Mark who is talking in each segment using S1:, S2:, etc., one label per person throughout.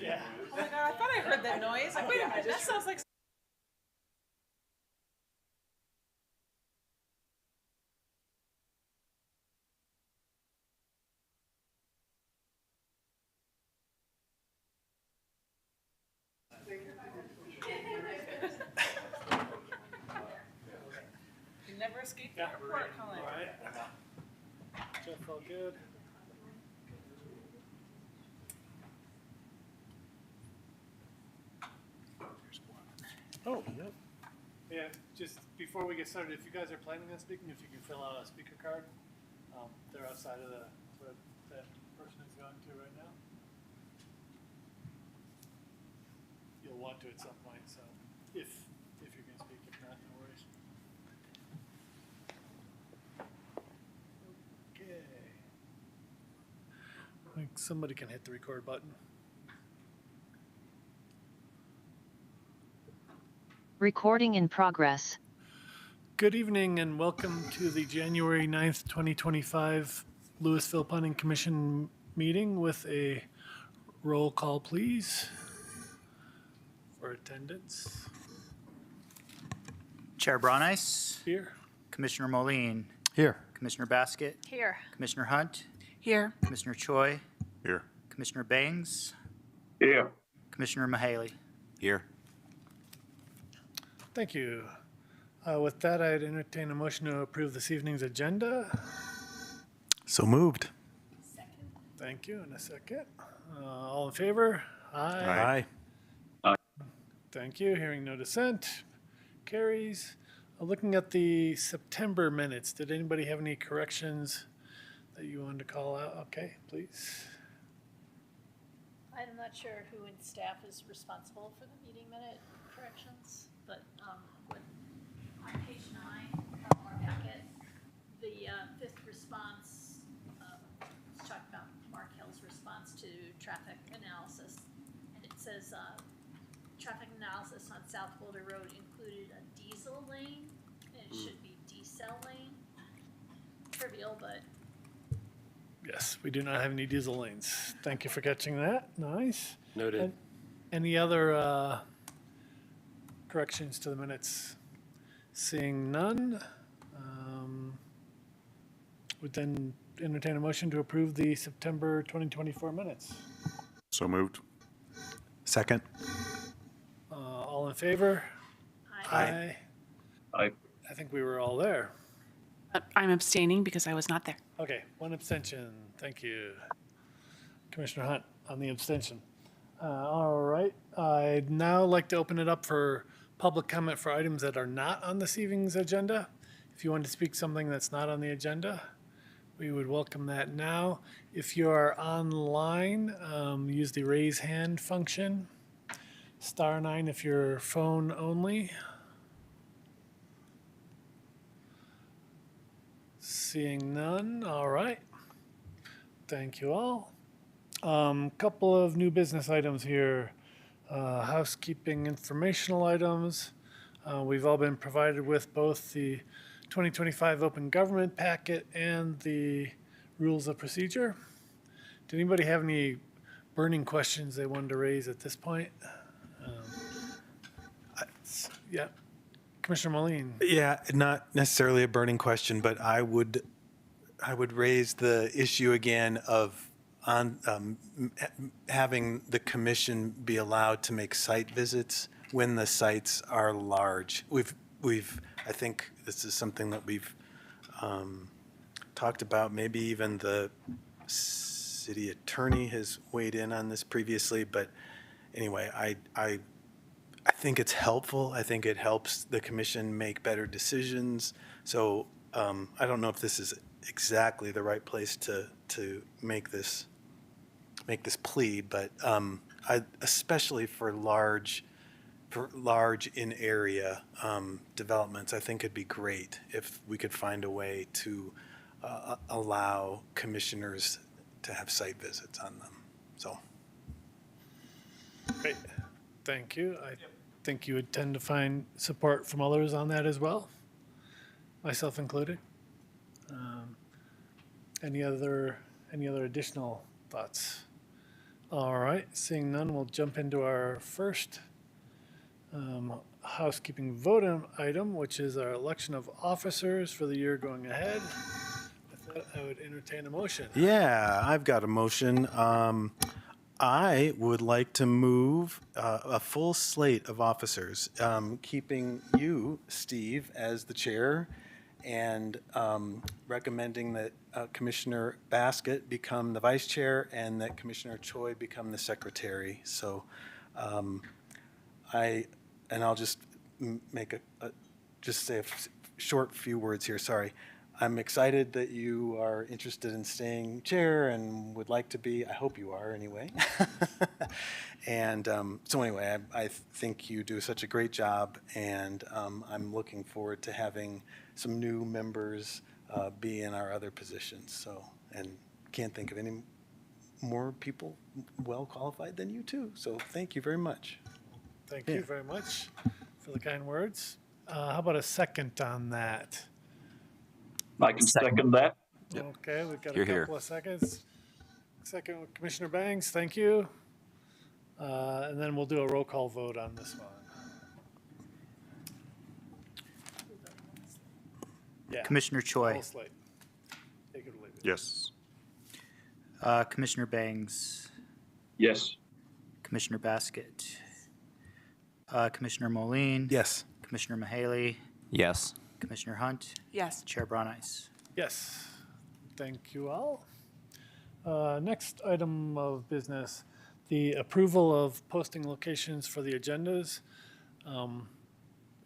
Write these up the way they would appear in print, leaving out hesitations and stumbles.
S1: Yeah.
S2: Oh my god, I thought I heard that noise. Like, wait a minute, that sounds like. You never escape the airport, Colin.
S1: All right. Jeff felt good.
S3: Oh, yep.
S1: Yeah, just before we get started, if you guys are planning on speaking, if you can fill out a speaker card, they're outside of where that person is going to right now. You'll want to at some point, so if you can speak, if not, no worries. Okay. I think somebody can hit the record button.
S4: Recording in progress.
S1: Good evening and welcome to the January 9th, 2025 Louisville Planning Commission meeting with a roll call, please, for attendance.
S5: Chair Bronice,
S1: Here.
S5: Commissioner Moline,
S3: Here.
S5: Commissioner Baskett,
S2: Here.
S5: Commissioner Hunt,
S2: Here.
S5: Commissioner Choi,
S3: Here.
S5: Commissioner Bangs,
S6: Here.
S5: Commissioner Mahaley.
S3: Here.
S1: Thank you. With that, I'd entertain a motion to approve this evening's agenda.
S3: So moved.
S1: Thank you. In a second. All in favor?
S3: Aye.
S1: Thank you. Hearing no dissent. Carries. Looking at the September minutes, did anybody have any corrections that you wanted to call out? Okay, please.
S7: I'm not sure who in staff is responsible for the meeting minute corrections, but on page 9 of our packet, the fifth response, let's talk about Mark Hill's response to traffic analysis. And it says, traffic analysis on South Boulder Road included a diesel lane, and it should be decel lane. Trivial, but
S1: Yes, we do not have any diesel lanes. Thank you for catching that. Nice.
S3: Noted.
S1: And any other corrections to the minutes? Seeing none, would then entertain a motion to approve the September 2024 minutes.
S3: So moved. Second.
S1: All in favor?
S7: I
S1: Aye. I think we were all there.
S2: I'm abstaining because I was not there.
S1: Okay, one abstention. Thank you. Commissioner Hunt on the abstention. All right, I'd now like to open it up for public comment for items that are not on this evening's agenda. If you want to speak something that's not on the agenda, we would welcome that now. If you are online, use the raise hand function. *9 if you're phone only. Seeing none, all right. Thank you all. Couple of new business items here. Housekeeping informational items. We've all been provided with both the 2025 Open Government Packet and the Rules of Procedure. Did anybody have any burning questions they wanted to raise at this point? Yeah. Commissioner Moline.
S8: Yeah, not necessarily a burning question, but I would raise the issue again of having the commission be allowed to make site visits when the sites are large. I think this is something that we've talked about. Maybe even the city attorney has weighed in on this previously, but anyway, I think it's helpful. I think it helps the commission make better decisions. So I don't know if this is exactly the right place to make this plea, but especially for large in area developments, I think it'd be great if we could find a way to allow commissioners to have site visits on them. So.
S1: Great. Thank you. I think you would tend to find support from others on that as well, myself included. Any other additional thoughts? All right, seeing none, we'll jump into our first housekeeping vote item, which is our election of officers for the year going ahead. With that, I would entertain a motion.
S8: Yeah, I've got a motion. I would like to move a full slate of officers, keeping you, Steve, as the chair, and recommending that Commissioner Basket become the vice chair and that Commissioner Choi become the secretary. So I'll just make just say a short few words here, sorry. I'm excited that you are interested in staying chair and would like to be. I hope you are anyway. And so anyway, I think you do such a great job, and I'm looking forward to having some new members be in our other positions. So, and can't think of any more people well qualified than you two. So thank you very much.
S1: Thank you very much for the kind words. How about a second on that?
S6: I can second that.
S1: Okay, we've got
S3: You're
S1: a
S3: here.
S1: couple of seconds. Second, with Commissioner Bangs, thank you. And then we'll do a roll call vote on this one. Yeah,
S5: Commissioner Choi,
S1: whole slate. Take it or leave it.
S3: Yes.
S5: Commissioner Bangs,
S6: Yes.
S5: Commissioner Basket, Commissioner Moline.
S8: Yes.
S5: Commissioner Mahaley,
S3: Yes.
S5: Commissioner Hunt,
S2: Yes.
S5: Chair Brunice.
S1: Yes, thank you all. Next item of business, the approval of posting locations for the agendas.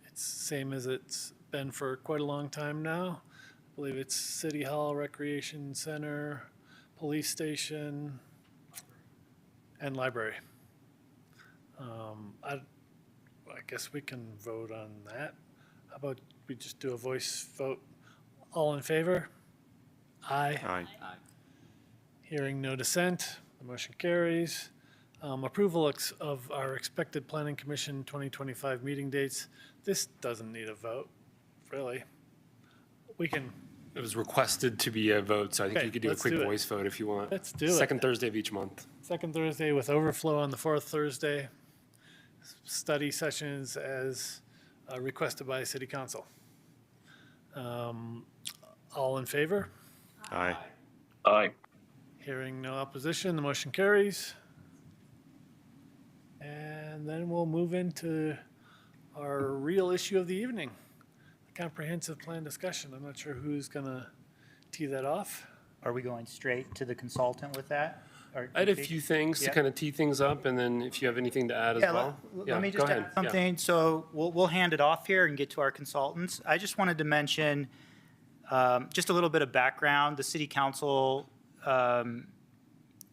S1: It's same as it's been for quite a long time now. I believe it's City Hall, Recreation Center, Police Station, and Library. I guess we can vote on that. How about we just do a voice vote? All in favor? Aye.
S3: Aye.
S1: Hearing no dissent, the motion carries. Approval of our expected Planning Commission 2025 meeting dates. This doesn't need a vote, really. We can,
S9: It was requested to be a vote, so I think
S1: Okay,
S9: you could do a
S1: let's
S9: quick
S1: do it.
S9: voice vote if you want.
S1: Let's do it.
S9: Second Thursday of each month.
S1: second Thursday with overflow on the fourth Thursday. Study sessions as requested by City Council. All in favor?
S3: Aye.
S6: Aye.
S1: Hearing no opposition, the motion carries. And then we'll move into our real issue of the evening, the comprehensive plan discussion. I'm not sure who's gonna tee that off.
S5: Are we going straight to the consultant with that? Or
S9: I had a
S5: do you
S9: few
S5: think-
S9: things to
S5: Yeah.
S9: kind of tee things up, and then if you have anything to add as
S5: Yeah,
S9: well.
S5: let me
S9: go
S5: just
S9: ahead.
S5: add
S9: Yeah.
S5: something. So we'll hand it off here and get to our consultants. I just wanted to mention just a little bit of background. The city council,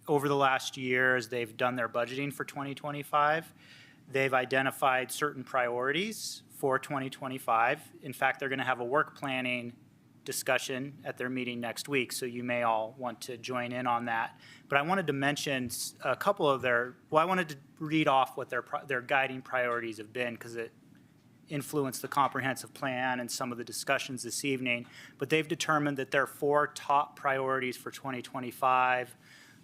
S5: over the last year, as they've done their budgeting for 2025, they've identified certain priorities for 2025. In fact, they're going to have a work planning discussion at their meeting next week, so you may all want to join in on that. But I wanted to mention a couple of I wanted to read off what their guiding priorities have been, because it influenced the comprehensive plan and some of the discussions this evening. But they've determined that their 4 top priorities for 2025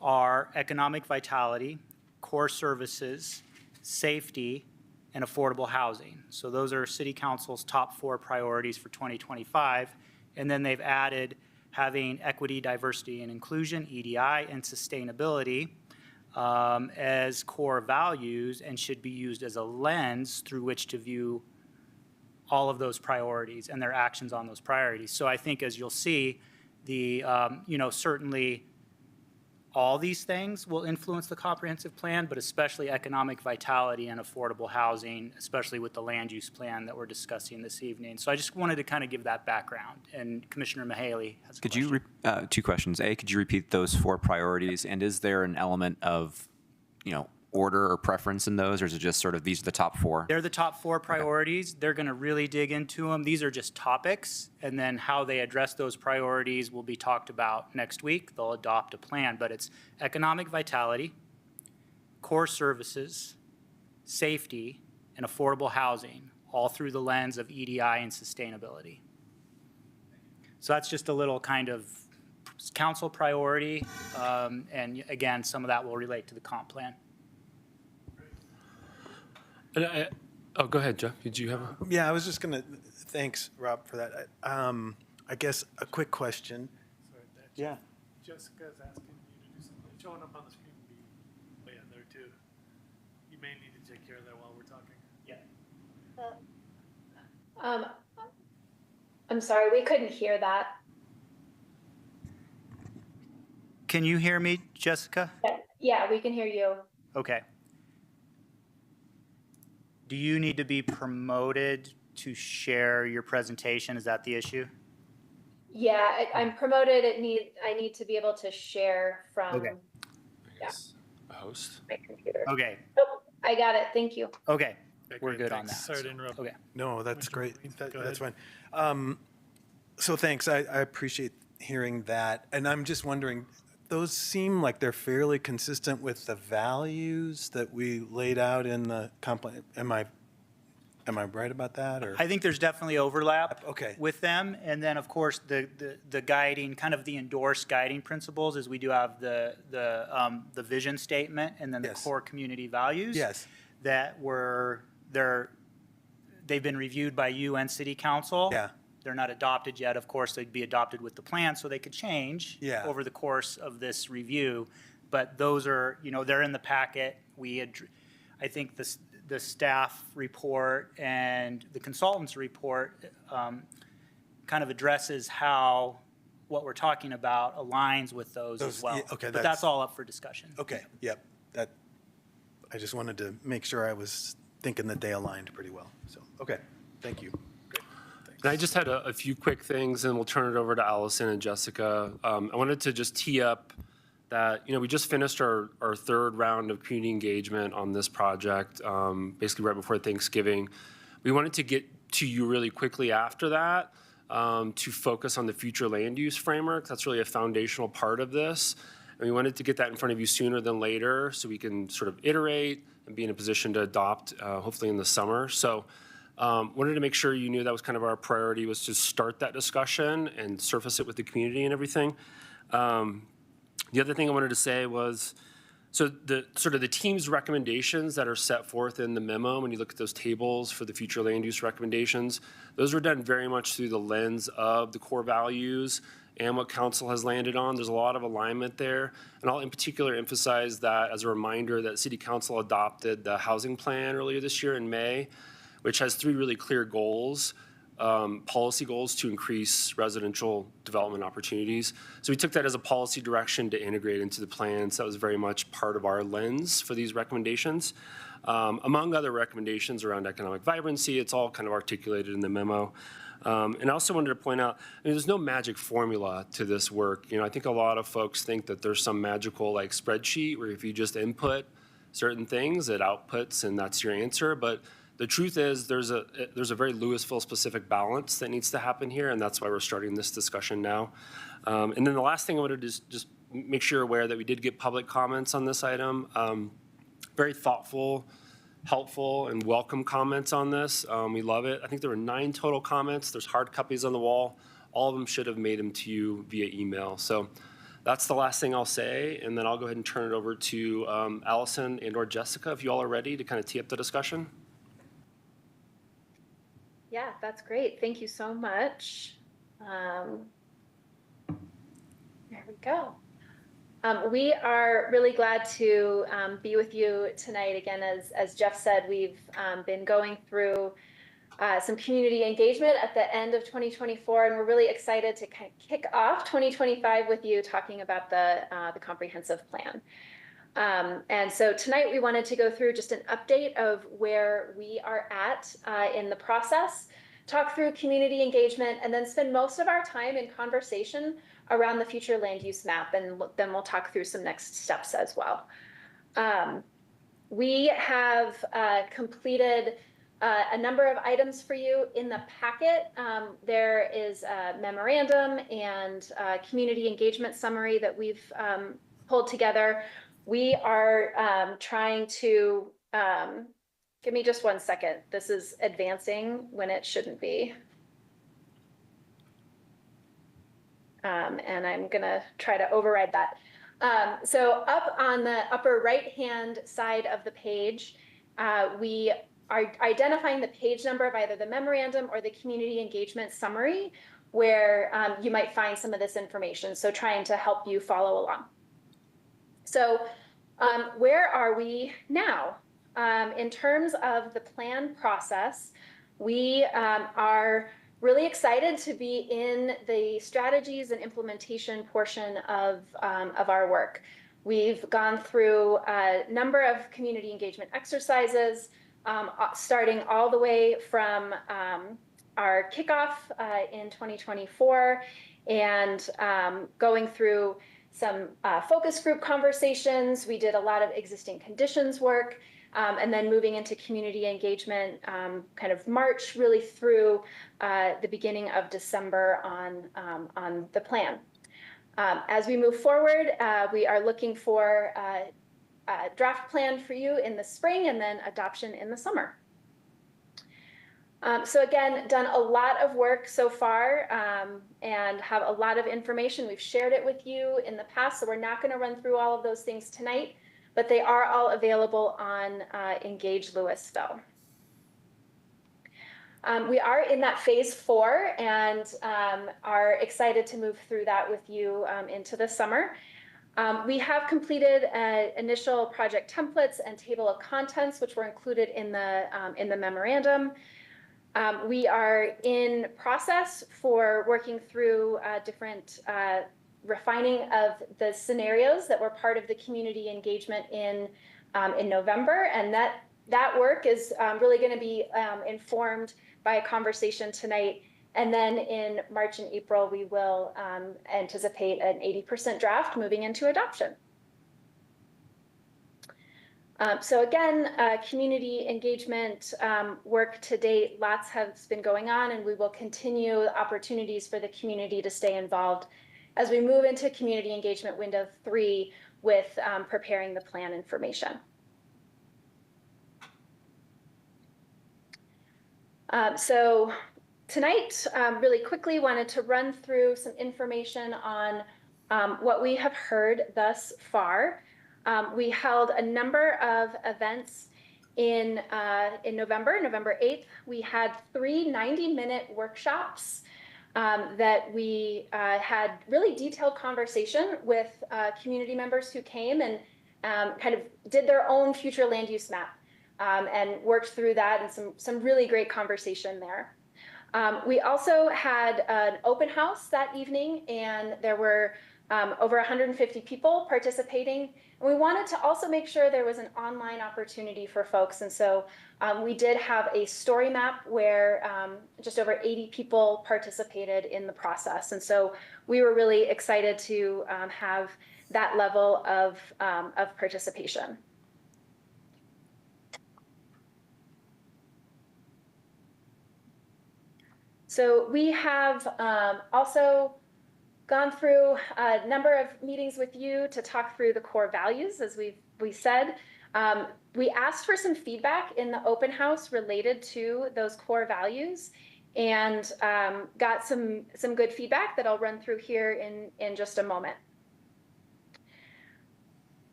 S5: are economic vitality, core services, safety, and affordable housing. So those are City Council's top 4 priorities for 2025. And then they've added having equity, diversity, and inclusion, EDI, and sustainability as core values, and should be used as a lens through which to view all of those priorities and their actions on those priorities. So I think, as you'll see, certainly all these things will influence the comprehensive plan, but especially economic vitality and affordable housing, especially with the land use plan that we're discussing this evening. So I just wanted to kind of give that background. And Commissioner Mahaley has a
S10: Could
S5: question.
S10: you, 2 questions. A, could you repeat those 4 priorities? And is there an element of, order or preference in those, or is it just sort of these are the top 4?
S5: They're the top 4 priorities. They're going to really dig into them. These are just topics, and then how they address those priorities will be talked about next week. They'll adopt a plan, but it's economic vitality, core services, safety, and affordable housing, all through the lens of EDI and sustainability. So that's just a little kind of council priority. And again, some of that will relate to the comp plan.
S9: And oh, go ahead, Jeff. Did you have a?
S8: Yeah, I was just gonna, thanks, Rob, for that. I guess a quick question.
S1: Sorry, that
S8: Yeah.
S1: Jessica's asking you to do something. It's showing up on the screen. Oh yeah, there too. You may need to take care of that while we're talking.
S5: Yeah.
S11: I'm sorry, we couldn't hear that.
S5: Can you hear me, Jessica?
S11: Yeah, we can hear you.
S5: Okay. Do you need to be promoted to share your presentation? Is that the issue?
S11: Yeah, I'm promoted. I need to be able to share from
S5: Okay.
S9: I guess, a host.
S11: my computer.
S5: Okay,
S11: Oh, I got it. Thank you.
S5: okay.
S1: Okay,
S5: We're
S1: great,
S5: good on
S1: thanks.
S5: that.
S1: Sorry to interrupt.
S5: Okay.
S8: No, that's
S1: Commissioner
S8: great.
S1: Green, go
S8: That's
S1: ahead.
S8: fine. So thanks. I appreciate hearing that. And I'm just wondering, those seem like they're fairly consistent with the values that we laid out in the comp plan. Am I right about that, or?
S5: I think there's definitely overlap
S8: Okay.
S5: with them. And then, of course, the guiding, kind of the endorsed guiding principles is we do have the vision statement and then the
S8: Yes.
S5: core community values.
S8: Yes.
S5: That they've been reviewed by you and city council.
S8: Yeah.
S5: They're not adopted yet. Of course, they'd be adopted with the plan, so they could change
S8: Yeah.
S5: over the course of this review. But those are, they're in the packet. I think the staff report and the consultant's report kind of addresses how what we're talking about aligns with those as
S8: Those-
S5: well.
S8: yeah, okay,
S5: But
S8: that's-
S5: that's all up for discussion.
S8: Okay, yep. I just wanted to make sure I was thinking that they aligned pretty well. So, okay, thank you.
S9: And I just had a few quick things, and we'll turn it over to Allison and Jessica. I wanted to just tee up that, we just finished our third round of community engagement on this project, basically right before Thanksgiving. We wanted to get to you really quickly after that to focus on the future land use framework. That's really a foundational part of this. And we wanted to get that in front of you sooner than later so we can sort of iterate and be in a position to adopt, hopefully in the summer. So wanted to make sure you knew that was kind of our priority, was to start that discussion and surface it with the community and everything. The other thing I wanted to say was, so the team's recommendations that are set forth in the memo, when you look at those tables for the future land use recommendations, those were done very much through the lens of the core values and what council has landed on. There's a lot of alignment there. And I'll in particular emphasize that as a reminder that city council adopted the housing plan earlier this year in May, which has 3 really clear goals. Policy goals to increase residential development opportunities. So we took that as a policy direction to integrate into the plans. That was very much part of our lens for these recommendations. Among other recommendations around economic vibrancy, it's all kind of articulated in the memo. And I also wanted to point out, there's no magic formula to this work. I think a lot of folks think that there's some magical spreadsheet where if you just input certain things, it outputs and that's your answer. But the truth is there's a very Louisville specific balance that needs to happen here, and that's why we're starting this discussion now. And then the last thing I wanted to just make sure you're aware that we did get public comments on this item. Very thoughtful, helpful, and welcome comments on this. We love it. I think there were 9 total comments. There's hard copies on the wall. All of them should have made them to you via email. So that's the last thing I'll say, and then I'll go ahead and turn it over to Allison and or Jessica if you all are ready to kind of tee up the discussion.
S11: Yeah, that's great. Thank you so much. There we go. We are really glad to be with you tonight. Again, as Jeff said, we've been going through some community engagement at the end of 2024, and we're really excited to kind of kick off 2025 with you talking about the comprehensive plan. And so tonight we wanted to go through just an update of where we are at in the process, talk through community engagement, and then spend most of our time in conversation around the future land use map, and then we'll talk through some next steps as well. We have completed a number of items for you in the packet. There is a memorandum and a community engagement summary that we've pulled together. We are trying to, give me just one second. This is advancing when it shouldn't be. and I'm gonna try to override that. So up on the upper right-hand side of the page, we are identifying the page number of either the memorandum or the community engagement summary, where you might find some of this information. So trying to help you follow along. So where are we now? In terms of the plan process, we are really excited to be in the strategies and implementation portion of our work. We've gone through a number of community engagement exercises, starting all the way from our kickoff in 2024 and going through some focus group conversations. We did a lot of existing conditions work, and then moving into community engagement kind of March really through the beginning of December on the plan. As we move forward, we are looking for a draft plan for you in the spring and then adoption in the summer. So again, done a lot of work so far and have a lot of information. We've shared it with you in the past, so we're not going to run through all of those things tonight, but they are all available on Engage Louisville. We are in that phase 4 and are excited to move through that with you into the summer. We have completed initial project templates and table of contents, which were included in the memorandum. We are in process for working through different refining of the scenarios that were part of the community engagement in November, and that work is really going to be informed by a conversation tonight. And then in March and April, we will anticipate an 80% draft moving into adoption. So again, community engagement work to date, lots has been going on, and we will continue opportunities for the community to stay involved as we move into community engagement window 3 with preparing the plan information. So tonight, really quickly wanted to run through some information on what we have heard thus far. We held a number of events in November 8th. We had 3 90-minute workshops that we had really detailed conversation with community members who came and kind of did their own future land use map and worked through that, and some really great conversation there. We also had an open house that evening, and there were over 150 people participating. And we wanted to also make sure there was an online opportunity for folks. And so we did have a story map where just over 80 people participated in the process. And so we were really excited to have that level of participation. So we have also gone through a number of meetings with you to talk through the core values, as we said. We asked for some feedback in the open house related to those core values, and got some good feedback that I'll run through here in just a moment.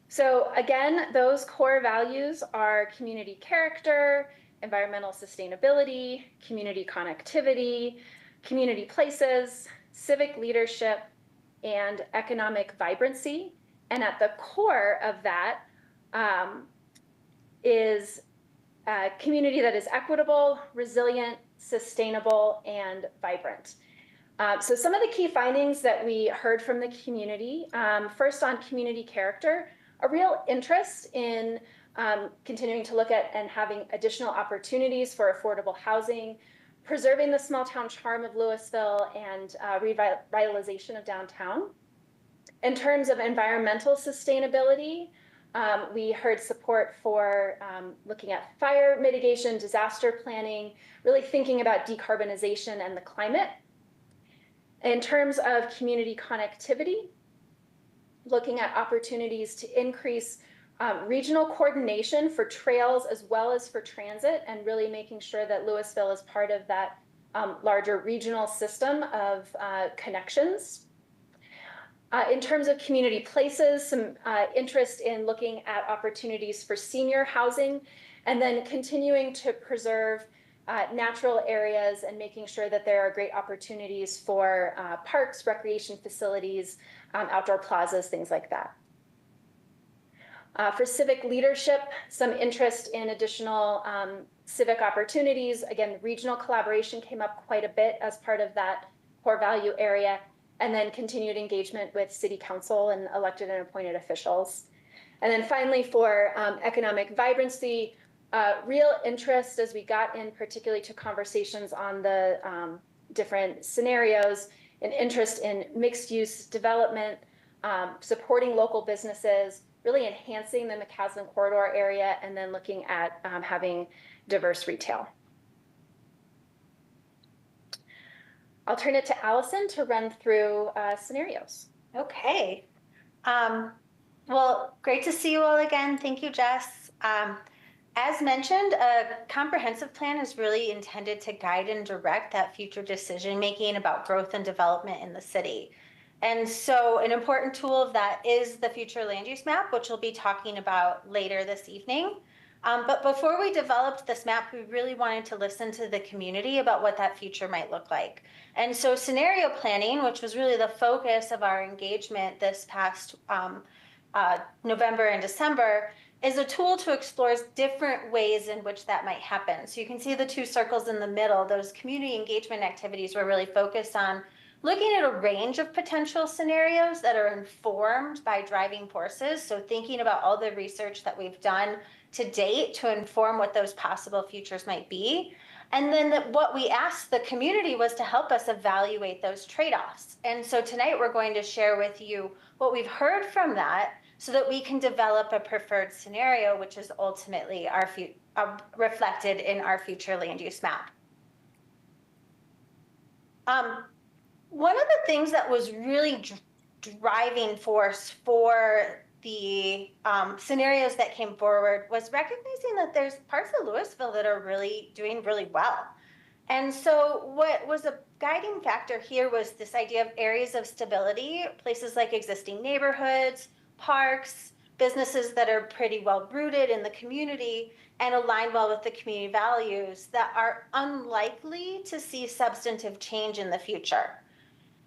S11: So again, those core values are community character, environmental sustainability, community connectivity, community places, civic leadership, and economic vibrancy. And at the core of that is a community that is equitable, resilient, sustainable, and vibrant. So some of the key findings that we heard from the community, first on community character, a real interest in continuing to look at and having additional opportunities for affordable housing, preserving the small town charm of Louisville, and revitalization of downtown. In terms of environmental sustainability, we heard support for looking at fire mitigation, disaster planning, really thinking about decarbonization and the climate. In terms of community connectivity, looking at opportunities to increase regional coordination for trails as well as for transit, and really making sure that Louisville is part of that larger regional system of connections. In terms of community places, some interest in looking at opportunities for senior housing, and then continuing to preserve natural areas and making sure that there are great opportunities for parks, recreation facilities, outdoor plazas, things like that. For civic leadership, some interest in additional civic opportunities. Again, regional collaboration came up quite a bit as part of that core value area, and then continued engagement with city council and elected and appointed officials. And then finally, for economic vibrancy, real interest as we got in particularly to conversations on the different scenarios, an interest in mixed use development, supporting local businesses, really enhancing the McCaslin corridor area, and then looking at having diverse retail. I'll turn it to Allison to run through scenarios.
S12: Okay. Well, great to see you all again. Thank you, Jess. As mentioned, a comprehensive plan is really intended to guide and direct that future decision-making about growth and development in the city. And so an important tool of that is the future land use map, which we'll be talking about later this evening. But before we developed this map, we really wanted to listen to the community about what that future might look like. And so scenario planning, which was really the focus of our engagement this past November and December, is a tool to explore different ways in which that might happen. So you can see the two circles in the middle. Those community engagement activities were really focused on looking at a range of potential scenarios that are informed by driving forces. So thinking about all the research that we've done to date to inform what those possible futures might be. And then what we asked the community was to help us evaluate those trade-offs. And so tonight we're going to share with you what we've heard from that so that we can develop a preferred scenario, which is ultimately our reflected in our future land use map. One of the things that was really driving force for the scenarios that came forward was recognizing that there's parts of Louisville that are really doing really well. And so what was a guiding factor here was this idea of areas of stability, places like existing neighborhoods, parks, businesses that are pretty well rooted in the community and align well with the community values that are unlikely to see substantive change in the future.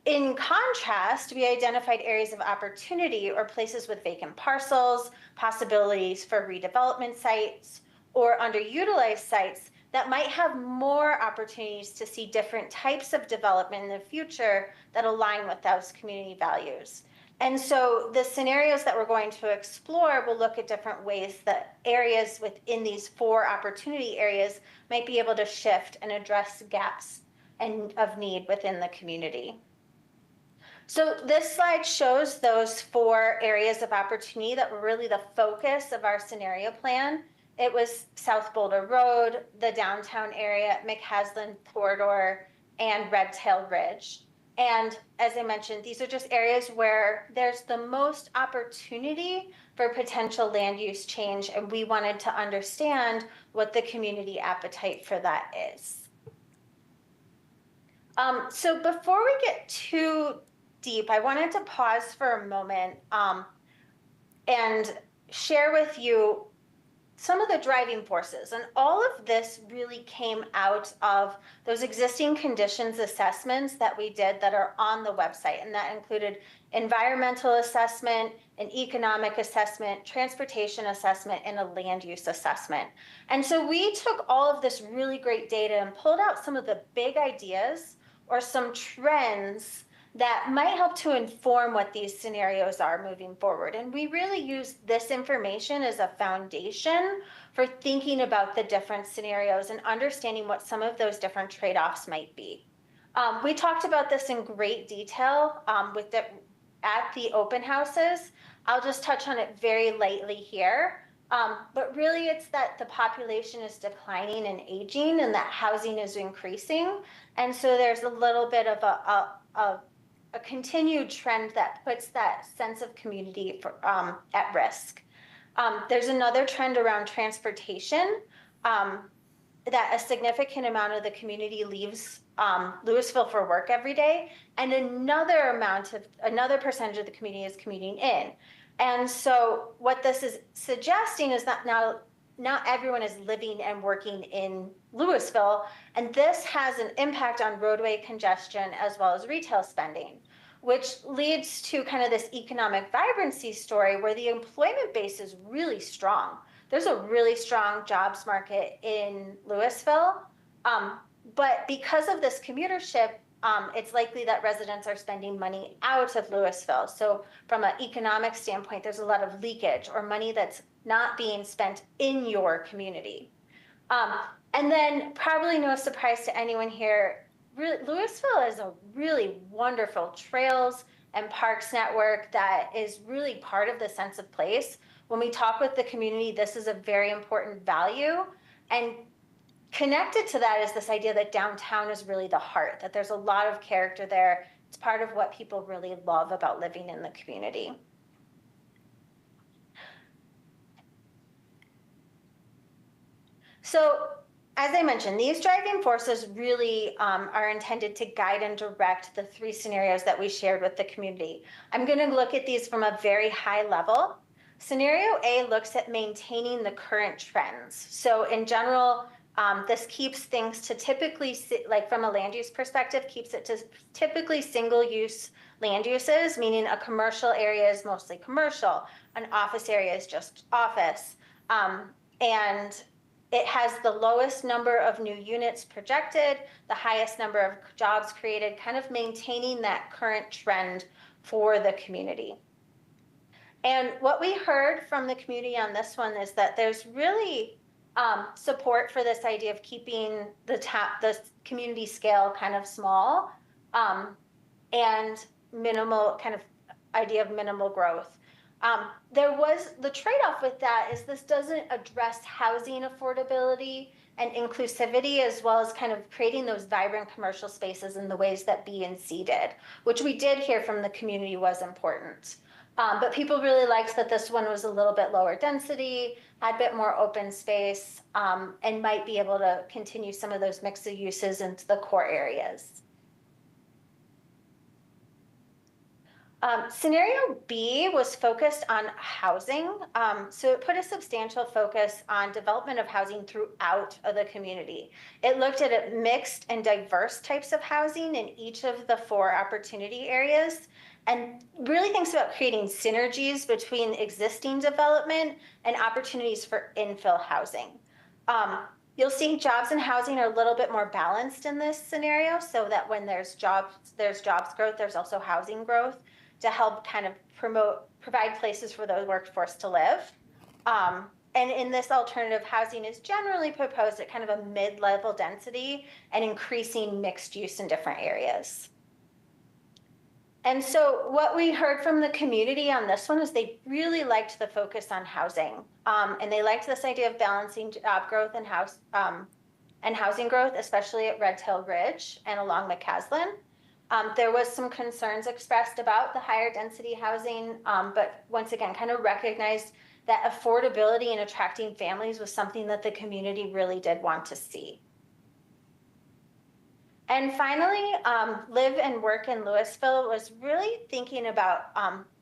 S12: In contrast, we identified areas of opportunity or places with vacant parcels, possibilities for redevelopment sites, or underutilized sites that might have more opportunities to see different types of development in the future that align with those community values. And so the scenarios that we're going to explore will look at different ways that areas within these 4 opportunity areas might be able to shift and address gaps of need within the community. So this slide shows those 4 areas of opportunity that were really the focus of our scenario plan. It was South Boulder Road, the downtown area, McCaslin Corridor, and Red Tail Ridge. And as I mentioned, these are just areas where there's the most opportunity for potential land use change, and we wanted to understand what the community appetite for that is. So before we get too deep, I wanted to pause for a moment and share with you some of the driving forces. And all of this really came out of those existing conditions assessments that we did that are on the website. And that included environmental assessment, an economic assessment, transportation assessment, and a land use assessment. And so we took all of this really great data and pulled out some of the big ideas or some trends that might help to inform what these scenarios are moving forward. And we really use this information as a foundation for thinking about the different scenarios and understanding what some of those different trade-offs might be. We talked about this in great detail at the open houses. I'll just touch on it very lightly here. But really it's that the population is declining and aging and that housing is increasing. And so there's a little bit of a continued trend that puts that sense of community at risk. There's another trend around transportation, that a significant amount of the community leaves Louisville for work every day, and another percentage of the community is commuting in. And so what this is suggesting is that not everyone is living and working in Louisville, and this has an impact on roadway congestion as well as retail spending, which leads to kind of this economic vibrancy story where the employment base is really strong. There's a really strong jobs market in Louisville, but because of this commutership, it's likely that residents are spending money out of Louisville. So from an economic standpoint, there's a lot of leakage or money that's not being spent in your community. And then probably no surprise to anyone here, Louisville is a really wonderful trails and parks network that is really part of the sense of place. When we talk with the community, this is a very important value. And connected to that is this idea that downtown is really the heart, that there's a lot of character there. It's part of what people really love about living in the community. So as I mentioned, these driving forces really are intended to guide and direct the three scenarios that we shared with the community. I'm going to look at these from a very high level. Scenario A looks at maintaining the current trends. So in general, this keeps things to typically, like from a land use perspective, keeps it to typically single use land uses, meaning a commercial area is mostly commercial, an office area is just office. And it has the lowest number of new units projected, the highest number of jobs created, kind of maintaining that current trend for the community. And what we heard from the community on this one is that there's really support for this idea of keeping the community scale kind of small and minimal kind of idea of minimal growth. There was the trade-off with that is this doesn't address housing affordability and inclusivity, as well as kind of creating those vibrant commercial spaces in the ways that B and C did, which we did hear from the community was important. But people really liked that this one was a little bit lower density, had a bit more open space, and might be able to continue some of those mix of uses into the core areas. Scenario B was focused on housing. So it put a substantial focus on development of housing throughout the community. It looked at mixed and diverse types of housing in each of the 4 opportunity areas, and really thinks about creating synergies between existing development and opportunities for infill housing. You'll see jobs and housing are a little bit more balanced in this scenario, so that when there's jobs growth, there's also housing growth to help kind of provide places for the workforce to live. And in this alternative, housing is generally proposed at kind of a mid-level density and increasing mixed use in different areas. And so what we heard from the community on this one is they really liked the focus on housing. And they liked this idea of balancing job growth and housing growth, especially at Red Tail Ridge and along McCaslin. There was some concerns expressed about the higher density housing, but once again, kind of recognized that affordability and attracting families was something that the community really did want to see. And finally, live and work in Louisville was really thinking about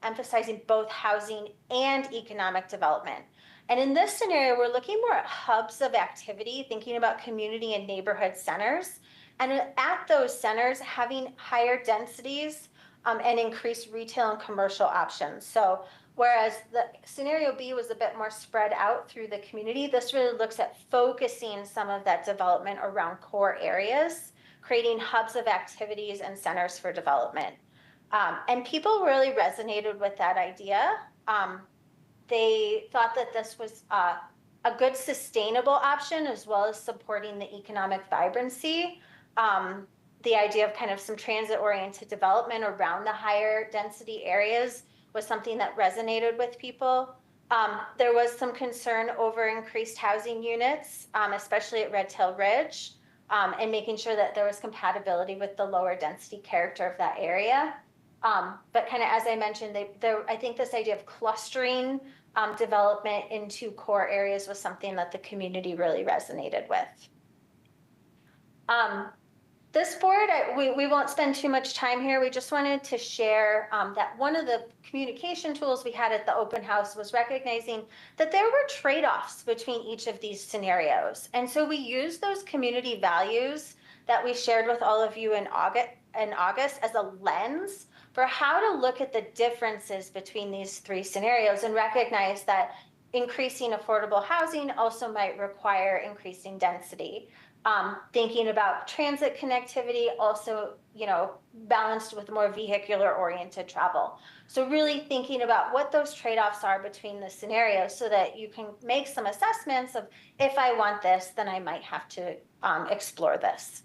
S12: emphasizing both housing and economic development. And in this scenario, we're looking more at hubs of activity, thinking about community and neighborhood centers. And at those centers, having higher densities and increased retail and commercial options. So whereas the scenario B was a bit more spread out through the community, this really looks at focusing some of that development around core areas, creating hubs of activities and centers for development. And people really resonated with that idea. They thought that this was a good sustainable option, as well as supporting the economic vibrancy. The idea of kind of some transit-oriented development around the higher density areas was something that resonated with people. There was some concern over increased housing units, especially at Red Tail Ridge, and making sure that there was compatibility with the lower density character of that area. But kind of as I mentioned, I think this idea of clustering development into core areas was something that the community really resonated with. this board, we won't spend too much time here. We just wanted to share that one of the communication tools we had at the open house was recognizing that there were trade-offs between each of these scenarios. And so we used those community values that we shared with all of you in August as a lens for how to look at the differences between these three scenarios and recognize that increasing affordable housing also might require increasing density. Thinking about transit connectivity, also, balanced with more vehicular oriented travel. So really thinking about what those trade-offs are between the scenarios so that you can make some assessments of, if I want this, then I might have to explore this.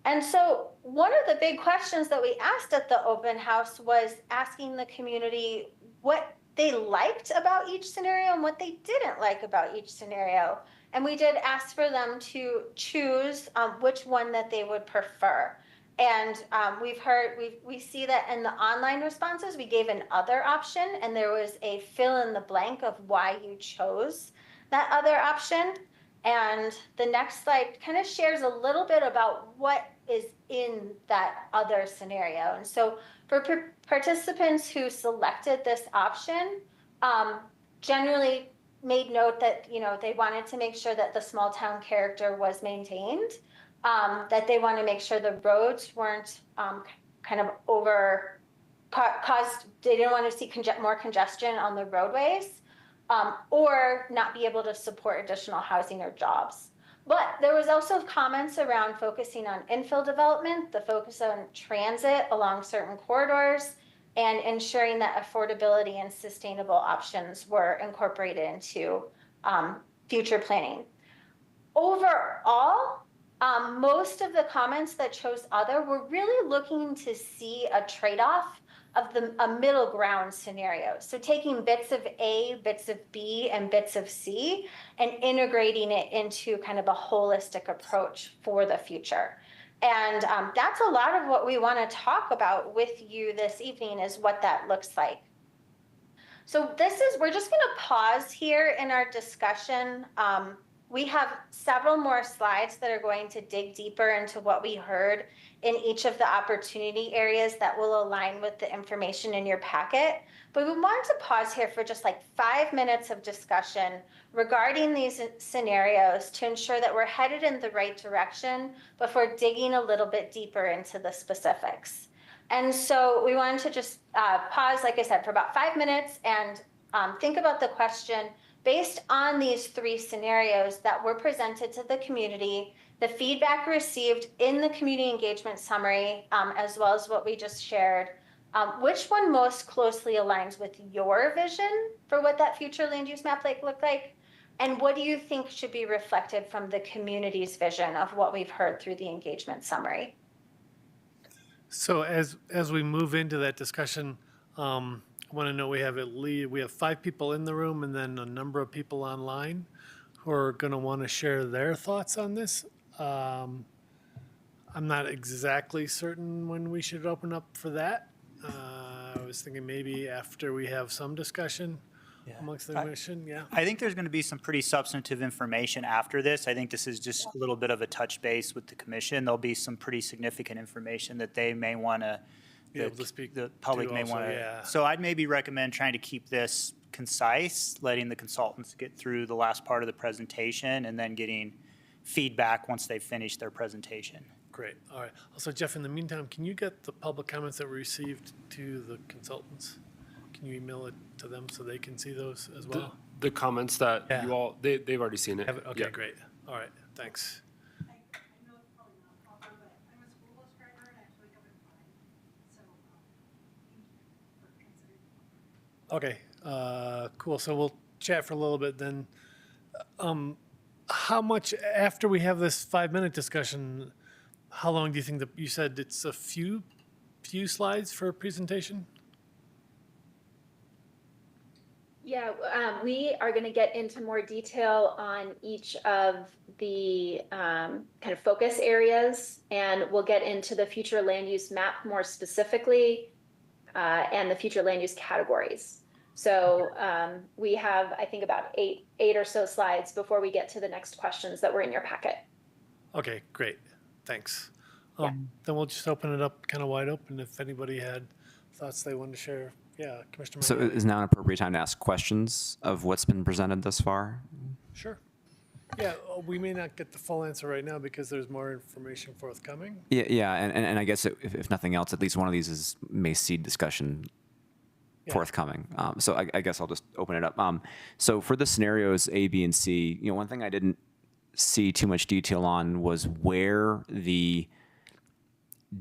S12: And so one of the big questions that we asked at the open house was asking the community what they liked about each scenario and what they didn't like about each scenario. And we did ask for them to choose which one that they would prefer. And we see that in the online responses, we gave an other option, and there was a fill in the blank of why you chose that other option. And the next slide kind of shares a little bit about what is in that other scenario. And so for participants who selected this option, generally made note that, they wanted to make sure that the small town character was maintained, that they want to make sure the roads weren't kind of they didn't want to see more congestion on the roadways, or not be able to support additional housing or jobs. But there was also comments around focusing on infill development, the focus on transit along certain corridors, and ensuring that affordability and sustainable options were incorporated into future planning. Overall, most of the comments that chose other were really looking to see a trade-off of a middle ground scenario. So taking bits of A, bits of B, and bits of C, and integrating it into kind of a holistic approach for the future. And that's a lot of what we want to talk about with you this evening, is what that looks like. So we're just going to pause here in our discussion. We have several more slides that are going to dig deeper into what we heard in each of the opportunity areas that will align with the information in your packet. But we want to pause here for just like 5 minutes of discussion regarding these scenarios to ensure that we're headed in the right direction before digging a little bit deeper into the specifics. And so we wanted to just pause, like I said, for about 5 minutes and think about the question based on these three scenarios that were presented to the community, the feedback received in the community engagement summary, as well as what we just shared. Which one most closely aligns with your vision for what that future land use map look like? And what do you think should be reflected from the community's vision of what we've heard through the engagement summary?
S1: So as we move into that discussion, I want to know we have 5 people in the room and then a number of people online who are going to want to share their thoughts on this. I'm not exactly certain when we should open up for that. I was thinking maybe after we have some discussion amongst the commission. Yeah.
S5: I think there's going to be some pretty substantive information after this. I think this is just a little bit of a touch base with the commission. There'll be some pretty significant information that they may want to, the public may want to.
S1: Yeah.
S5: So I'd maybe recommend trying to keep this concise, letting the consultants get through the last part of the presentation and then getting feedback once they've finished their presentation.
S1: Great. All right. Also, Jeff, in the meantime, can you get the public comments that we received to the consultants? Can you email it to them so they can see those as well?
S9: The comments that you all, they've already seen it.
S1: Have it? Okay,
S9: Yeah.
S1: great. All right, thanks.
S13: I know it's probably not proper, but I'm a school bus driver and I have to wake up at 5. So, thank you for considering.
S1: Okay, cool. So we'll chat for a little bit then. How much, after we have this 5-minute discussion, how long do you think that, you said it's a few slides for a presentation?
S11: Yeah, we are going to get into more detail on each of the kind of focus areas, and we'll get into the future land use map more specifically, and the future land use categories. So we have, I think, about eight or so slides before we get to the next questions that were in your packet.
S1: Okay, great. Thanks. Then we'll just open it up kind of wide open if anybody had thoughts they wanted to share. Yeah, Commissioner
S10: So
S1: McNally.
S10: is now an appropriate time to ask questions of what's been presented thus far?
S1: Sure. Yeah, we may not get the full answer right now because there's more information forthcoming.
S10: Yeah, and I guess if nothing else, at least one of these may seed discussion
S1: Yeah.
S10: forthcoming. So I guess I'll just open it up. So for the scenarios A, B, and C, one thing I didn't see too much detail on was where the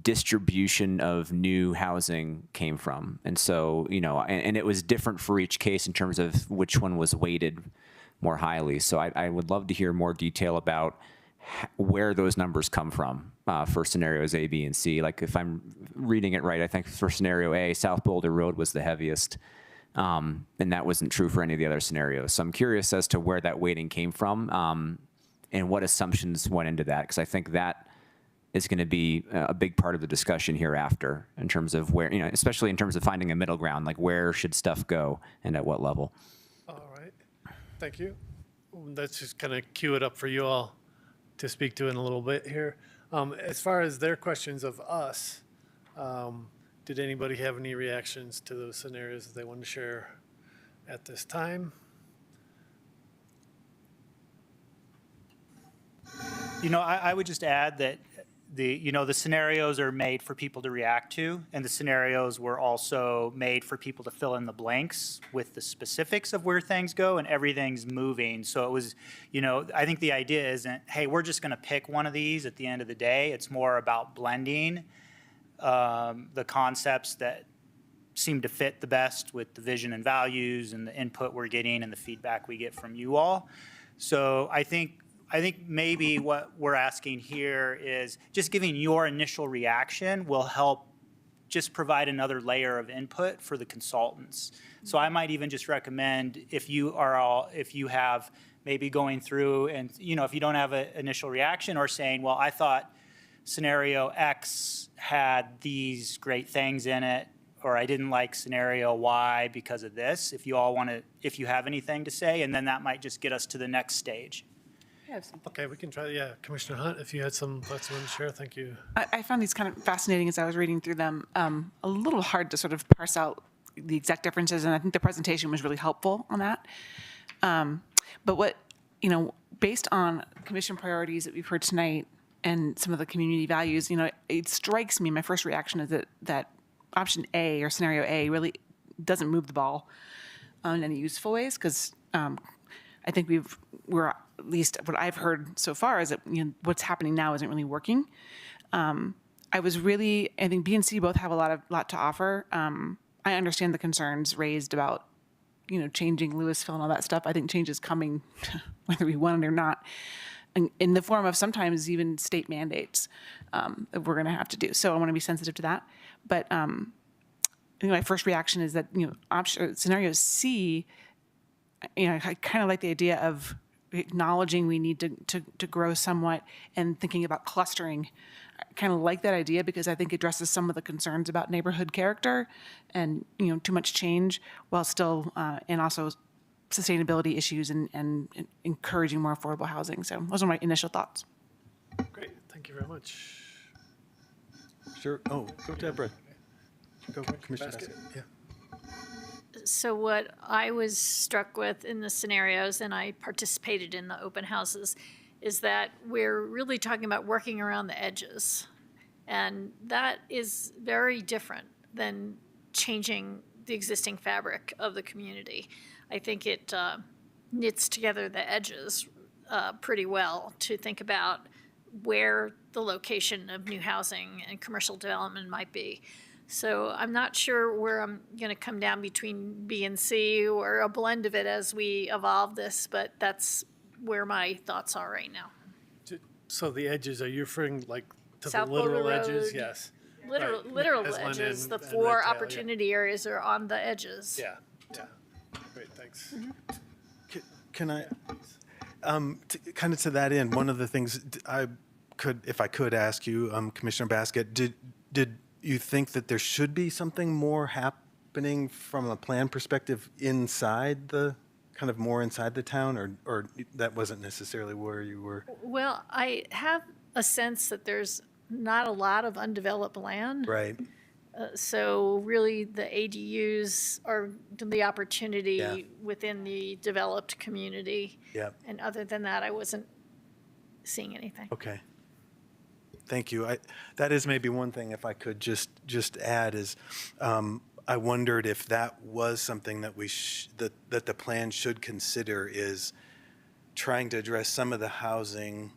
S10: distribution of new housing came from. And so, and it was different for each case in terms of which one was weighted more highly. So I would love to hear more detail about where those numbers come from for scenarios A, B, and C. Like if I'm reading it right, I think for scenario A, South Boulder Road was the heaviest. And that wasn't true for any of the other scenarios. So I'm curious as to where that weighting came from and what assumptions went into that, because I think that is going to be a big part of the discussion hereafter in terms of where, especially in terms of finding a middle ground, like where should stuff go and at what level.
S1: All right. Thank you. Let's just kind of cue it up for you all to speak to in a little bit here. As far as their questions of us, did anybody have any reactions to those scenarios that they want to share at this time?
S5: I would just add that the scenarios are made for people to react to, and the scenarios were also made for people to fill in the blanks with the specifics of where things go, and everything's moving. So it was, I think the idea isn't, hey, we're just going to pick one of these at the end of the day. It's more about blending the concepts that seem to fit the best with the vision and values and the input we're getting and the feedback we get from you all. So I think maybe what we're asking here is just giving your initial reaction will help just provide another layer of input for the consultants. So I might even just recommend if you have maybe going through and, if you don't have an initial reaction or saying, well, I thought scenario X had these great things in it, or I didn't like scenario Y because of this, if you have anything to say, and then that might just get us to the next stage.
S1: Okay, we can try. Yeah, Commissioner Hunt, if you had some thoughts you want to share, thank you.
S2: I found these kind of fascinating as I was reading through them. A little hard to sort of parse out the exact differences, and I think the presentation was really helpful on that. But what, based on commission priorities that we've heard tonight and some of the community values, it strikes me, my first reaction is that option A or scenario A really doesn't move the ball in any useful ways, because I think we're at least what I've heard so far is that what's happening now isn't really working. I think B and C both have a lot to offer. I understand the concerns raised about changing Louisville and all that stuff. I think change is coming, whether we want it or not, in the form of sometimes even state mandates that we're going to have to do. So I want to be sensitive to that. But I think my first reaction is that scenario C, I kind of like the idea of acknowledging we need to grow somewhat and thinking about clustering. I kind of like that idea because I think it addresses some of the concerns about neighborhood character and too much change while still and also sustainability issues and encouraging more affordable housing. So those are my initial thoughts.
S1: Great, thank you very much.
S8: Sure. Oh, go Deborah. Go Commissioner Baskett.
S1: Yeah.
S7: So what I was struck with in the scenarios, and I participated in the open houses, is that we're really talking about working around the edges. And that is very different than changing the existing fabric of the community. I think it knits together the edges pretty well to think about where the location of new housing and commercial development might be. So I'm not sure where I'm going to come down between B and C or a blend of it as we evolve this, but that's where my thoughts are right now.
S1: So the edges, are you referring like to
S7: South
S1: the literal
S7: Boulder
S1: edges?
S7: Road.
S1: Yes.
S7: Literal
S1: As one
S7: edges,
S1: in-
S7: the
S1: in
S7: four
S1: Red Tail,
S7: opportunity areas are on the edges.
S1: Yeah, yeah. Great, thanks.
S8: Can I, kind of to that end, one of the things if I could ask you, Commissioner Baskett, did you think that there should be something more happening from a plan perspective inside the more inside the town, or that wasn't necessarily where you were?
S7: Well, I have a sense that there's not a lot of undeveloped land.
S8: Right.
S7: So really, the ADUs are the opportunity
S8: Yeah.
S7: within the developed community.
S8: Yep.
S7: And other than that, I wasn't seeing anything.
S8: Okay. Thank you. That is maybe one thing, if I could just add, is I wondered if that was something that that the plan should consider, is trying to address some of the housing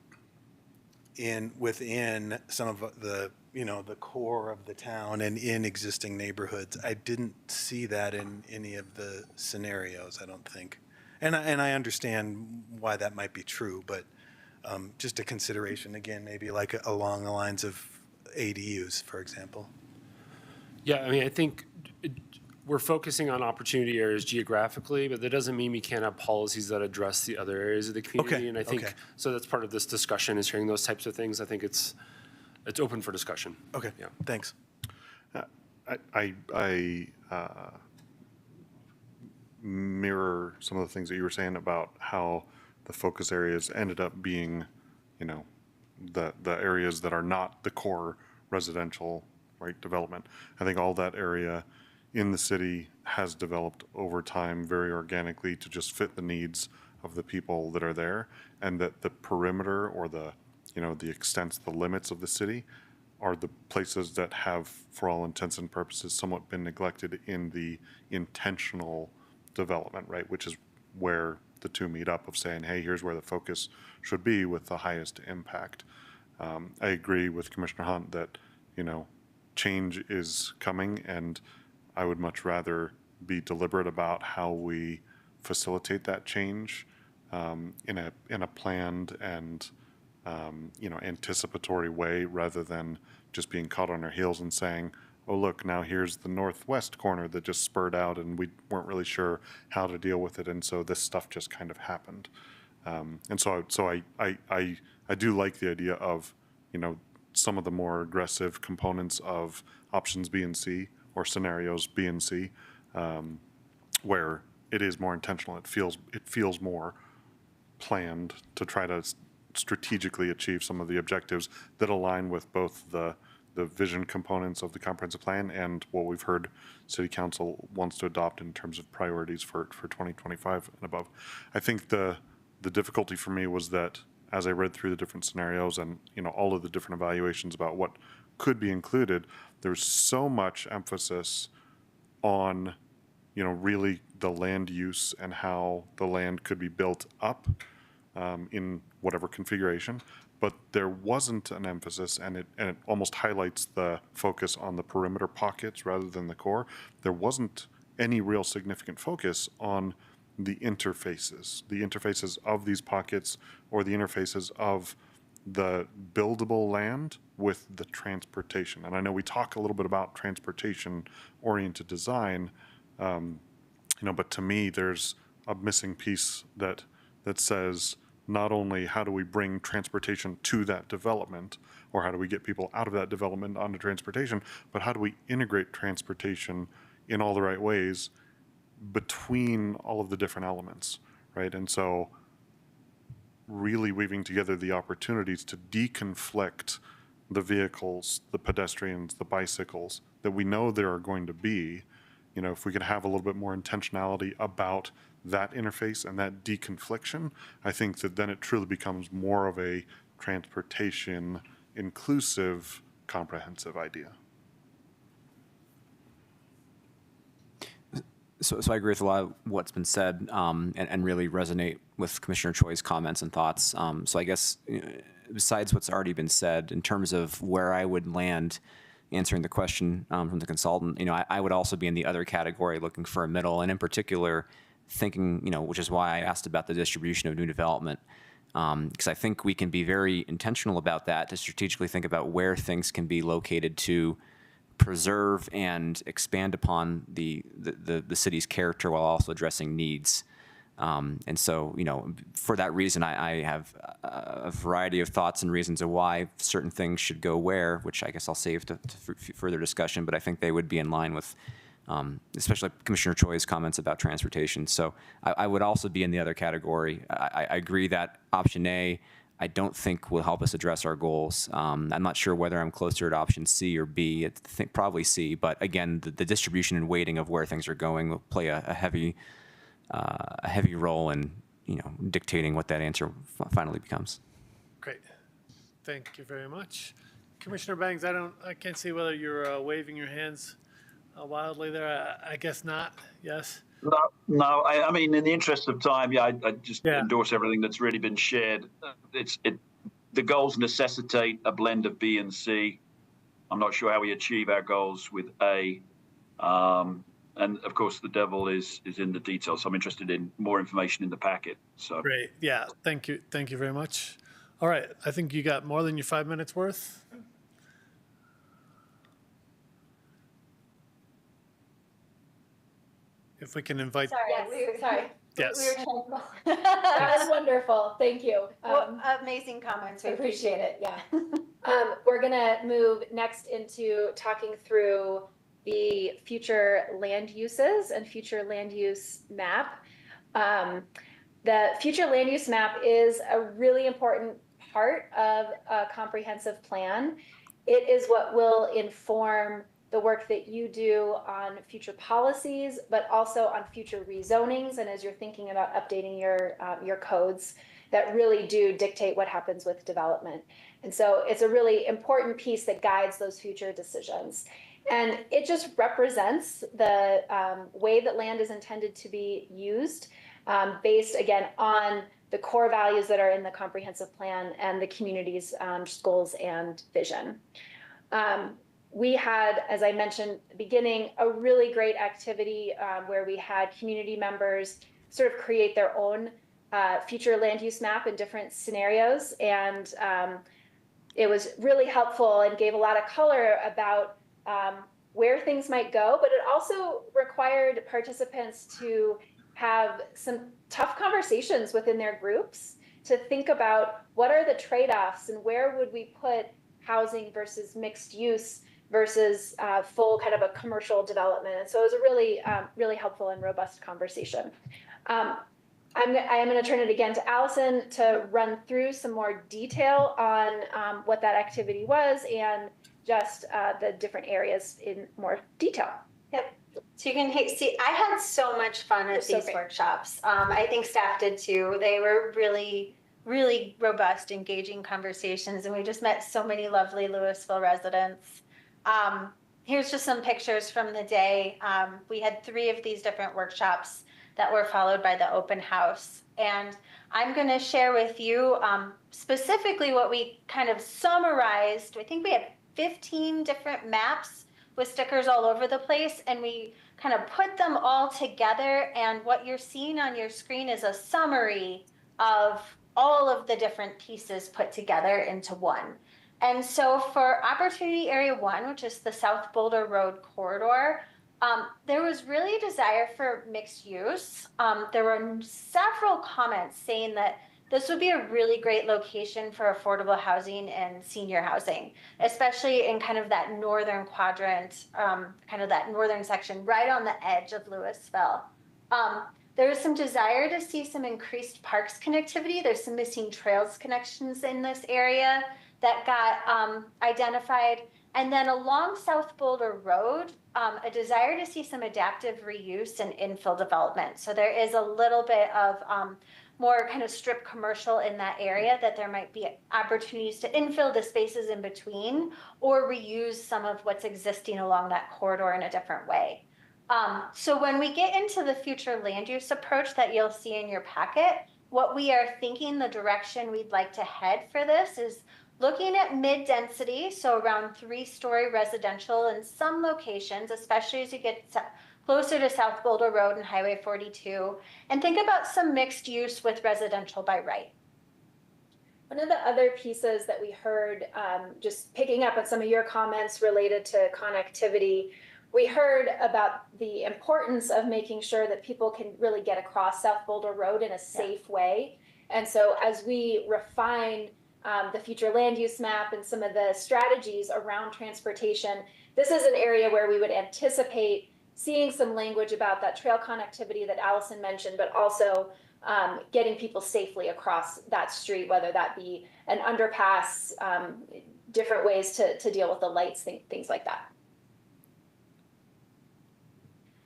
S8: within some of the the core of the town and in existing neighborhoods. I didn't see that in any of the scenarios, I don't think. And I understand why that might be true, but just a consideration, again, maybe like along the lines of ADUs, for example.
S9: Yeah, I mean, I think we're focusing on opportunity areas geographically, but that doesn't mean we can't have policies that address the other areas of the community.
S8: Okay,
S9: And I think,
S8: okay.
S9: so that's part of this discussion, is hearing those types of things. I think it's open for discussion.
S8: Okay,
S9: Yeah.
S8: thanks.
S3: I mirror some of the things that you were saying about how the focus areas ended up being, the areas that are not the core residential, right, development. I think all that area in the city has developed over time very organically to just fit the needs of the people that are there, and that the perimeter or the extents, the limits of the city are the places that have, for all intents and purposes, somewhat been neglected in the intentional development, right? Which is where the two meet up, of saying, hey, here's where the focus should be with the highest impact. I agree with Commissioner Hunt that, change is coming, and I would much rather be deliberate about how we facilitate that change in a planned and anticipatory way, rather than just being caught on our heels and saying, oh, look, now here's the northwest corner that just spurred out and we weren't really sure how to deal with it, and so this stuff just kind of happened. And so I do like the idea of, some of the more aggressive components of options B and C, or scenarios B and C, where it is more intentional. It feels more planned to try to strategically achieve some of the objectives that align with both the vision components of the comprehensive plan and what we've heard City Council wants to adopt in terms of priorities for 2025 and above. I think the difficulty for me was that as I read through the different scenarios and all of the different evaluations about what could be included, there's so much emphasis on really the land use and how the land could be built up in whatever configuration, but there wasn't an emphasis, and it almost highlights the focus on the perimeter pockets rather than the core. There wasn't any real significant focus on the interfaces of these pockets, or the interfaces of the buildable land with the transportation. And I know we talk a little bit about transportation-oriented design, but to me, there's a missing piece that says, not only how do we bring transportation to that development, or how do we get people out of that development onto transportation, but how do we integrate transportation in all the right ways between all of the different elements, right? And so really weaving together the opportunities to deconflict the vehicles, the pedestrians, the bicycles that we know there are going to be. If we could have a little bit more intentionality about that interface and that deconfliction, I think that then it truly becomes more of a transportation inclusive, comprehensive idea.
S10: So I agree with a lot of what's been said, and really resonate with Commissioner Choi's comments and thoughts. So I guess, besides what's already been said, in terms of where I would land answering the question from the consultant, I would also be in the other category, looking for a middle, and in particular, thinking, which is why I asked about the distribution of new development, because I think we can be very intentional about that, to strategically think about where things can be located to preserve and expand upon the city's character while also addressing needs. And so, for that reason, I have a variety of thoughts and reasons of why certain things should go where, which I guess I'll save to further discussion, but I think they would be in line with, especially Commissioner Choi's comments about transportation. So I would also be in the other category. I agree that option A, I don't think will help us address our goals. I'm not sure whether I'm closer to option C or B. I think probably C, but again, the distribution and weighting of where things are going will play a heavy role in, dictating what that answer finally becomes.
S1: Great. Thank you very much. Commissioner Bangs, I can't see whether you're waving your hands wildly there. I guess not. Yes?
S6: No. I mean, in the interest of time, I just endorse everything that's really been shared. The goals necessitate a blend of B and C. I'm not sure how we achieve our goals with A. And of course, the devil is in the details. So I'm interested in more information in the packet. So
S1: Great. Yeah. Thank you. Thank you very much. All right. I think you got more than your 5 minutes worth. If we can invite.
S11: Sorry.
S1: Yes.
S11: We were trying to. That was wonderful. Thank you.
S12: Amazing comments.
S11: I appreciate it. Yeah. We're going to move next into talking through the future land uses and future land use map. The future land use map is a really important part of a comprehensive plan. It is what will inform the work that you do on future policies, but also on future rezonings. And as you're thinking about updating your codes that really do dictate what happens with development. And so it's a really important piece that guides those future decisions. And it just represents the way that land is intended to be used based, again, on the core values that are in the comprehensive plan and the community's goals and vision. We had, as I mentioned at the beginning, a really great activity where we had community members sort of create their own future land use map in different scenarios. And it was really helpful and gave a lot of color about where things might go, but it also required participants to have some tough conversations within their groups to think about what are the trade-offs and where would we put housing versus mixed use versus full kind of a commercial development. And so it was a really, really helpful and robust conversation. I am going to turn it again to Allison to run through some more detail on what that activity was and just the different areas in more detail.
S12: Yep. So you can see, I had so much fun at these workshops. I think staff did too. They were really, really robust, engaging conversations, and we just met so many lovely Louisville residents. Here's just some pictures from the day. We had 3 of these different workshops that were followed by the open house. And I'm going to share with you specifically what we kind of summarized. I think we had 15 different maps with stickers all over the place, and we kind of put them all together. And what you're seeing on your screen is a summary of all of the different pieces put together into one. And so for Opportunity Area 1, which is the South Boulder Road corridor, there was really a desire for mixed use. There were several comments saying that this would be a really great location for affordable housing and senior housing, especially in kind of that northern quadrant, kind of that northern section right on the edge of Louisville. There was some desire to see some increased parks connectivity. There's some missing trails connections in this area that got identified. And then along South Boulder Road, a desire to see some adaptive reuse and infill development. So there is a little bit of more kind of strip commercial in that area, that there might be opportunities to infill the spaces in between or reuse some of what's existing along that corridor in a different way. So when we get into the future land use approach that you'll see in your packet, what we are thinking the direction we'd like to head for this is looking at mid-density, so around 3-story residential in some locations, especially as you get closer to South Boulder Road and Highway 42, and think about some mixed use with residential by right.
S11: One of the other pieces that we heard, just picking up on some of your comments related to connectivity, we heard about the importance of making sure that people can really get across South Boulder Road in a safe way. And so as we refine the future land use map and some of the strategies around transportation, this is an area where we would anticipate seeing some language about that trail connectivity that Allison mentioned, but also getting people safely across that street, whether that be an underpass, different ways to deal with the lights, things like that.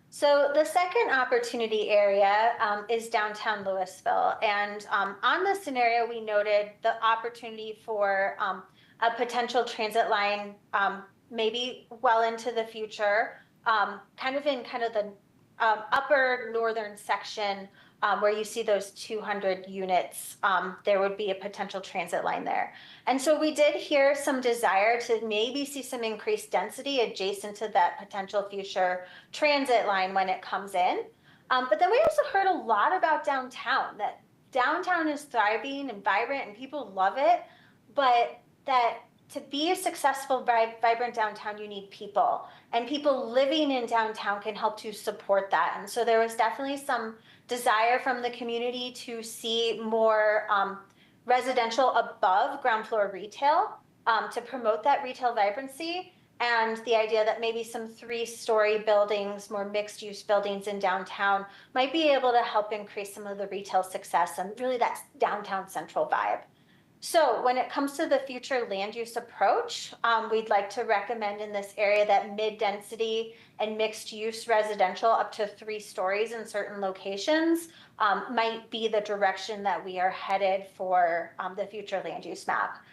S12: So the second opportunity area is downtown Louisville. And on the scenario, we noted the opportunity for a potential transit line, maybe well into the future, kind of the upper northern section where you see those 200 units, there would be a potential transit line there. And so we did hear some desire to maybe see some increased density adjacent to that potential future transit line when it comes in. But then we also heard a lot about downtown, that downtown is thriving and vibrant and people love it, but that to be a successful, vibrant downtown, you need people. And people living in downtown can help to support that. And so there was definitely some desire from the community to see more residential above ground floor retail to promote that retail vibrancy. And the idea that maybe some 3-story buildings, more mixed use buildings in downtown might be able to help increase some of the retail success and really that downtown central vibe. So when it comes to the future land use approach, we'd like to recommend in this area that mid-density and mixed-use residential up to 3 stories in certain locations might be the direction that we are headed for the future land use map.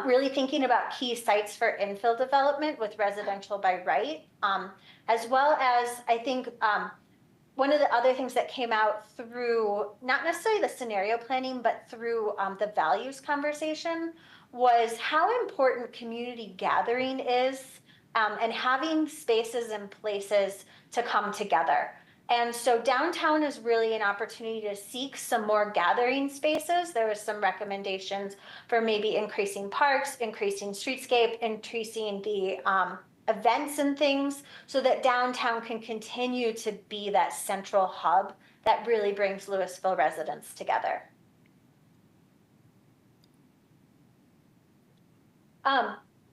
S12: Really thinking about key sites for infill development with residential by right, as well as I think one of the other things that came out through not necessarily the scenario planning, but through the values conversation was how important community gathering is and having spaces and places to come together. And so downtown is really an opportunity to seek some more gathering spaces. There was some recommendations for maybe increasing parks, increasing streetscape, increasing the events and things so that downtown can continue to be that central hub that really brings Louisville residents together.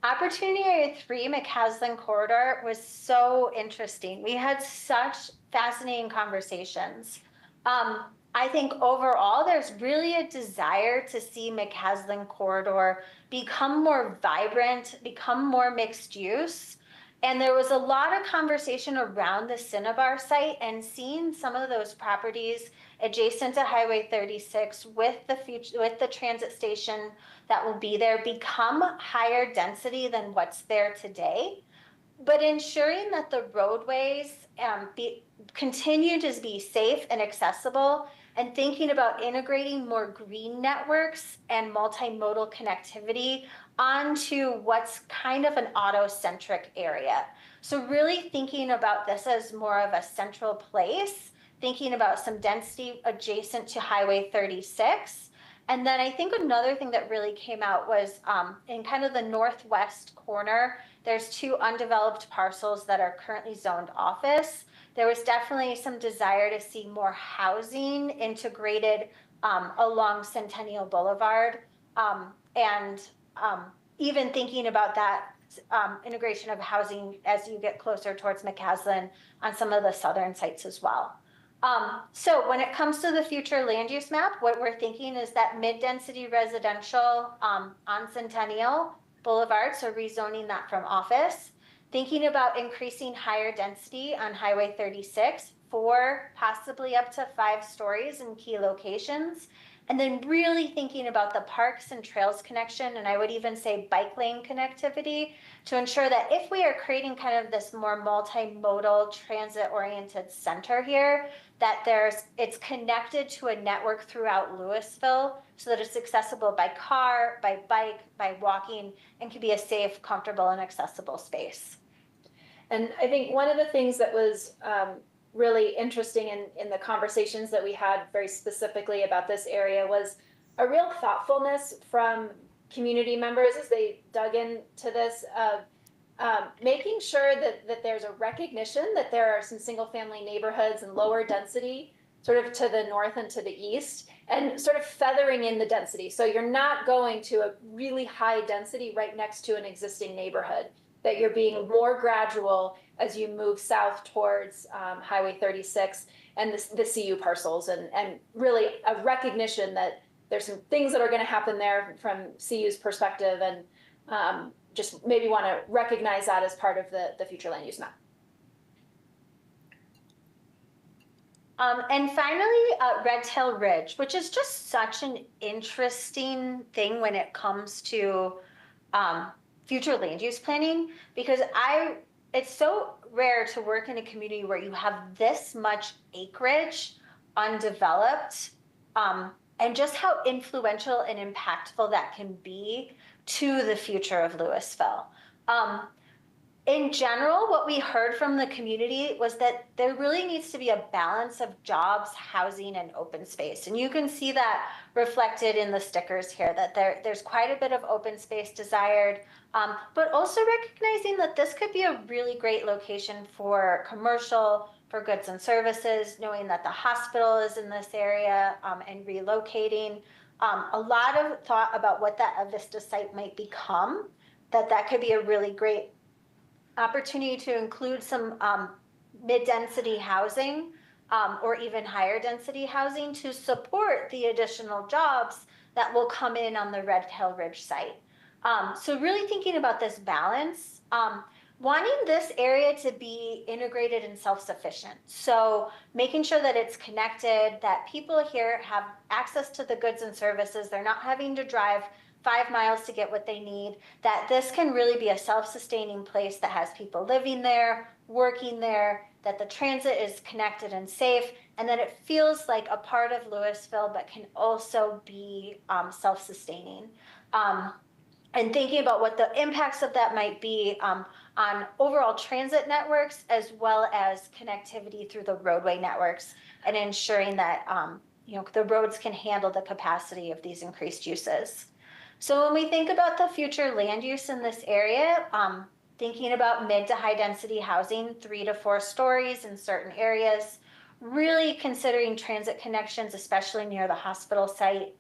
S12: Opportunity Area 3, McCaslin Corridor, was so interesting. We had such fascinating conversations. I think overall, there's really a desire to see McCaslin Corridor become more vibrant, become more mixed use. And there was a lot of conversation around the Cinnabar site and seeing some of those properties adjacent to Highway 36 with the transit station that will be there become higher density than what's there today. But ensuring that the roadways continue to be safe and accessible, and thinking about integrating more green networks and multimodal connectivity onto what's kind of an auto-centric area. So really thinking about this as more of a central place, thinking about some density adjacent to Highway 36. And then I think another thing that really came out was in kind of the northwest corner, there's 2 undeveloped parcels that are currently zoned office. There was definitely some desire to see more housing integrated along Centennial Boulevard. Even thinking about that integration of housing as you get closer towards McCaslin on some of the southern sites as well. So when it comes to the future land use map, what we're thinking is that mid-density residential on Centennial Boulevard, so rezoning that from office, thinking about increasing higher density on Highway 36, 4, possibly up to 5 stories in key locations, and then really thinking about the parks and trails connection, and I would even say bike lane connectivity, to ensure that if we are creating kind of this more multimodal transit-oriented center here, that it's connected to a network throughout Louisville so that it's accessible by car, by bike, by walking, and can be a safe, comfortable, and accessible space.
S11: And I think one of the things that was really interesting in the conversations that we had very specifically about this area was a real thoughtfulness from community members as they dug into this of making sure that there's a recognition that there are some single family neighborhoods and lower density sort of to the north and to the east, and sort of feathering in the density. So you're not going to a really high density right next to an existing neighborhood. that you're being more gradual as you move south towards Highway 36 and the CU parcels, and really a recognition that there's some things that are going to happen there from CU's perspective, and just maybe want to recognize that as part of the future land use map.
S12: And finally, Red Tail Ridge, which is just such an interesting thing when it comes to future land use planning, because it's so rare to work in a community where you have this much acreage undeveloped, and just how influential and impactful that can be to the future of Louisville. In general, what we heard from the community was that there really needs to be a balance of jobs, housing, and open space. And you can see that reflected in the stickers here, that there's quite a bit of open space desired, but also recognizing that this could be a really great location for commercial, for goods and services, knowing that the hospital is in this area, and relocating. A lot of thought about what that Avista site might become, that could be a really great opportunity to include some mid-density housing, or even higher density housing to support the additional jobs that will come in on the Red Tail Ridge site. So really thinking about this balance, wanting this area to be integrated and self-sufficient. So making sure that it's connected, that people here have access to the goods and services, they're not having to drive 5 miles to get what they need, that this can really be a self-sustaining place that has people living there, working there, that the transit is connected and safe, and that it feels like a part of Louisville, but can also be self-sustaining. And thinking about what the impacts of that might be on overall transit networks, as well as connectivity through the roadway networks, and ensuring that the roads can handle the capacity of these increased uses. So when we think about the future land use in this area, thinking about mid to high density housing, 3 to 4 stories in certain areas, really considering transit connections, especially near the hospital site.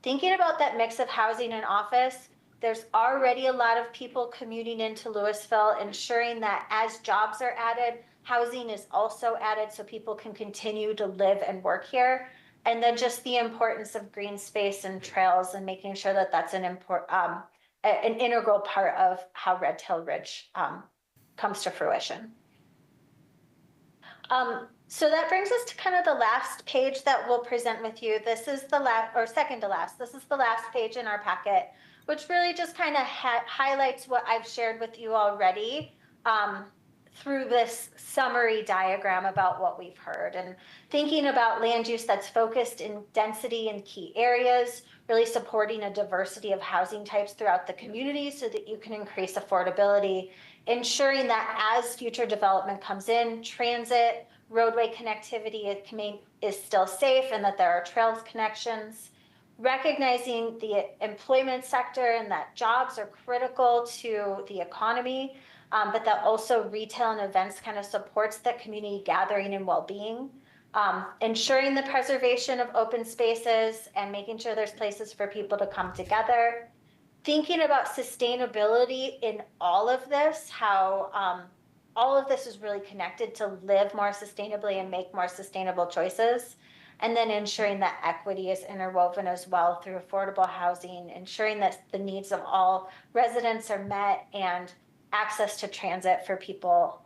S12: Thinking about that mix of housing and office, there's already a lot of people commuting into Louisville, ensuring that as jobs are added, housing is also added so people can continue to live and work here. And then just the importance of green space and trails, and making sure that that's an integral part of how Red Tail Ridge comes to fruition. So that brings us to kind of the last page that we'll present with you. This is the last, or second to last. This is the last page in our packet, which really just kind of highlights what I've shared with you already, through this summary diagram about what we've heard, and thinking about land use that's focused in density in key areas, really supporting a diversity of housing types throughout the community so that you can increase affordability, ensuring that as future development comes in, transit, roadway connectivity is still safe, and that there are trails connections, recognizing the employment sector and that jobs are critical to the economy, but that also retail and events kind of supports that community gathering and well-being, ensuring the preservation of open spaces and making sure there's places for people to come together, thinking about sustainability in all of this, how all of this is really connected to live more sustainably and make more sustainable choices, and then ensuring that equity is interwoven as well through affordable housing, ensuring that the needs of all residents are met, and access to transit for people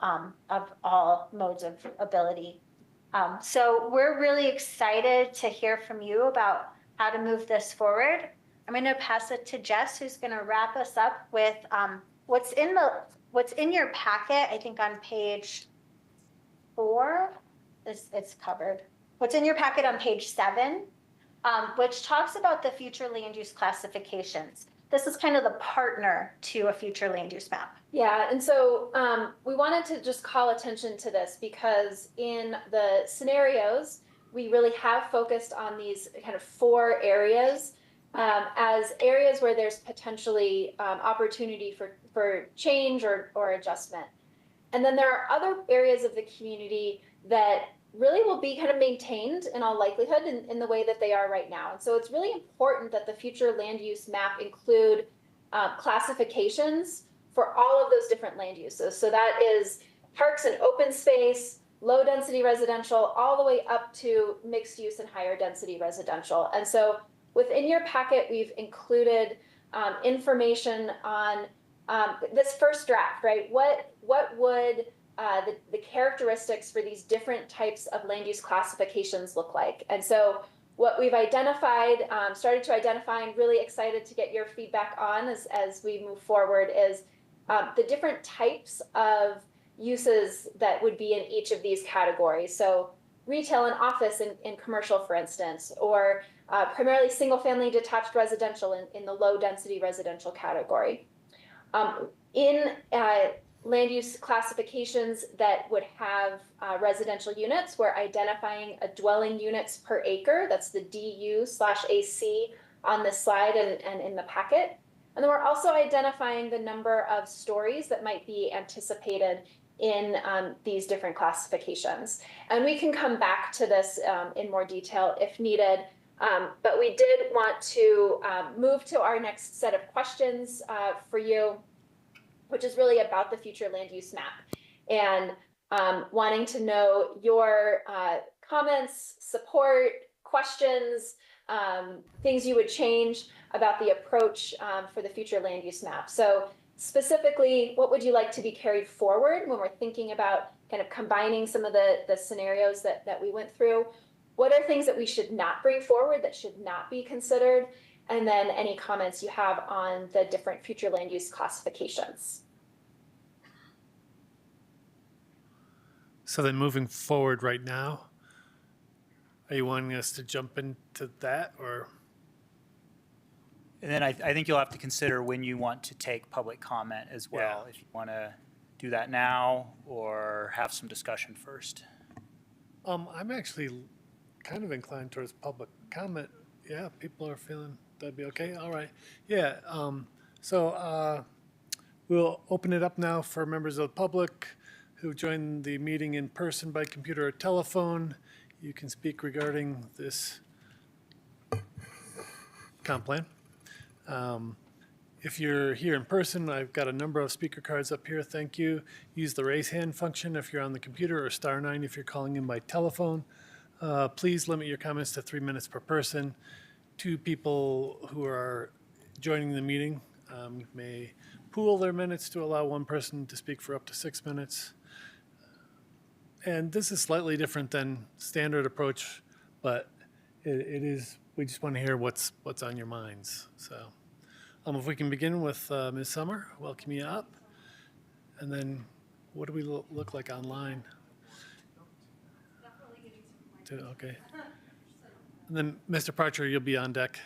S12: of all modes of ability. So we're really excited to hear from you about how to move this forward. I'm going to pass it to Jess, who's going to wrap us up with what's in your packet. I think on page 4, it's covered. What's in your packet on page 7, which talks about the future land use classifications. This is kind of the partner to a future land use map.
S11: Yeah, and so we wanted to just call attention to this because in the scenarios, we really have focused on these kind of 4 areas as areas where there's potentially opportunity for change or adjustment. And then there are other areas of the community that really will be kind of maintained in all likelihood in the way that they are right now. And so it's really important that the future land use map include classifications for all of those different land uses. So that is parks and open space, low density residential, all the way up to mixed use and higher density residential. And so within your packet, we've included information on this first draft, right? What would the characteristics for these different types of land use classifications look like? And so what we've identified, started to identify, and really excited to get your feedback on as we move forward, is the different types of uses that would be in each of these categories. So retail and office in commercial, for instance, or primarily single family detached residential in the low density residential category. In land use classifications that would have residential units, we're identifying a dwelling units per acre. That's the DU/AC on this slide and in the packet. And then we're also identifying the number of stories that might be anticipated in these different classifications. And we can come back to this in more detail if needed. But we did want to move to our next set of questions for you, which is really about the future land use map, and wanting to know your comments, support, questions, things you would change about the approach for the future land use map. So specifically, what would you like to be carried forward when we're thinking about kind of combining some of the scenarios that we went through? What are things that we should not bring forward, that should not be considered? And then any comments you have on the different future land use classifications.
S1: So then moving forward right now, are you wanting us to jump into that, or?
S5: And then I think you'll have to consider when you want to take public comment as well.
S1: Yeah.
S5: If you want to do that now or have some discussion first.
S1: I'm actually kind of inclined towards public comment. Yeah, people are feeling that'd be okay. All right. Yeah. So we'll open it up now for members of the public who joined the meeting in person, by computer, or telephone. You can speak regarding this comp plan. If you're here in person, I've got a number of speaker cards up here. Thank you. Use the raise hand function if you're on the computer, or *9 if you're calling in by telephone. Please limit your comments to 3 minutes per person. 2 people who are joining the meeting may pool their minutes to allow 1 person to speak for up to 6 minutes. And this is slightly different than standard approach, but it is, we just want to hear what's on your minds. So if we can begin with Ms. Summer, welcome you up. And then what do we look like online? Okay. And then Mr. Parcher, you'll be on deck.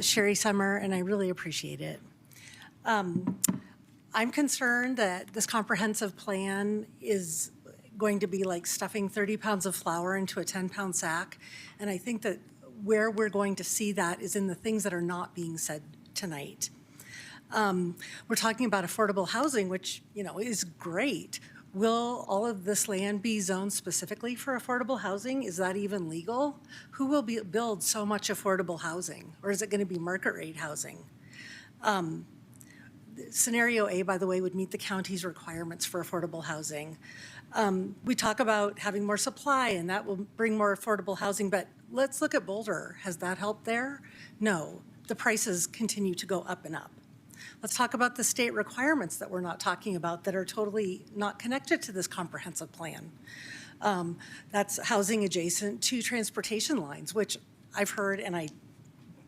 S13: Sherry Summer, and I really appreciate it. I'm concerned that this comprehensive plan is going to be like stuffing 30 pounds of flour into a 10-pound sack. And I think that where we're going to see that is in the things that are not being said tonight. We're talking about affordable housing, which, is great. Will all of this land be zoned specifically for affordable housing? Is that even legal? Who will build so much affordable housing? Or is it going to be market rate housing? Scenario A, by the way, would meet the county's requirements for affordable housing. We talk about having more supply, and that will bring more affordable housing, but let's look at Boulder. Has that helped there? No. The prices continue to go up and up. Let's talk about the state requirements that we're not talking about that are totally not connected to this comprehensive plan. That's housing adjacent to transportation lines, which I've heard, and I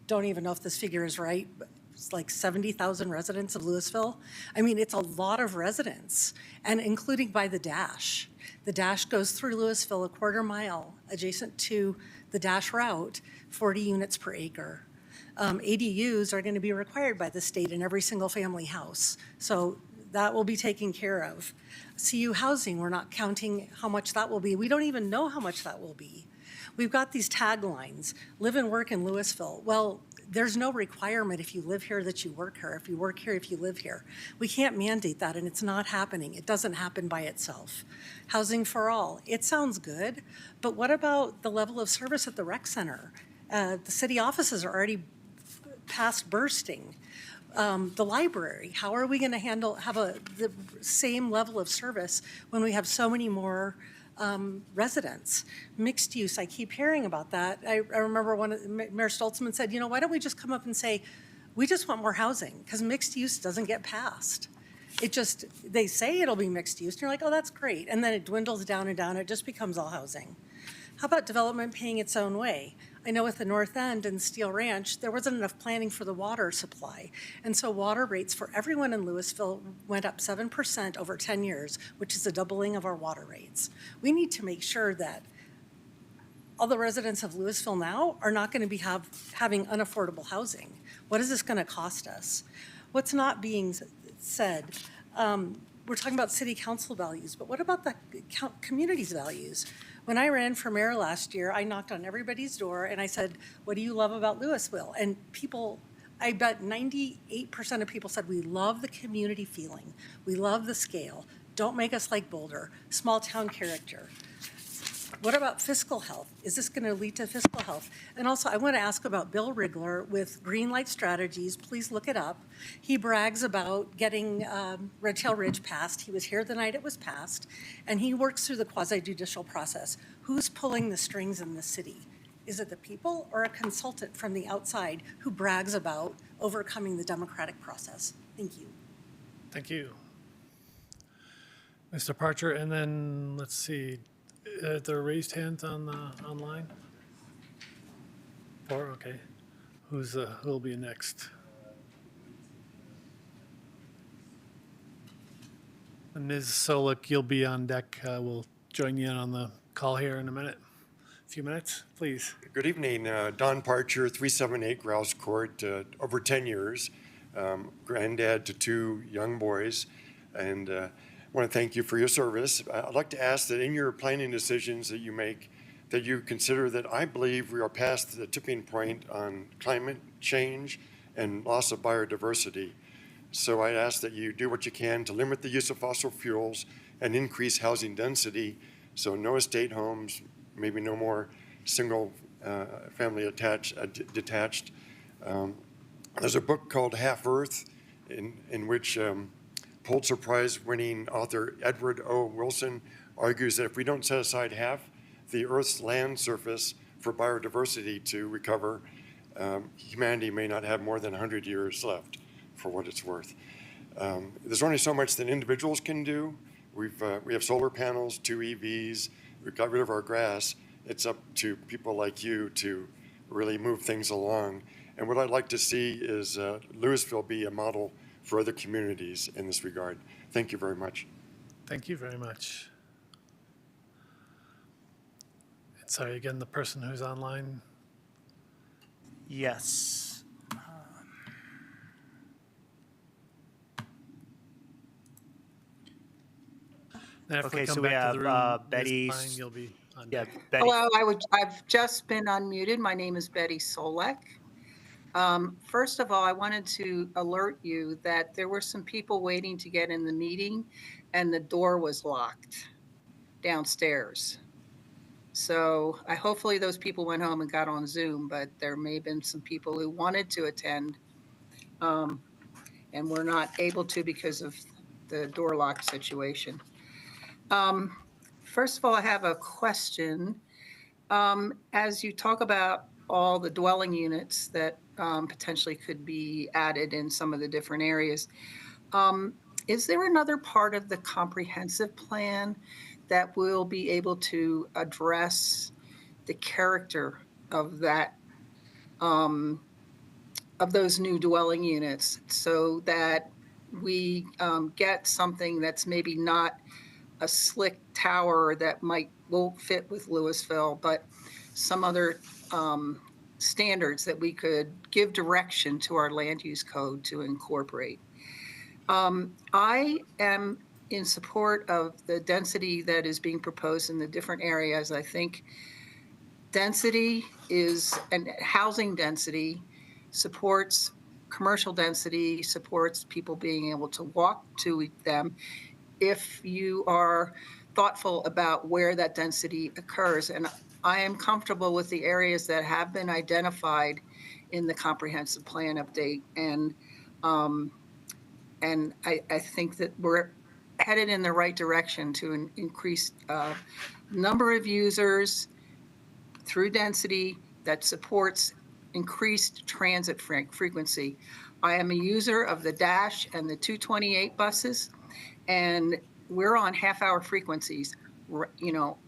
S13: don't even know if this figure is right, but it's like 70,000 residents of Louisville. I mean, it's a lot of residents, and including by the Dash. The Dash goes through Louisville a quarter mile adjacent to the Dash route, 40 units per acre. ADUs are going to be required by the state in every single family house. So that will be taken care of. CU housing, we're not counting how much that will be. We don't even know how much that will be. We've got these taglines, live and work in Louisville. Well, there's no requirement if you live here that you work here, if you work here, if you live here. We can't mandate that, and it's not happening. It doesn't happen by itself. Housing for all, it sounds good, but what about the level of service at the rec center? The city offices are already past bursting. The library, how are we going to have the same level of service when we have so many more residents? Mixed use, I keep hearing about that. I remember Mayor Stoltzman said, why don't we just come up and say, we just want more housing, because mixed use doesn't get passed. They say it'll be mixed use, and you're like, oh, that's great. And then it dwindles down and down, it just becomes all housing. How about development paying its own way? I know with the North End and Steel Ranch, there wasn't enough planning for the water supply. And so water rates for everyone in Louisville went up 7% over 10 years, which is a doubling of our water rates. We need to make sure that all the residents of Louisville now are not going to be having unaffordable housing. What is this going to cost us? What's not being said? We're talking about city council values, but what about the community's values? When I ran for mayor last year, I knocked on everybody's door and I said, what do you love about Louisville? And people, I bet 98% of people said, we love the community feeling. We love the scale. Don't make us like Boulder. Small town character. What about fiscal health? Is this going to lead to fiscal health? And also, I want to ask about Bill Rigler with Greenlight Strategies. Please look it up. He brags about getting Red Tail Ridge passed. He was here the night it was passed, and he works through the quasi-judicial process. Who's pulling the strings in the city? Is it the people or a consultant from the outside who brags about overcoming the democratic process? Thank you.
S1: Thank you. Mr. Parcher, and then let's see. There are raised hands on the online? 4, okay. Who'll be next? And Ms. Solik, you'll be on deck. We'll join you in on the call here in a few minutes, please.
S14: Good evening, Don Parcher, 378 Grouse Court, over 10 years, granddad to 2 young boys, and I want to thank you for your service. I'd like to ask that in your planning decisions that you make, that you consider that I believe we are past the tipping point on climate change and loss of biodiversity. So I ask that you do what you can to limit the use of fossil fuels and increase housing density. So no estate homes, maybe no more single family detached. There's a book called Half Earth in which Pulitzer Prize winning author Edward O. Wilson argues that if we don't set aside half the Earth's land surface for biodiversity to recover, humanity may not have more than 100 years left, for what it's worth. There's only so much that individuals can do. We have solar panels, 2 EVs, we've got rid of our grass. It's up to people like you to really move things along. And what I'd like to see is Louisville be a model for other communities in this regard. Thank you very much.
S1: Thank you very much. And sorry, again, the person who's online.
S5: Yes.
S1: Then if
S5: Okay,
S1: come
S5: so we
S1: back to the
S5: have,
S1: room,
S5: Betty
S1: Ms. Pine, you'll be on
S5: Yeah,
S1: deck.
S5: Betty.
S15: Hello, I've just been unmuted. My name is Betty Solek. First of all, I wanted to alert you that there were some people waiting to get in the meeting and the door was locked downstairs. So hopefully those people went home and got on Zoom, but there may have been some people who wanted to attend and were not able to because of the door lock situation. First of all, I have a question. As you talk about all the dwelling units that potentially could be added in some of the different areas, is there another part of the comprehensive plan that will be able to address the character of that, of those new dwelling units, so that we get something that's maybe not a slick tower that won't fit with Louisville, but some other standards that we could give direction to our land use code to incorporate. I am in support of the density that is being proposed in the different areas. I think density and housing density supports commercial density, supports people being able to walk to them if you are thoughtful about where that density occurs. And I am comfortable with the areas that have been identified in the comprehensive plan update. And And I think that we're headed in the right direction to an increased number of users through density that supports increased transit frequency. I am a user of the Dash and the 228 buses, and we're on half-hour frequencies,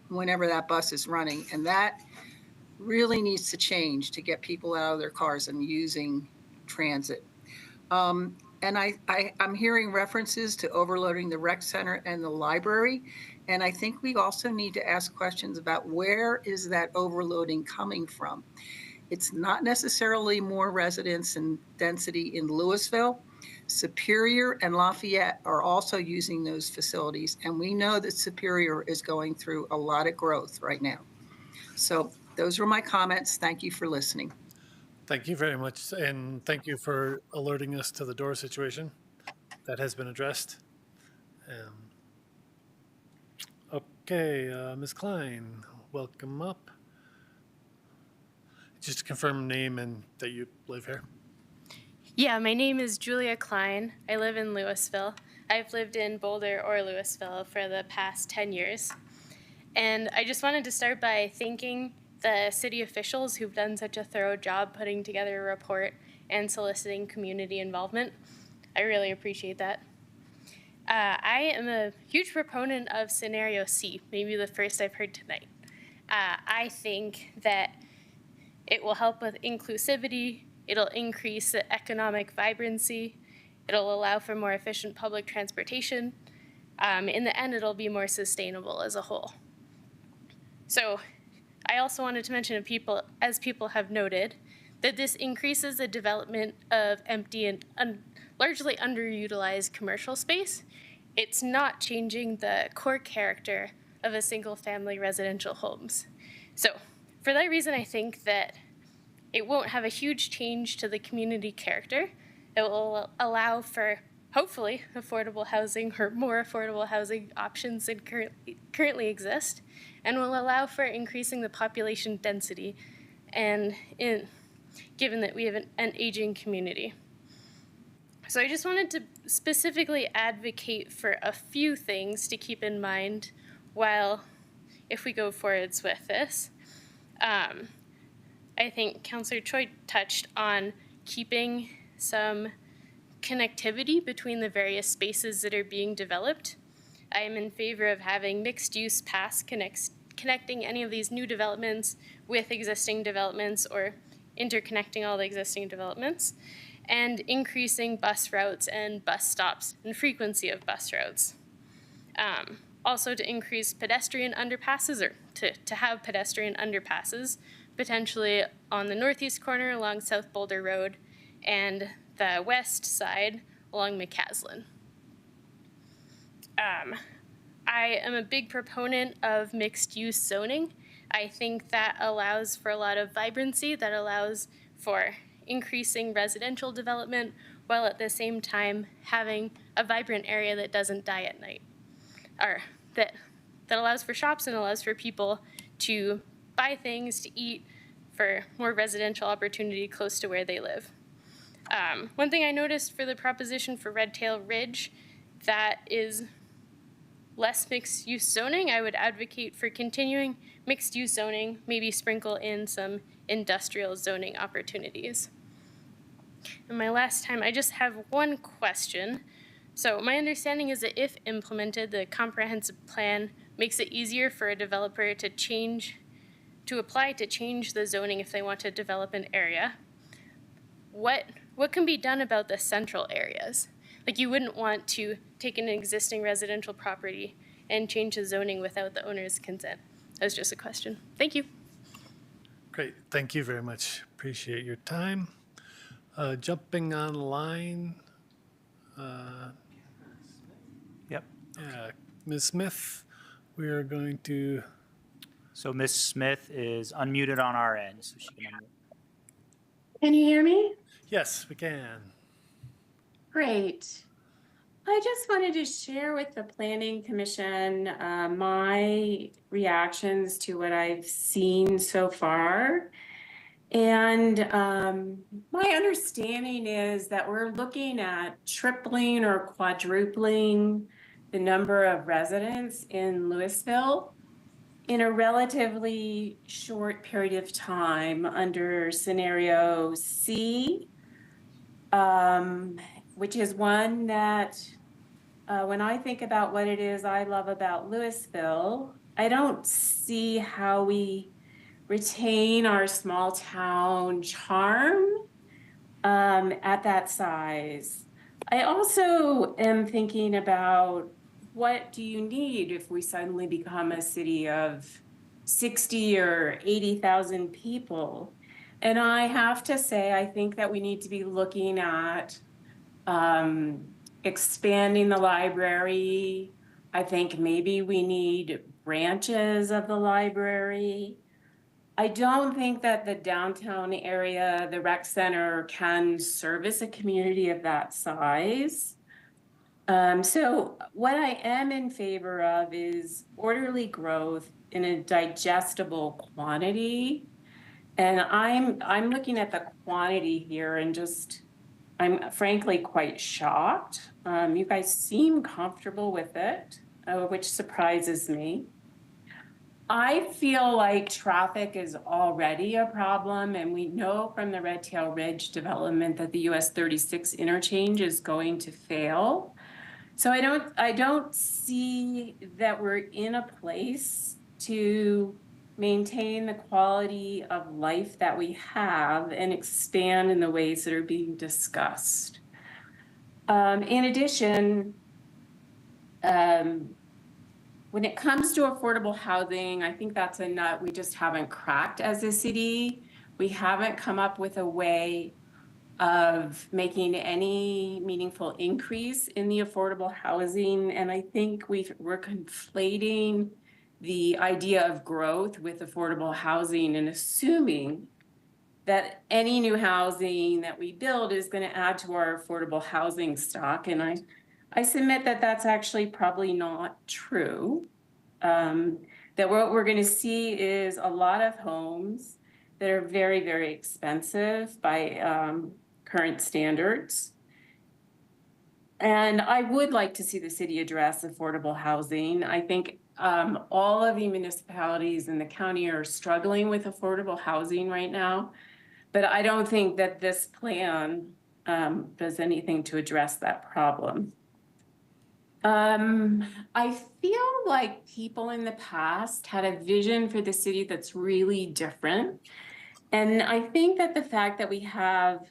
S15: whenever that bus is running. And that really needs to change to get people out of their cars and using transit. And I'm hearing references to overloading the rec center and the library. And I think we also need to ask questions about where is that overloading coming from? It's not necessarily more residents and density in Louisville. Superior and Lafayette are also using those facilities. And we know that Superior is going through a lot of growth right now. So those were my comments. Thank you for listening.
S1: Thank you very much, and thank you for alerting us to the door situation. That has been addressed. Okay, Ms. Klein, welcome up. Just to confirm name and that you live here.
S16: Yeah, my name is Julia Klein. I live in Louisville. I've lived in Boulder or Louisville for the past 10 years. And I just wanted to start by thanking the city officials who've done such a thorough job putting together a report and soliciting community involvement. I really appreciate that. I am a huge proponent of Scenario C, maybe the first I've heard tonight. I think that it will help with inclusivity, it'll increase the economic vibrancy, it'll allow for more efficient public transportation. In the end, it'll be more sustainable as a whole. So I also wanted to mention, as people have noted, that this increases the development of empty and largely underutilized commercial space. It's not changing the core character of a single-family residential homes. So for that reason, I think that it won't have a huge change to the community character. It will allow for, hopefully, affordable housing or more affordable housing options than currently exist, and will allow for increasing the population density and given that we have an aging community. So I just wanted to specifically advocate for a few things to keep in mind if we go forwards with this. I think Councillor Choi touched on keeping some connectivity between the various spaces that are being developed. I am in favor of having mixed-use paths connecting any of these new developments with existing developments or interconnecting all the existing developments, and increasing bus routes and bus stops and frequency of bus routes. Also to increase pedestrian underpasses or to have pedestrian underpasses, potentially on the northeast corner along South Boulder Road and the west side along McCaslin. I am a big proponent of mixed-use zoning. I think that allows for a lot of vibrancy, that allows for increasing residential development, while at the same time having a vibrant area that doesn't die at night, or that allows for shops and allows for people to buy things, to eat, for more residential opportunity close to where they live. One thing I noticed for the proposition for Red Tail Ridge that is less mixed-use zoning, I would advocate for continuing mixed-use zoning, maybe sprinkle in some industrial zoning opportunities. And my last time, I just have one question. So my understanding is that if implemented, the comprehensive plan makes it easier for a developer to apply to change the zoning if they want to develop an area. What can be done about the central areas? Like, you wouldn't want to take an existing residential property and change the zoning without the owner's consent. That was just a question. Thank you.
S1: Great, thank you very much. Appreciate your time. Jumping online.
S5: Yep.
S1: Yeah, Ms. Smith, we are going to.
S5: So Ms. Smith is unmuted on our end, so she can unmute.
S17: Can you hear me?
S1: Yes, we can.
S17: Great. I just wanted to share with the Planning Commission my reactions to what I've seen so far. And my understanding is that we're looking at tripling or quadrupling the number of residents in Louisville in a relatively short period of time under scenario C, which is one that when I think about what it is I love about Louisville, I don't see how we retain our small town charm at that size. I also am thinking about what do you need if we suddenly become a city of 60 or 80,000 people? And I have to say, I think that we need to be looking at expanding the library. I think maybe we need branches of the library. I don't think that the downtown area, the rec center, can service a community of that size. So what I am in favor of is orderly growth in a digestible quantity. And I'm looking at the quantity here and just, I'm frankly quite shocked. You guys seem comfortable with it, which surprises me. I feel like traffic is already a problem, and we know from the Red Tail Ridge development that the US 36 interchange is going to fail. So I don't see that we're in a place to maintain the quality of life that we have and expand in the ways that are being discussed. In addition, when it comes to affordable housing, I think that's a nut we just haven't cracked as a city. We haven't come up with a way of making any meaningful increase in the affordable housing. And I think we're conflating the idea of growth with affordable housing and assuming that any new housing that we build is going to add to our affordable housing stock. And I submit that that's actually probably not true. That what we're going to see is a lot of homes that are very, very expensive by current standards. And I would like to see the city address affordable housing. I think all of the municipalities in the county are struggling with affordable housing right now, but I don't think that this plan does anything to address that problem. I feel like people in the past had a vision for the city that's really different. And I think that the fact that we have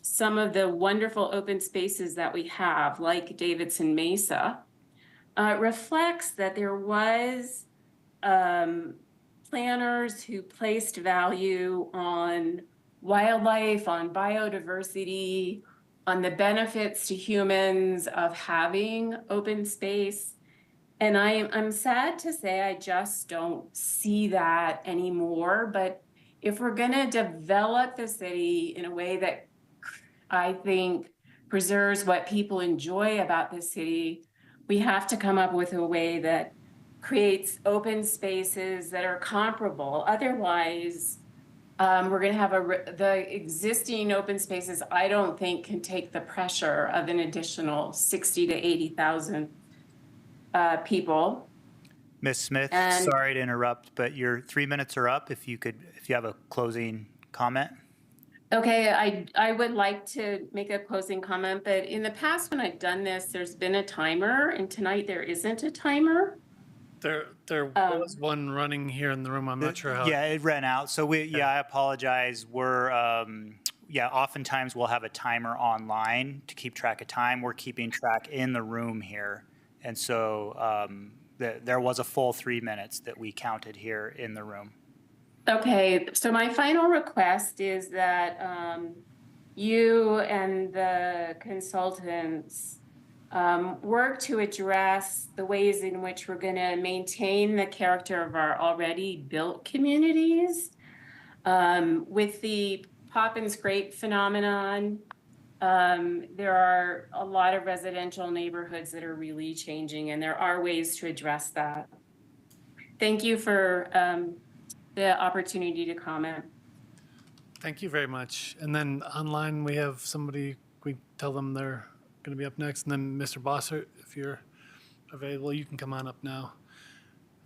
S17: some of the wonderful open spaces that we have, like Davidson Mesa, reflects that there was planners who placed value on wildlife, on biodiversity, on the benefits to humans of having open space. And I'm sad to say I just don't see that anymore. But if we're gonna develop the city in a way that I think preserves what people enjoy about the city, we have to come up with a way that creates open spaces that are comparable. Otherwise, we're going to have the existing open spaces, I don't think can take the pressure of an additional 60 to 80,000 people.
S5: Ms. Smith,
S17: And-
S5: sorry to interrupt, but your 3 minutes are up. If you have a closing comment.
S17: Okay, I would like to make a closing comment, but in the past when I've done this, there's been a timer, and tonight there isn't a timer.
S1: There was one running here in the room. I'm not sure how.
S5: Yeah, it ran out. So I apologize. We're, oftentimes we'll have a timer online to keep track of time. We're keeping track in the room here. And so there was a full 3 minutes that we counted here in the room.
S17: Okay, so my final request is that you and the consultants work to address the ways in which we're going to maintain the character of our already built communities. With the Poppins grape phenomenon, there are a lot of residential neighborhoods that are really changing, and there are ways to address that. Thank you for the opportunity to comment.
S1: Thank you very much. And then online, we have somebody, we tell them they're going to be up next. And then Mr. Bossert, if you're available, you can come on up now.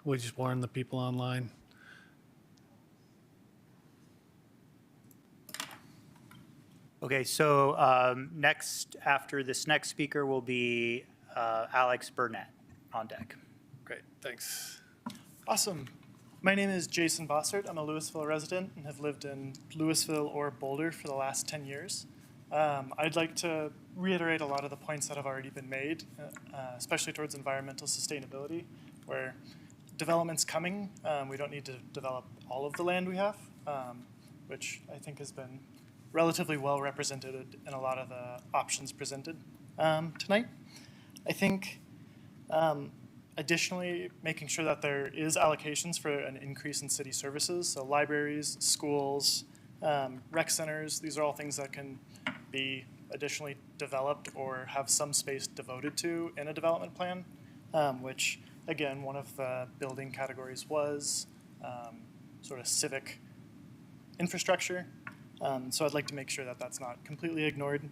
S1: We just warn the people online.
S5: Okay, so next, after this next speaker will be Alex Burnett on deck.
S1: Great, thanks.
S18: Awesome. My name is Jason Bossert. I'm a Louisville resident and have lived in Louisville or Boulder for the last 10 years. I'd like to reiterate a lot of the points that have already been made, especially towards environmental sustainability, where development's coming. We don't need to develop all of the land we have, which I think has been relatively well represented in a lot of the options presented tonight. I think additionally, making sure that there is allocations for an increase in city services, so libraries, schools, rec centers, these are all things that can be additionally developed or have some space devoted to in a development plan, which again, one of the building categories was sort of civic infrastructure. So I'd like to make sure that that's not completely ignored.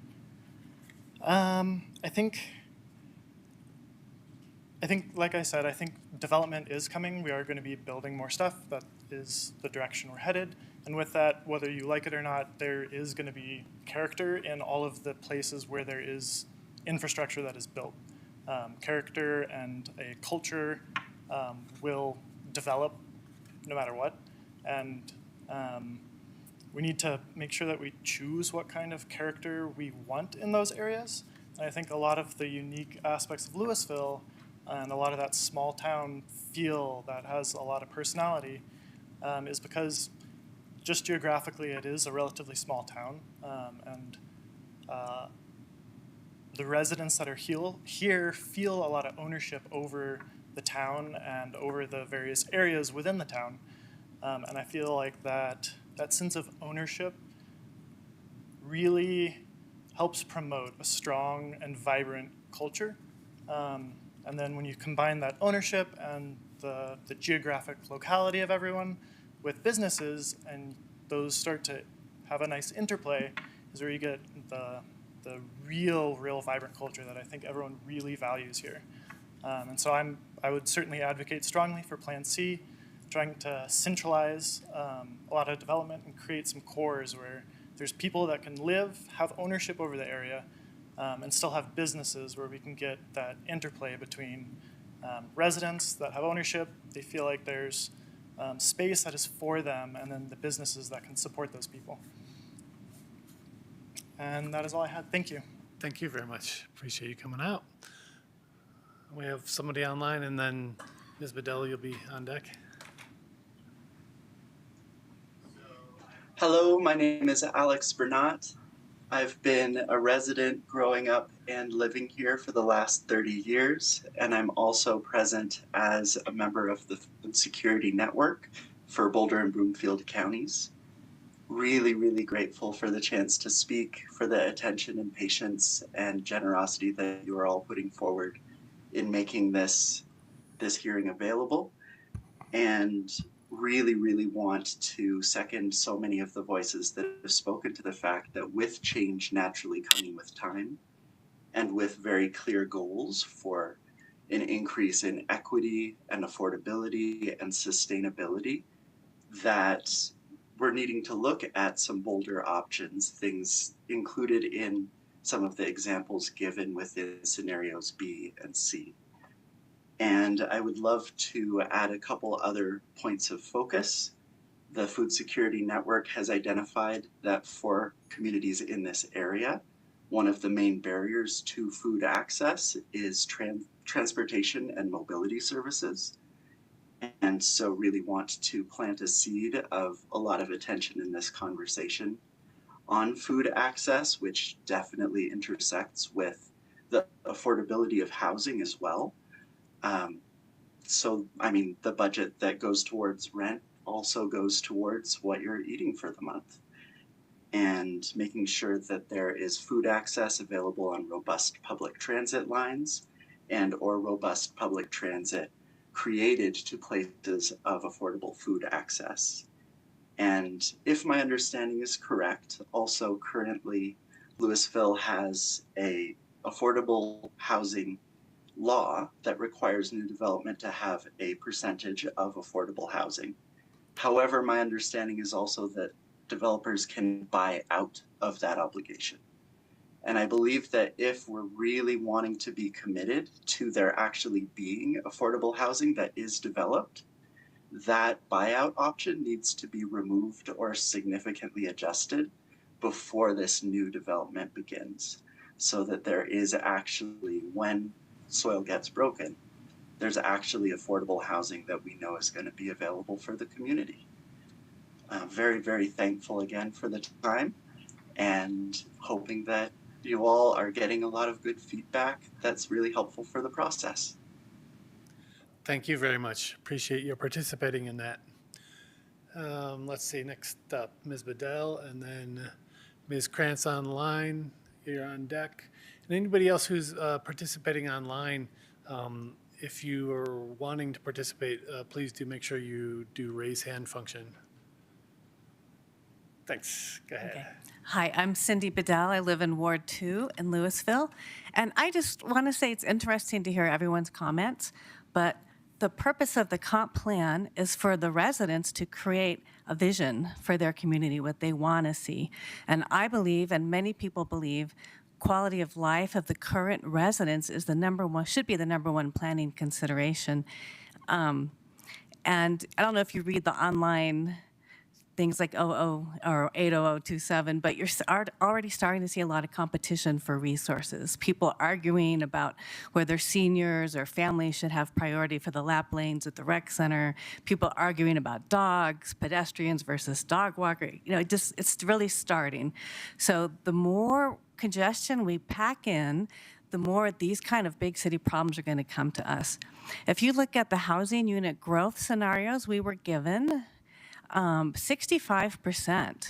S18: I think, like I said, I think development is coming. We are going to be building more stuff. That is the direction we're headed. And with that, whether you like it or not, there is going to be character in all of the places where there is infrastructure that is built. Character and a culture will develop no matter what. And we need to make sure that we choose what kind of character we want in those areas. And I think a lot of the unique aspects of Louisville and a lot of that small town feel that has a lot of personality is because just geographically it is a relatively small town. And the residents that are here feel a lot of ownership over the town and over the various areas within the town. And I feel like that sense of ownership really helps promote a strong and vibrant culture. And then when you combine that ownership and the geographic locality of everyone with businesses, and those start to have a nice interplay, is where you get the real vibrant culture that I think everyone really values here. And so I would certainly advocate strongly for Plan C, trying to centralize a lot of development and create some cores where there's people that can live, have ownership over the area, and still have businesses where we can get that interplay between residents that have ownership, they feel like there's space that is for them, and then the businesses that can support those people. And that is all I had. Thank you.
S1: Thank you very much. Appreciate you coming out. We have somebody online, and then Ms. Bedell, you'll be on deck.
S19: Hello, my name is Alex Burnett. I've been a resident growing up and living here for the last 30 years, and I'm also present as a member of the Food Security Network for Boulder and Broomfield counties. Really, really grateful for the chance to speak, for the attention and patience and generosity that you are all putting forward in making this hearing available. And really, really want to second so many of the voices that have spoken to the fact that with change naturally coming with time, and with very clear goals for an increase in equity and affordability and sustainability, that we're needing to look at some bolder options, things included in some of the examples given within scenarios B and C. And I would love to add a couple other points of focus. The Food Security Network has identified that for communities in this area, one of the main barriers to food access is transportation and mobility services. And so really want to plant a seed of a lot of attention in this conversation on food access, which definitely intersects with the affordability of housing as well. So, I mean, the budget that goes towards rent also goes towards what you're eating for the month. And making sure that there is food access available on robust public transit lines and or robust public transit created to places of affordable food access. And if my understanding is correct, also currently Louisville has a affordable housing law that requires new development to have a percentage of affordable housing. However, my understanding is also that developers can buy out of that obligation. And I believe that if we're really wanting to be committed to there actually being affordable housing that is developed, that buyout option needs to be removed or significantly adjusted before this new development begins, so that there is actually, when soil gets broken, there's actually affordable housing that we know is going to be available for the community. Very, very thankful again for the time, and hoping that you all are getting a lot of good feedback that's really helpful for the process.
S1: Thank you very much. Appreciate your participating in that. Let's see, next up, Ms. Bedell, and then Ms. Krantz online. You're on deck. And anybody else who's participating online, if you are wanting to participate, please do make sure you do raise hand function. Thanks. Go ahead.
S20: Okay. Hi, I'm Cindy Bedell. I live in Ward 2 in Louisville. And I just want to say it's interesting to hear everyone's comments, but the purpose of the comp plan is for the residents to create a vision for their community, what they want to see. And I believe, and many people believe, quality of life of the current residents is should be the number one planning consideration. And I don't know if you read the online things like 00 or 80027, but you're already starting to see a lot of competition for resources. People arguing about whether seniors or families should have priority for the lap lanes at the rec center. People arguing about dogs, pedestrians versus dog walker. It's really starting. So the more congestion we pack in, the more these kind of big city problems are going to come to us. If you look at the housing unit growth scenarios we were given, 65%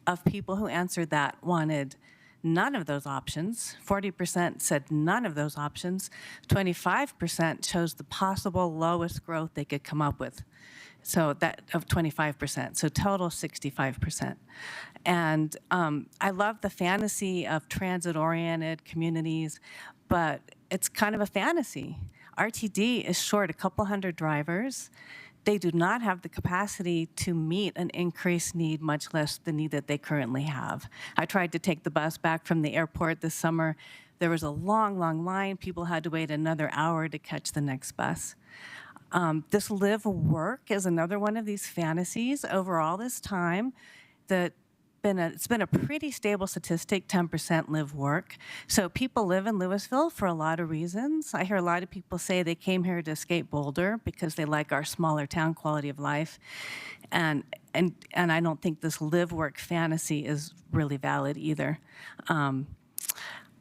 S20: of people who answered that wanted none of those options. 40% said none of those options. 25% chose the possible lowest growth they could come up with. So that of 25%, so total 65%. And I love the fantasy of transit-oriented communities, but it's kind of a fantasy. RTD is short a couple hundred drivers. They do not have the capacity to meet an increased need, much less the need that they currently have. I tried to take the bus back from the airport this summer. There was a long, long line. People had to wait another hour to catch the next bus. This live work is another one of these fantasies over all this time that it's been a pretty stable statistic, 10% live work. So people live in Louisville for a lot of reasons. I hear a lot of people say they came here to escape Boulder because they like our smaller town quality of life. And I don't think this live work fantasy is really valid either.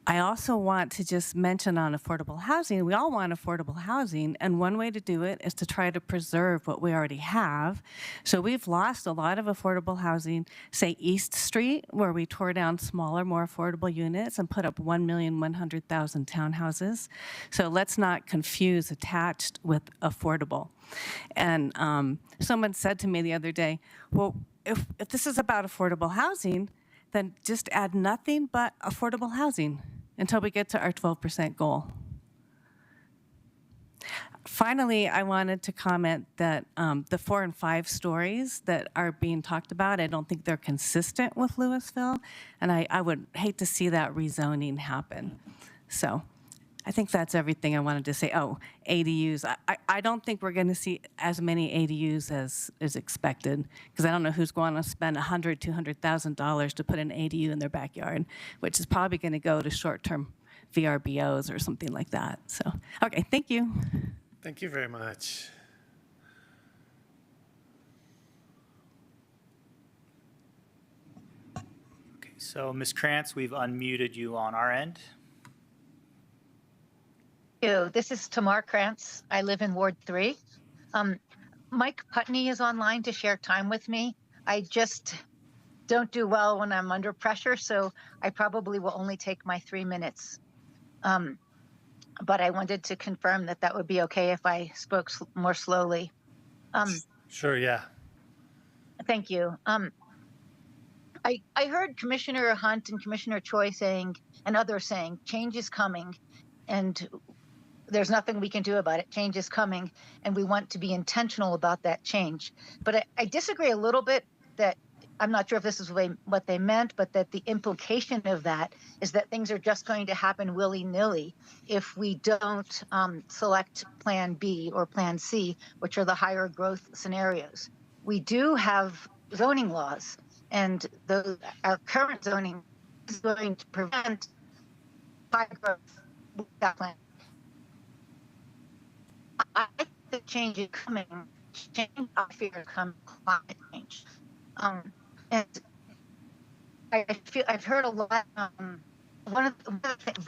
S20: I also want to just mention on affordable housing, we all want affordable housing, and one way to do it is to try to preserve what we already have. So we've lost a lot of affordable housing, say East Street, where we tore down smaller, more affordable units and put up 1,100,000 townhouses. So let's not confuse attached with affordable. And someone said to me the other day, well, if this is about affordable housing, then just add nothing but affordable housing until we get to our 12% goal. Finally, I wanted to comment that the 4 and 5 stories that are being talked about, I don't think they're consistent with Louisville, and I would hate to see that rezoning happen. So I think that's everything I wanted to say. Oh, ADUs. I don't think we're going to see as many ADUs as is expected, because I don't know who's going to spend $100,000, $200,000 to put an ADU in their backyard, which is probably going to go to short-term VRBOs or something like that. So, okay, thank you.
S1: Thank you very much.
S5: Okay, so Ms. Krantz, we've unmuted you on our end.
S21: This is Tamar Krantz. I live in Ward 3. Mike Putney is online to share time with me. I just don't do well when I'm under pressure, so I probably will only take my 3 minutes. But I wanted to confirm that that would be okay if I spoke more slowly.
S1: Sure, yeah.
S21: Thank you. I heard Commissioner Hunt and Commissioner Choi saying, and others saying, change is coming, and there's nothing we can do about it. Change is coming, and we want to be intentional about that change. But I disagree a little bit that I'm not sure if this is what they meant, but that the implication of that is that things are just going to happen willy-nilly if we don't select Plan B or Plan C, which are the higher growth scenarios. We do have zoning laws, and our current zoning is going to prevent high growth with that plan. I think the change is coming. Change, I fear, is coming. Climate change, and I've heard a lot. One of the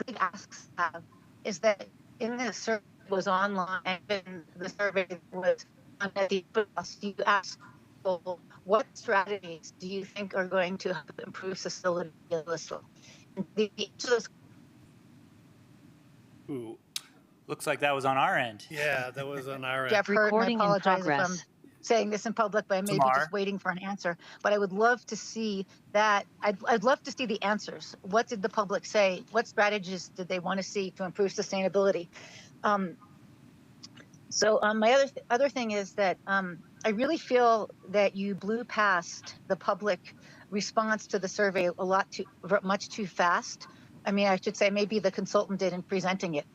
S21: big asks I have is that in the survey was online, and the survey was on the you asked people, what strategies do you think are going to help improve sustainability in Louisville? The answer is
S5: Ooh, looks like that was on our end.
S1: Yeah, that was on our end.
S21: Jeff Hurt, and I
S20: Recording in
S21: apologize if I'm
S20: progress.
S21: saying this in public, but I may be
S5: Tamar?
S21: just waiting for an answer. But I would love to see that. I'd love to see the answers. What did the public say? What strategies did they want to see to improve sustainability? My other thing is that I really feel that you blew past the public response to the survey much too fast. I mean, I should say maybe the consultant did in presenting it.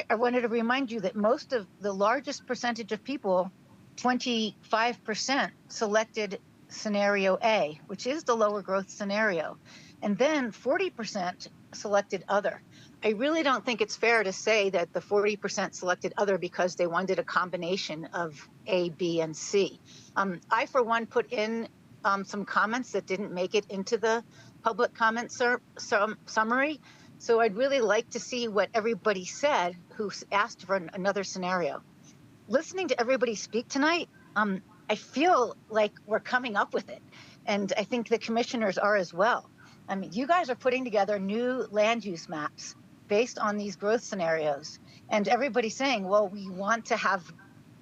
S21: I wanted to remind you that most of the largest percentage of people, 25%, selected scenario A, which is the lower growth scenario. And then 40% selected other. I really don't think it's fair to say that the 40% selected other because they wanted a combination of A, B, and C. I, for one, put in some comments that didn't make it into the public comment summary. So I'd really like to see what everybody said who asked for another scenario. Listening to everybody speak tonight, I feel like we're coming up with it. And I think the commissioners are as well. I mean, you guys are putting together new land use maps based on these growth scenarios. And everybody's saying, well, we want to have,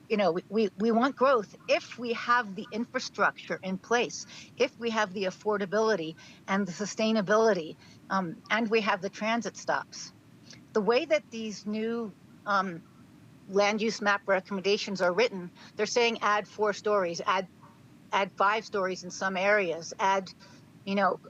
S21: we want growth if we have the infrastructure in place, if we have the affordability and the sustainability, and we have the transit stops. The way that these new land use map recommendations are written, they're saying add 4 stories, add 5 stories in some areas, add,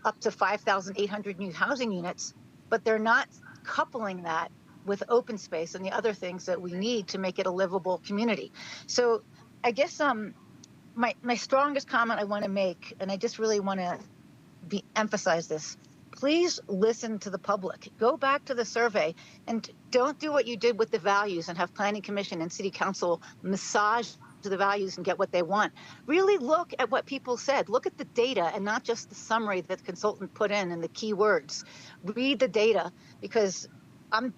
S21: up to 5,800 new housing units, but they're not coupling that with open space and the other things that we need to make it a livable community. So I guess my strongest comment I want to make, and I just really want to emphasize this, please listen to the public. Go back to the survey and don't do what you did with the values and have planning commission and city council massage to the values and get what they want. Really look at what people said. Look at the data and not just the summary that the consultant put in and the key words. Read the data, because I'm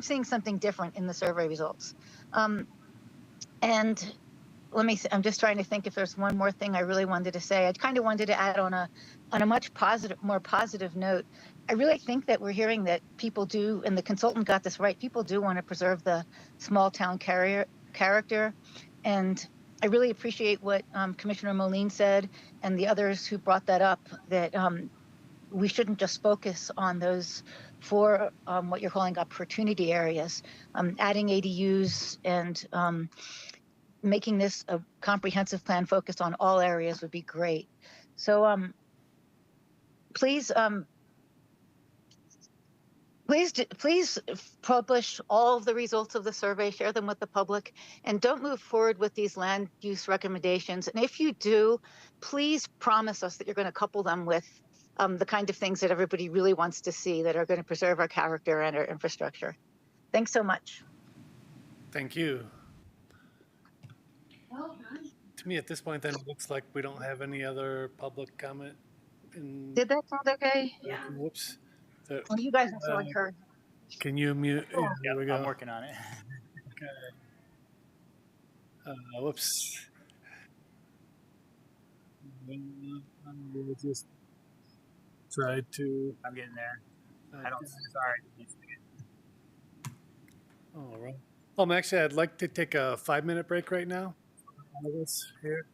S21: seeing something different in the survey results. And let me, I'm just trying to think if there's one more thing I really wanted to say. I kind of wanted to add on a much more positive note. I really think that we're hearing that people do, and the consultant got this right, people do want to preserve the small town character. And I really appreciate what Commissioner Moline said and the others who brought that up, that we shouldn't just focus on those 4 what you're calling opportunity areas. Adding ADUs and making this a comprehensive plan focused on all areas would be great. So please publish all of the results of the survey, share them with the public, and don't move forward with these land use recommendations. And if you do, please promise us that you're going to couple them with the kind of things that everybody really wants to see that are going to preserve our character and our infrastructure. Thanks so much.
S1: Thank you. To me, at this point, then, it looks like we don't have any other public comment.
S21: Did that sound okay?
S1: Yeah. Whoops. So,
S21: Well, you guys are so encouraged.
S1: Can you mute?
S5: Oh,
S1: Here we go.
S5: I'm working on it.
S1: Okay. Whoops. We'll just try to.
S5: I'm getting there. I don't. Sorry.
S1: All right. Actually, I'd like to take a 5-minute break right now. All of us here.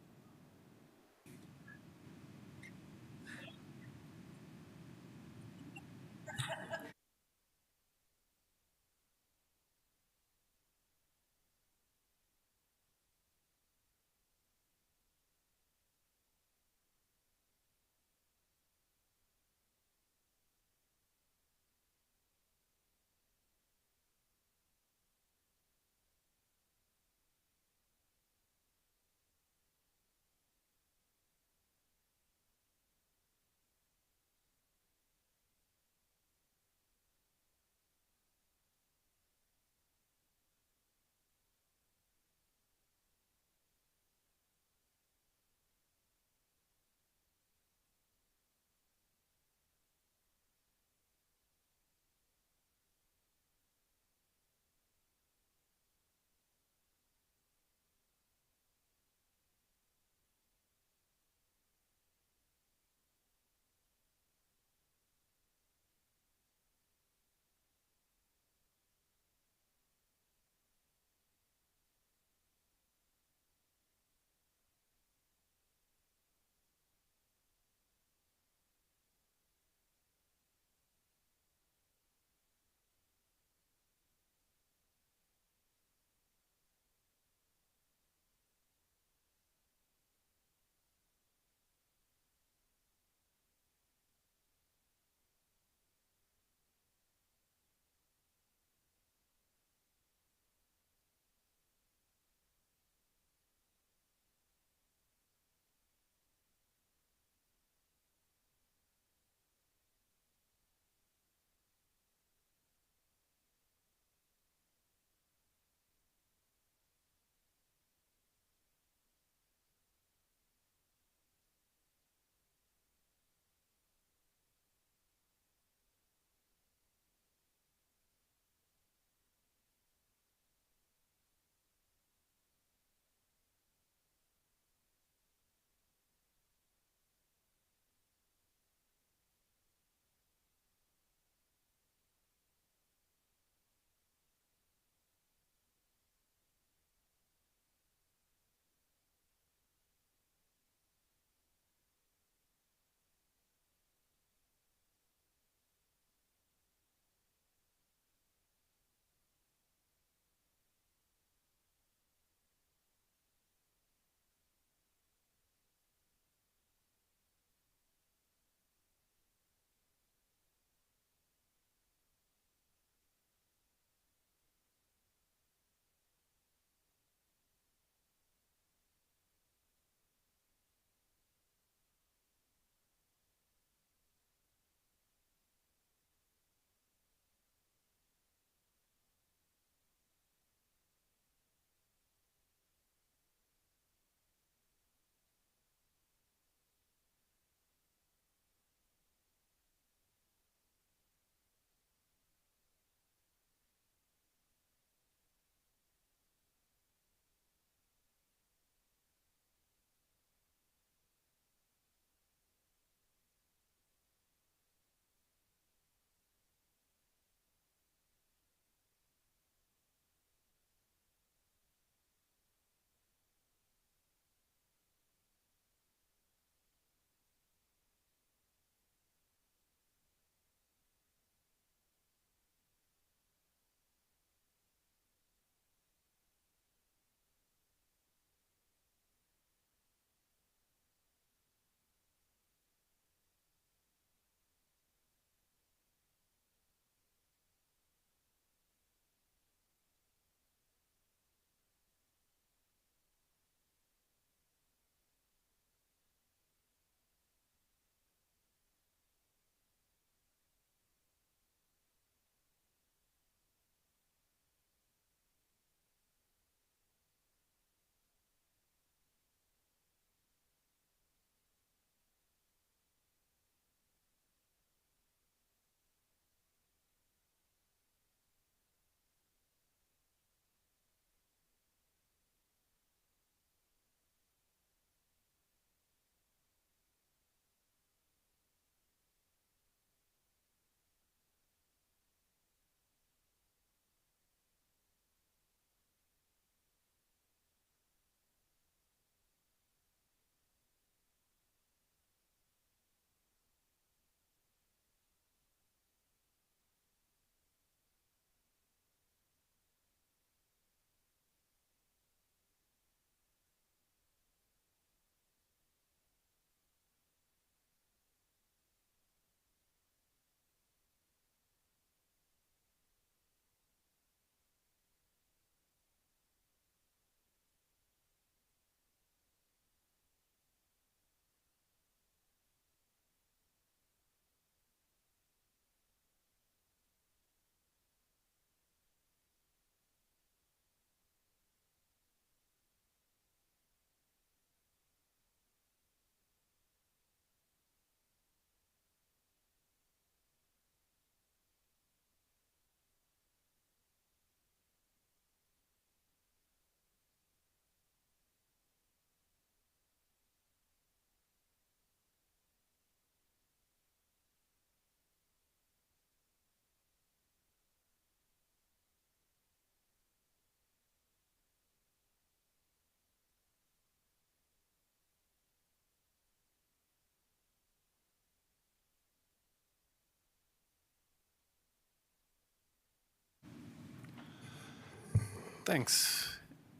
S1: Thanks.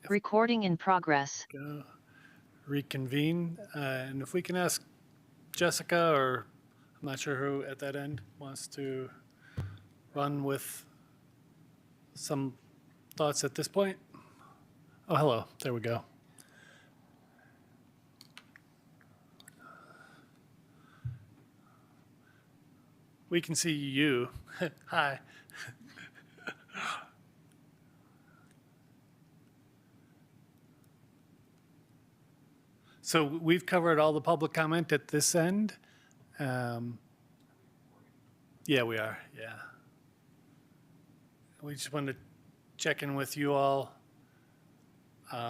S4: Recording in progress.
S1: Go reconvene. And if we can ask Jessica, or I'm not sure who at that end wants to run with some thoughts at this point. Oh, hello. There we go. We can see you. Hi. So we've covered all the public comment at this end. Yeah, we are. Yeah. We just wanted to check in with you all.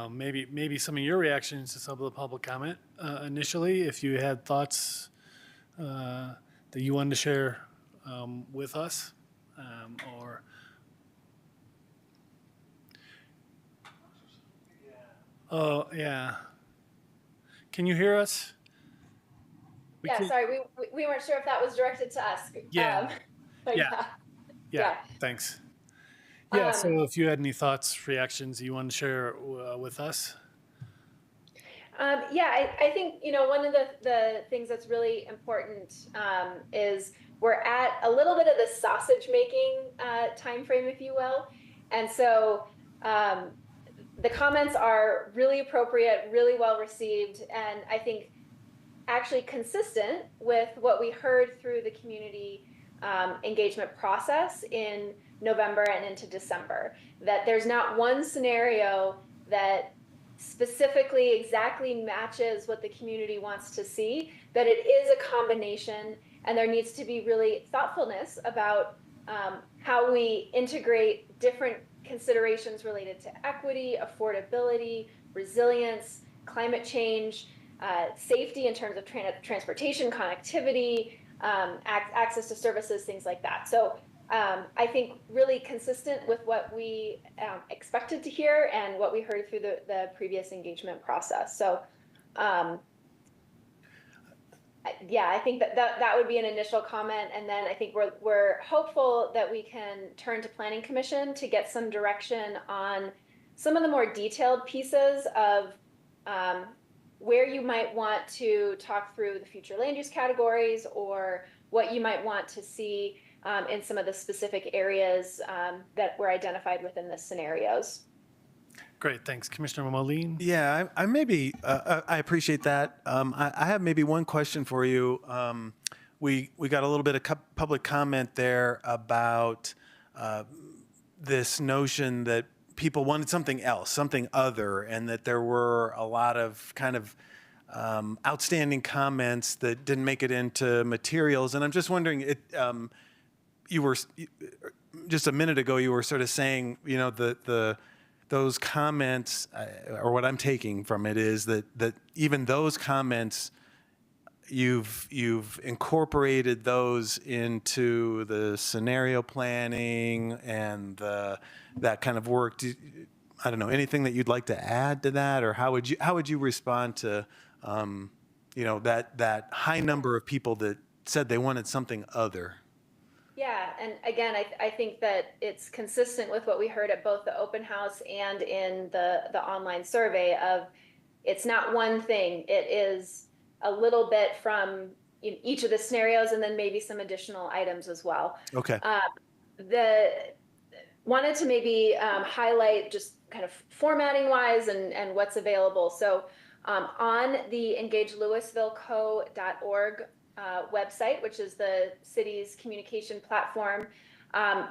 S1: Maybe some of your reactions to some of the public comment initially, if you had thoughts that you wanted to share with us, or. Oh, yeah. Can you hear us?
S11: Sorry, we weren't sure if that was directed to us.
S1: Yeah.
S11: But
S1: Yeah, thanks. Yeah, so if you had any thoughts, reactions you want to share with us?
S11: I think, one of the things that's really important is we're at a little bit of the sausage making time frame, if you will. And so the comments are really appropriate, really well received, and I think actually consistent with what we heard through the community engagement process in November and into December, that there's not one scenario that specifically exactly matches what the community wants to see, that it is a combination, and there needs to be really thoughtfulness about how we integrate different considerations related to equity, affordability, resilience, climate change, safety in terms of transportation, connectivity, access to services, things like that. So I think really consistent with what we expected to hear and what we heard through the previous engagement process. So I think that would be an initial comment. And then I think we're hopeful that we can turn to Planning Commission to get some direction on some of the more detailed pieces of where you might want to talk through the future land use categories, or what you might want to see in some of the specific areas that were identified within the scenarios.
S1: Great, thanks. Commissioner Moline?
S8: Yeah, I maybe, I appreciate that. I have maybe one question for you. We got a little bit of public comment there about this notion that people wanted something else, something other, and that there were a lot of kind of outstanding comments that didn't make it into materials. And I'm just wondering, you were, just a minute ago, you were sort of saying, those comments, or what I'm taking from it is that even those comments, you've incorporated those into the scenario planning and that kind of work. I don't know, anything that you'd like to add to that, or how would you respond to that high number of people that said they wanted something other?
S11: Yeah, and again, I think that it's consistent with what we heard at both the open house and in the online survey of, it's not one thing, it is a little bit from each of the scenarios, and then maybe some additional items as well.
S8: Okay.
S11: Wanted to maybe highlight just kind of formatting wise and what's available. So on the EngageLouisvilleCo.org website, which is the city's communication platform,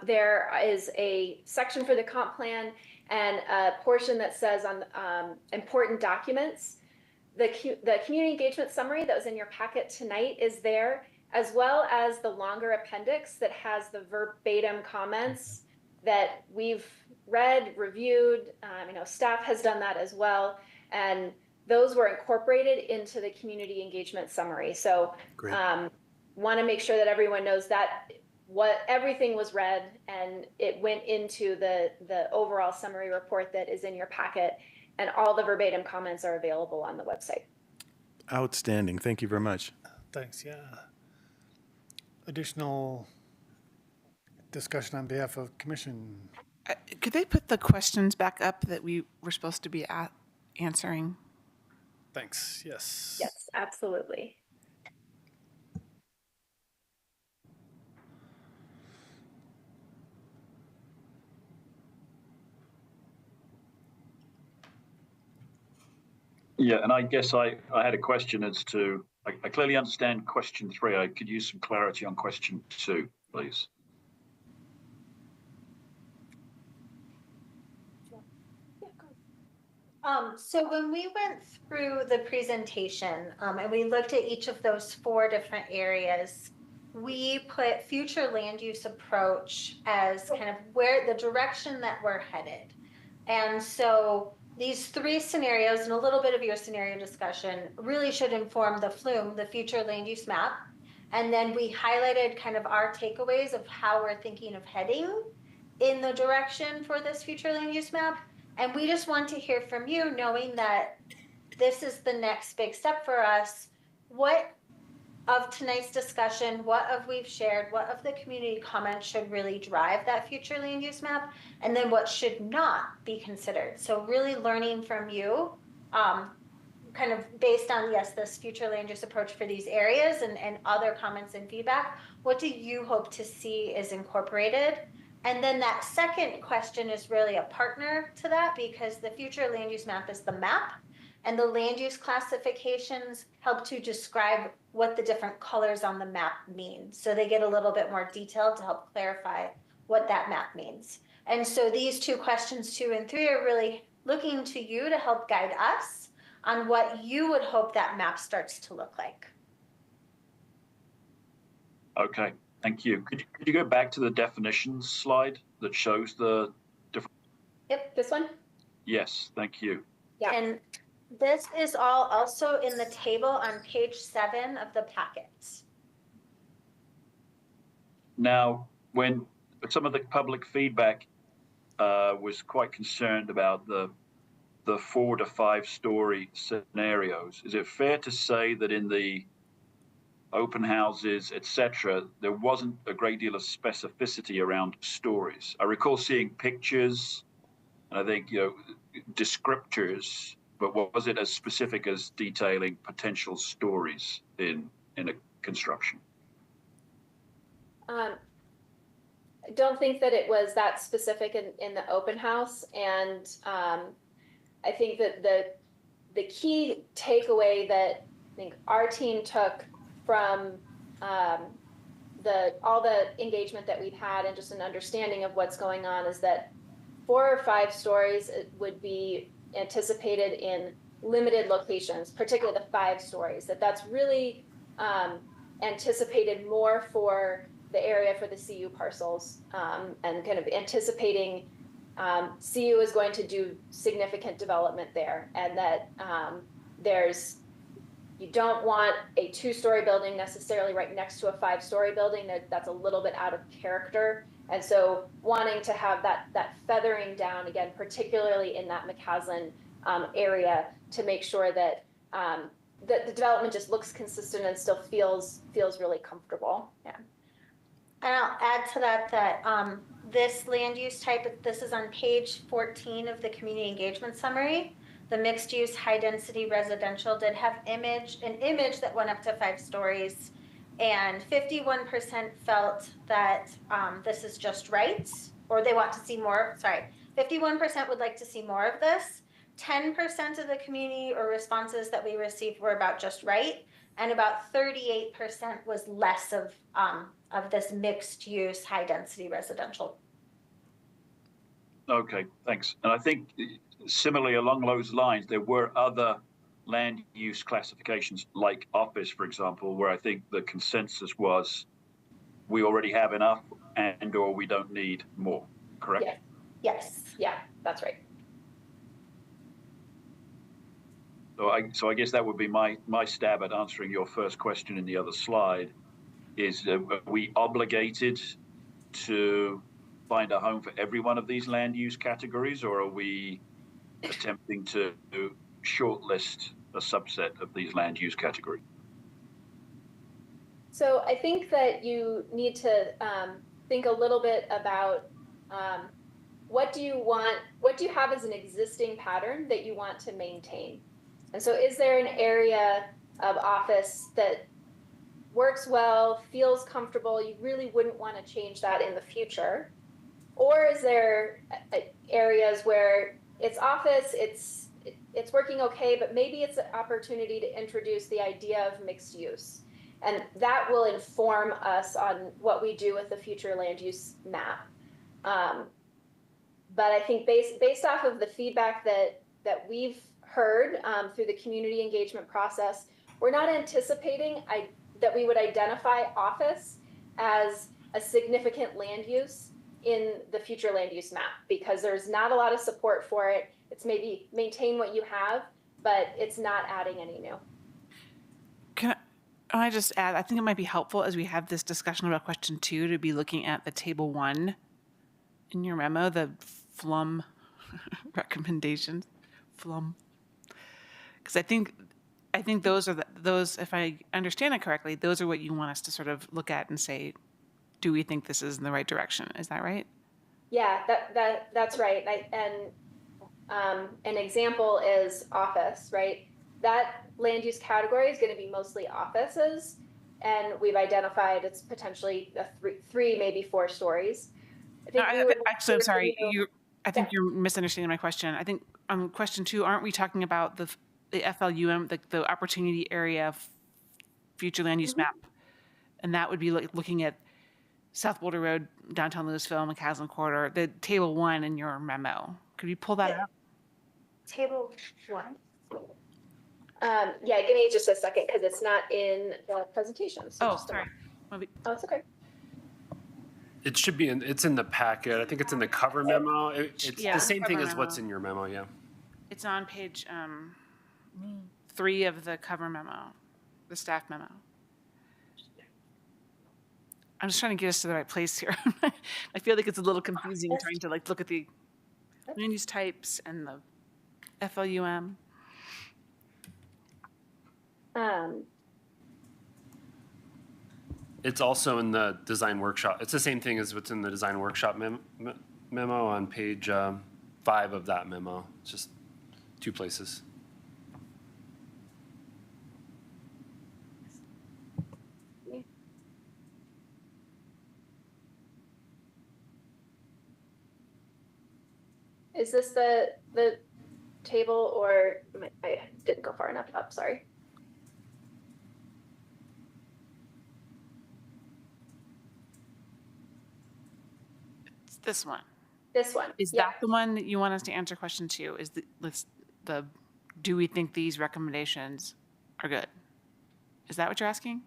S11: there is a section for the comp plan and a portion that says on important documents. The community engagement summary that was in your packet tonight is there, as well as the longer appendix that has the verbatim comments that we've read, reviewed. Staff has done that as well. And those were incorporated into the community engagement summary. So want to make sure that everyone knows that everything was read and it went into the overall summary report that is in your packet, and all the verbatim comments are available on the website.
S8: Outstanding. Thank you very much.
S1: Thanks, yeah. Additional discussion on behalf of Commission?
S2: Could they put the questions back up that we were supposed to be answering?
S1: Thanks. Yes.
S11: Yes, absolutely.
S6: Yeah, and I guess I had a question as to, I clearly understand question 3. I could use some clarity on question 2, please.
S12: So when we went through the presentation and we looked at each of those 4 different areas, we put future land use approach as kind of where the direction that we're headed. And so these 3 scenarios and a little bit of your scenario discussion really should inform the FLUME, the future land use map. And then we highlighted kind of our takeaways of how we're thinking of heading in the direction for this future land use map. And we just want to hear from you, knowing that this is the next big step for us. What of tonight's discussion, what of we've shared, what of the community comments should really drive that future land use map, and then what should not be considered? So really learning from you, kind of based on, yes, this future land use approach for these areas and other comments and feedback, what do you hope to see is incorporated? And then that second question is really a partner to that, because the future land use map is the map, and the land use classifications help to describe what the different colors on the map mean. So they get a little bit more detailed to help clarify what that map means. And so these 2 questions, 2 and 3, are really looking to you to help guide us on what you would hope that map starts to look like.
S6: Okay, thank you. Could you go back to the definitions slide that shows the different?
S11: Yep, this one?
S6: Yes, thank you.
S11: Yeah.
S12: And this is all also in the table on page 7 of the packets.
S6: Now, when some of the public feedback was quite concerned about the 4 to 5 story scenarios, is it fair to say that in the open houses, etc., there wasn't a great deal of specificity around stories? I recall seeing pictures, and I think, descriptors, but was it as specific as detailing potential stories in a construction?
S11: I don't think that it was that specific in the open house, and I think that the key takeaway that I think our team took from all the engagement that we've had and just an understanding of what's going on is that 4 or 5 stories would be anticipated in limited locations, particularly the 5 stories, that's really anticipated more for the area for the CU parcels, and kind of anticipating CU is going to do significant development there, and that you don't want a 2-story building necessarily right next to a 5-story building. That's a little bit out of character. And so wanting to have that feathering down again, particularly in that McCaslin area, to make sure that that the development just looks consistent and still feels really comfortable. Yeah.
S12: And I'll add to that this land use type, this is on page 14 of the community engagement summary. The mixed use high density residential did have an image that went up to 5 stories, and 51% felt that this is just right, or they want to see more. 51% would like to see more of this. 10% of the community or responses that we received were about just right, and about 38% was less of this mixed use high density residential.
S6: Okay, thanks. And I think similarly along those lines, there were other land use classifications like office, for example, where I think the consensus was we already have enough and or we don't need more, correct?
S11: Yeah. Yes, yeah, that's right.
S6: So I guess that would be my stab at answering your first question in the other slide, is are we obligated to find a home for every one of these land use categories, or are we attempting to shortlist a subset of these land use categories?
S11: So I think that you need to think a little bit about what do you have as an existing pattern that you want to maintain? And so is there an area of office that works well, feels comfortable, you really wouldn't want to change that in the future? Or is there areas where it's office, it's working okay, but maybe it's an opportunity to introduce the idea of mixed use? And that will inform us on what we do with the future land use map. But I think based off of the feedback that we've heard through the community engagement process, we're not anticipating that we would identify office as a significant land use in the future land use map, because there's not a lot of support for it. It's maybe maintain what you have, but it's not adding any new.
S2: Can I just add, I think it might be helpful as we have this discussion about question 2 to be looking at the table 1 in your memo, the FLUM recommendations, FLUM. Because I think those are those, if I understand it correctly, those are what you want us to sort of look at and say, do we think this is in the right direction? Is that right?
S11: Yeah, that's right. An example is office, right? That land use category is going to be mostly offices, and we've identified it's potentially three, maybe 4 stories.
S2: Actually, I'm sorry. I think you're misunderstanding my question. I think on question 2, aren't we talking about the FLUM, the opportunity area future land use map? And that would be looking at South Boulder Road, downtown Louisville, McCaslin Corridor, the table 1 in your memo. Could you pull that up?
S11: Table 1. Yeah, give me just a second because it's not in the presentation. So
S2: sorry.
S11: Oh, it's okay.
S9: It should be it's in the packet. I think it's in the cover memo. It's the same thing as what's in your memo, yeah.
S2: It's on page 3 of the cover memo, the staff memo. I'm just trying to get us to the right place here. I feel like it's a little confusing trying to look at the land use types and the FLUM.
S9: It's also in the design workshop. It's the same thing as what's in the design workshop memo on page 5 of that memo. It's just 2 places.
S11: Is this the table, or I didn't go far enough up? Sorry.
S2: It's this one.
S11: This one.
S2: Is that the one that you want us to answer question 2? Is the do we think these recommendations are good? Is that what you're asking?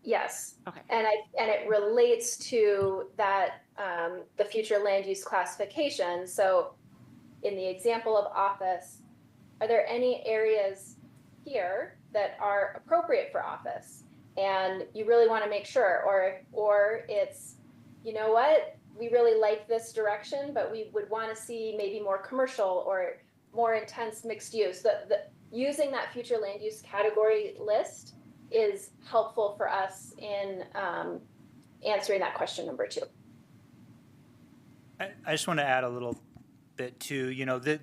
S11: Yes.
S2: Okay.
S11: And it relates to that the future land use classification. So in the example of office, are there any areas here that are appropriate for office? And you really want to make sure, or it's, you know what, we really like this direction, but we would want to see maybe more commercial or more intense mixed use. Using that future land use category list is helpful for us in answering that question number 2.
S5: I just want to add a little bit too.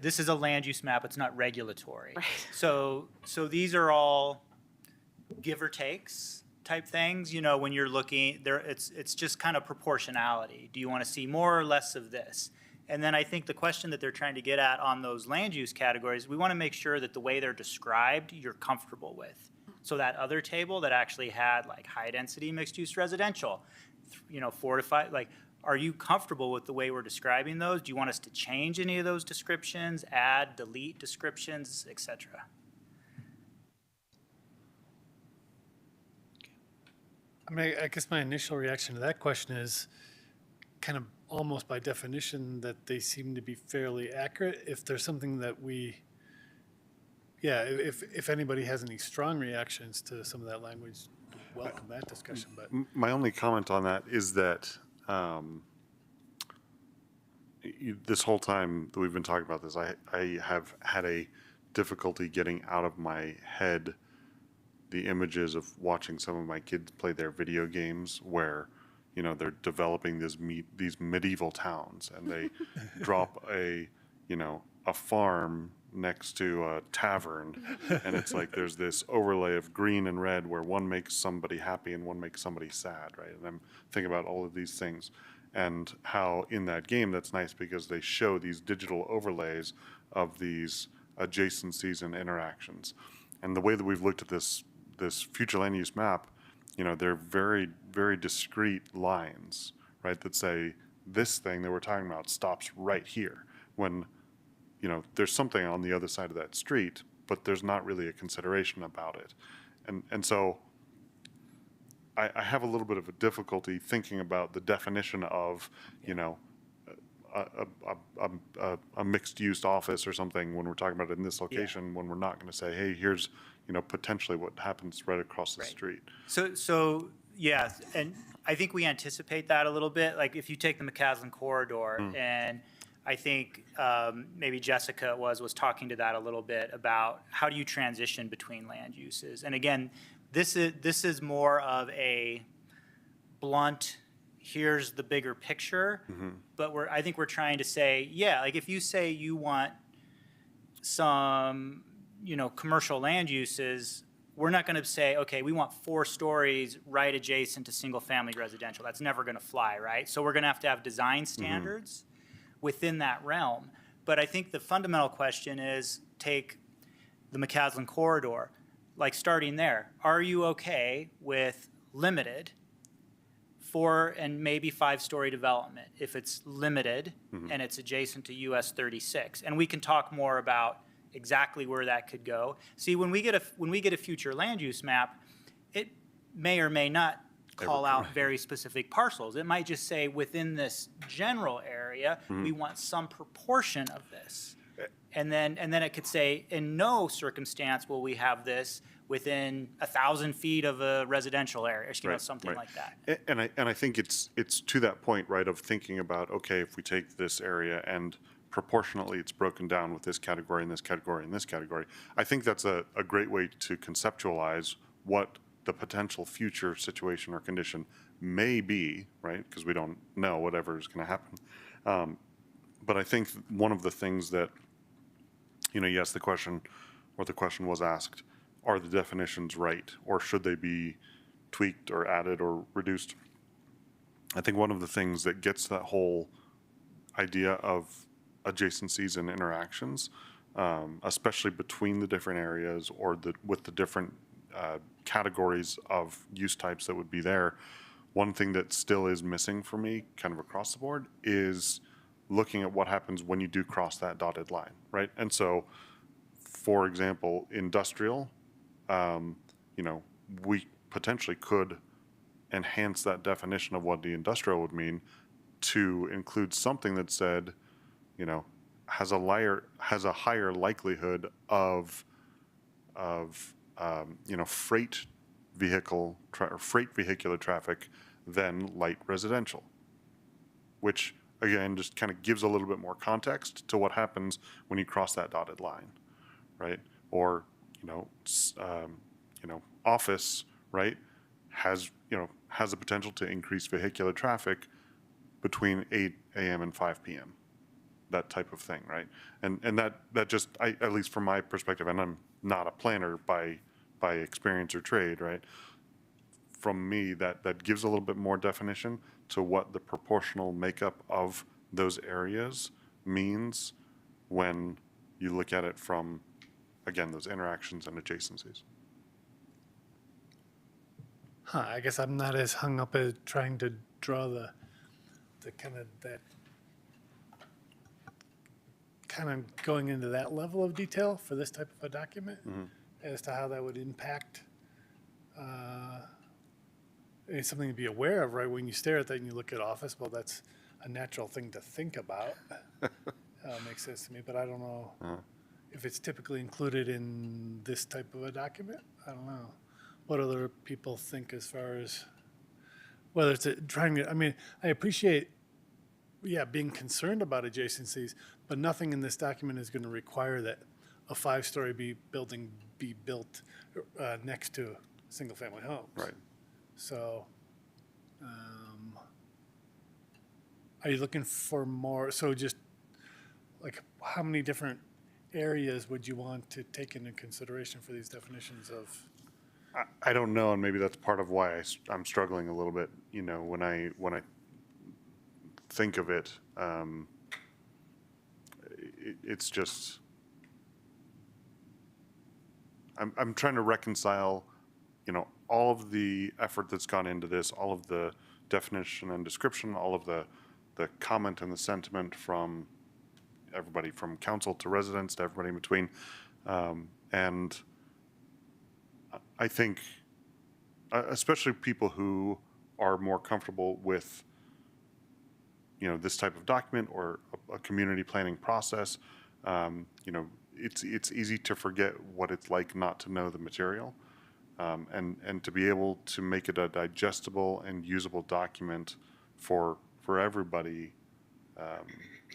S5: This is a land use map. It's not regulatory.
S2: Right.
S5: So these are all give or takes type things. When you're looking there, it's just kind of proportionality. Do you want to see more or less of this? And then I think the question that they're trying to get at on those land use categories, we want to make sure that the way they're described, you're comfortable with. So that other table that actually had high density mixed use residential, 4 to 5, are you comfortable with the way we're describing those? Do you want us to change any of those descriptions, add, delete descriptions, et cetera?
S1: I guess my initial reaction to that question is kind of almost by definition that they seem to be fairly accurate. If there's something that if anybody has any strong reactions to some of that language, welcome that discussion. But
S3: my only comment on that is that this whole time that we've been talking about this, I have had a difficulty getting out of my head the images of watching some of my kids play their video games where they're developing these medieval towns, and they drop a farm next to a tavern, and it's like there's this overlay of green and red where one makes somebody happy and one makes somebody sad, right? And I'm thinking about all of these things, and how in that game that's nice because they show these digital overlays of these adjacencies and interactions. And the way that we've looked at this future land use map, they're very, very discrete lines, right, that say this thing that we're talking about stops right here, when there's something on the other side of that street, but there's not really a consideration about it. And so I have a little bit of a difficulty thinking about the definition of, a mixed-use office or something when we're talking about it in this location, when we're not going to say, hey, here's, potentially what happens right across the street.
S5: So yeah, and I think we anticipate that a little bit. Like if you take the McCaslin corridor, and I think maybe Jessica was talking to that a little bit about how do you transition between land uses. And again, this is more of a blunt, here's the bigger picture, but I think we're trying to say, yeah, like if you say you want some, commercial land uses, we're not going to say, okay, we want 4 stories right adjacent to single-family residential. That's never going to fly, right? So we're going to have design standards within that realm. But I think the fundamental question is, take the McCaslin corridor, like starting there. Are you okay with limited 4 and maybe 5-story development if it's limited and it's adjacent to US 36? And we can talk more about exactly where that could go. See, when we get a future land use map, it may or may not call out very specific parcels. It might just say within this general area, we want some proportion of this. And then it could say, in no circumstance will we have this within 1,000 feet of a residential area, something like that.
S3: And I think it's to that point, right, of thinking about, okay, if we take this area and proportionately it's broken down with this category and this category and this category, I think that's a great way to conceptualize what the potential future situation or condition may be, right? Because we don't know whatever is going to happen. But I think one of the things that, yes, the question was asked, are the definitions right, or should they be tweaked or added or reduced? I think one of the things that gets that whole idea of adjacencies and interactions, especially between the different areas or with the different categories of use types that would be there, one thing that still is missing for me kind of across the board is looking at what happens when you do cross that dotted line, right? And so, for example, industrial, we potentially could enhance that definition of what the industrial would mean to include something that said, has a higher likelihood of freight vehicular traffic than light residential, which again just kind of gives a little bit more context to what happens when you cross that dotted line, right? Or office, right, has the potential to increase vehicular traffic between 8 a.m. and 5 p.m. That type of thing, right? And that just, at least from my perspective, and I'm not a planner by experience or trade, right? From me, that gives a little bit more definition to what the proportional makeup of those areas means when you look at it from, again, those interactions and adjacencies.
S1: I guess I'm not as hung up as trying to draw the kind of going into that level of detail for this type of a document as to how that would impact. It's something to be aware of, right? When you stare at that and you look at office, well, that's a natural thing to think about. Makes sense to me, but I don't know if it's typically included in this type of a document. I don't know. What other people think as far as whether it's trying to, I appreciate, being concerned about adjacencies, but nothing in this document is going to require that a 5-story building be built next to single-family homes.
S3: Right.
S1: So, Are you looking for more, so just like how many different areas would you want to take into consideration for these definitions of?
S3: I don't know, and maybe that's part of why I'm struggling a little bit. You know, when I think of it, it's just I'm trying to reconcile, you know, all of the effort that's gone into this, all of the definition and description, all of the comment and the sentiment from everybody from council to residents to everybody in between, and I think, especially people who are more comfortable with, you know, this type of document or a community planning process, you know, it's easy to forget what it's like not to know the material, and to be able to make it a digestible and usable document for everybody,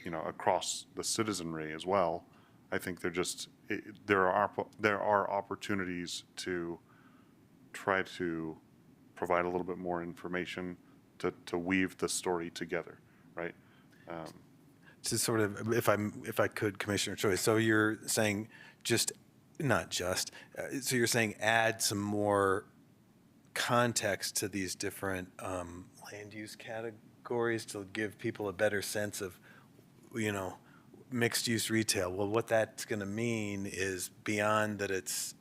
S3: you know, across the citizenry as well. I think there are opportunities to try to provide a little bit more information to weave the story together, right?
S8: To sort of, if I could, Commissioner Choi, so you're saying so you're saying add some more context to these different land use categories to give people a better sense of, you know, mixed use retail. Well, what that's going to mean is beyond that it's,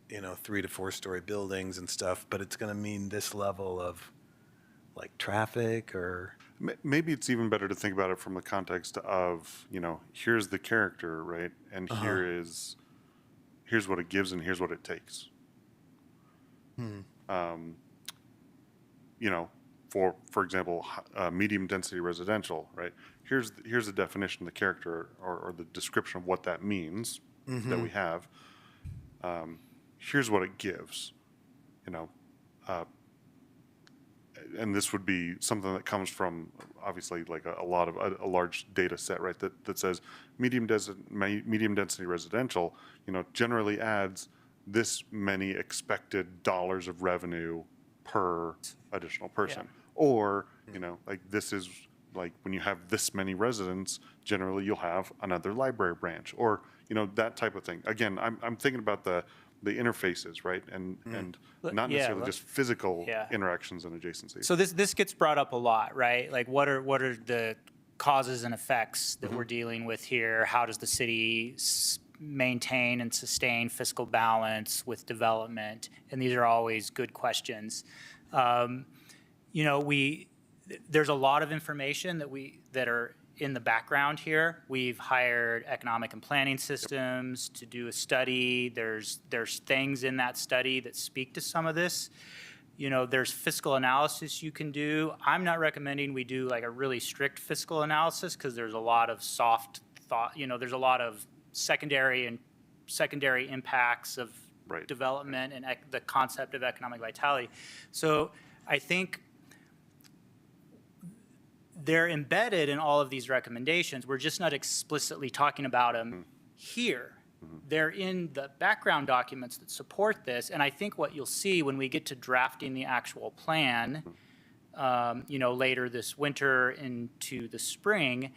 S8: you know, 3 to 4 story buildings and stuff, but it's going to mean this level of like traffic or.
S3: Maybe it's even better to think about it from the context of, you know, here's the character, right? And here's what it gives and here's what it takes. You know, for example, medium density residential, right? Here's the definition, the character or the description of what that means that we have. Here's what it gives, you know, and this would be something that comes from obviously like a large data set, right? That says medium density residential, you know, generally adds this many expected dollars of revenue per additional person. Or, you know, like this is like when you have this many residents, generally you'll have another library branch or, you know, that type of thing. Again, I'm thinking about the interfaces, right? And not necessarily just physical interactions and adjacencies.
S5: So this gets brought up a lot, right? Like what are the causes and effects that we're dealing with here? How does the city maintain and sustain fiscal balance with development? And these are always good questions. You know, there's a lot of information that are in the background here. We've hired economic and planning systems to do a study. There's things in that study that speak to some of this. You know, there's fiscal analysis you can do. I'm not recommending we do like a really strict fiscal analysis because there's a lot of soft thought, you know, there's a lot of secondary impacts of development and the concept of economic vitality. So I think they're embedded in all of these recommendations. We're just not explicitly talking about them here. They're in the background documents that support this. And I think what you'll see when we get to drafting the actual plan, you know, later this winter into the spring,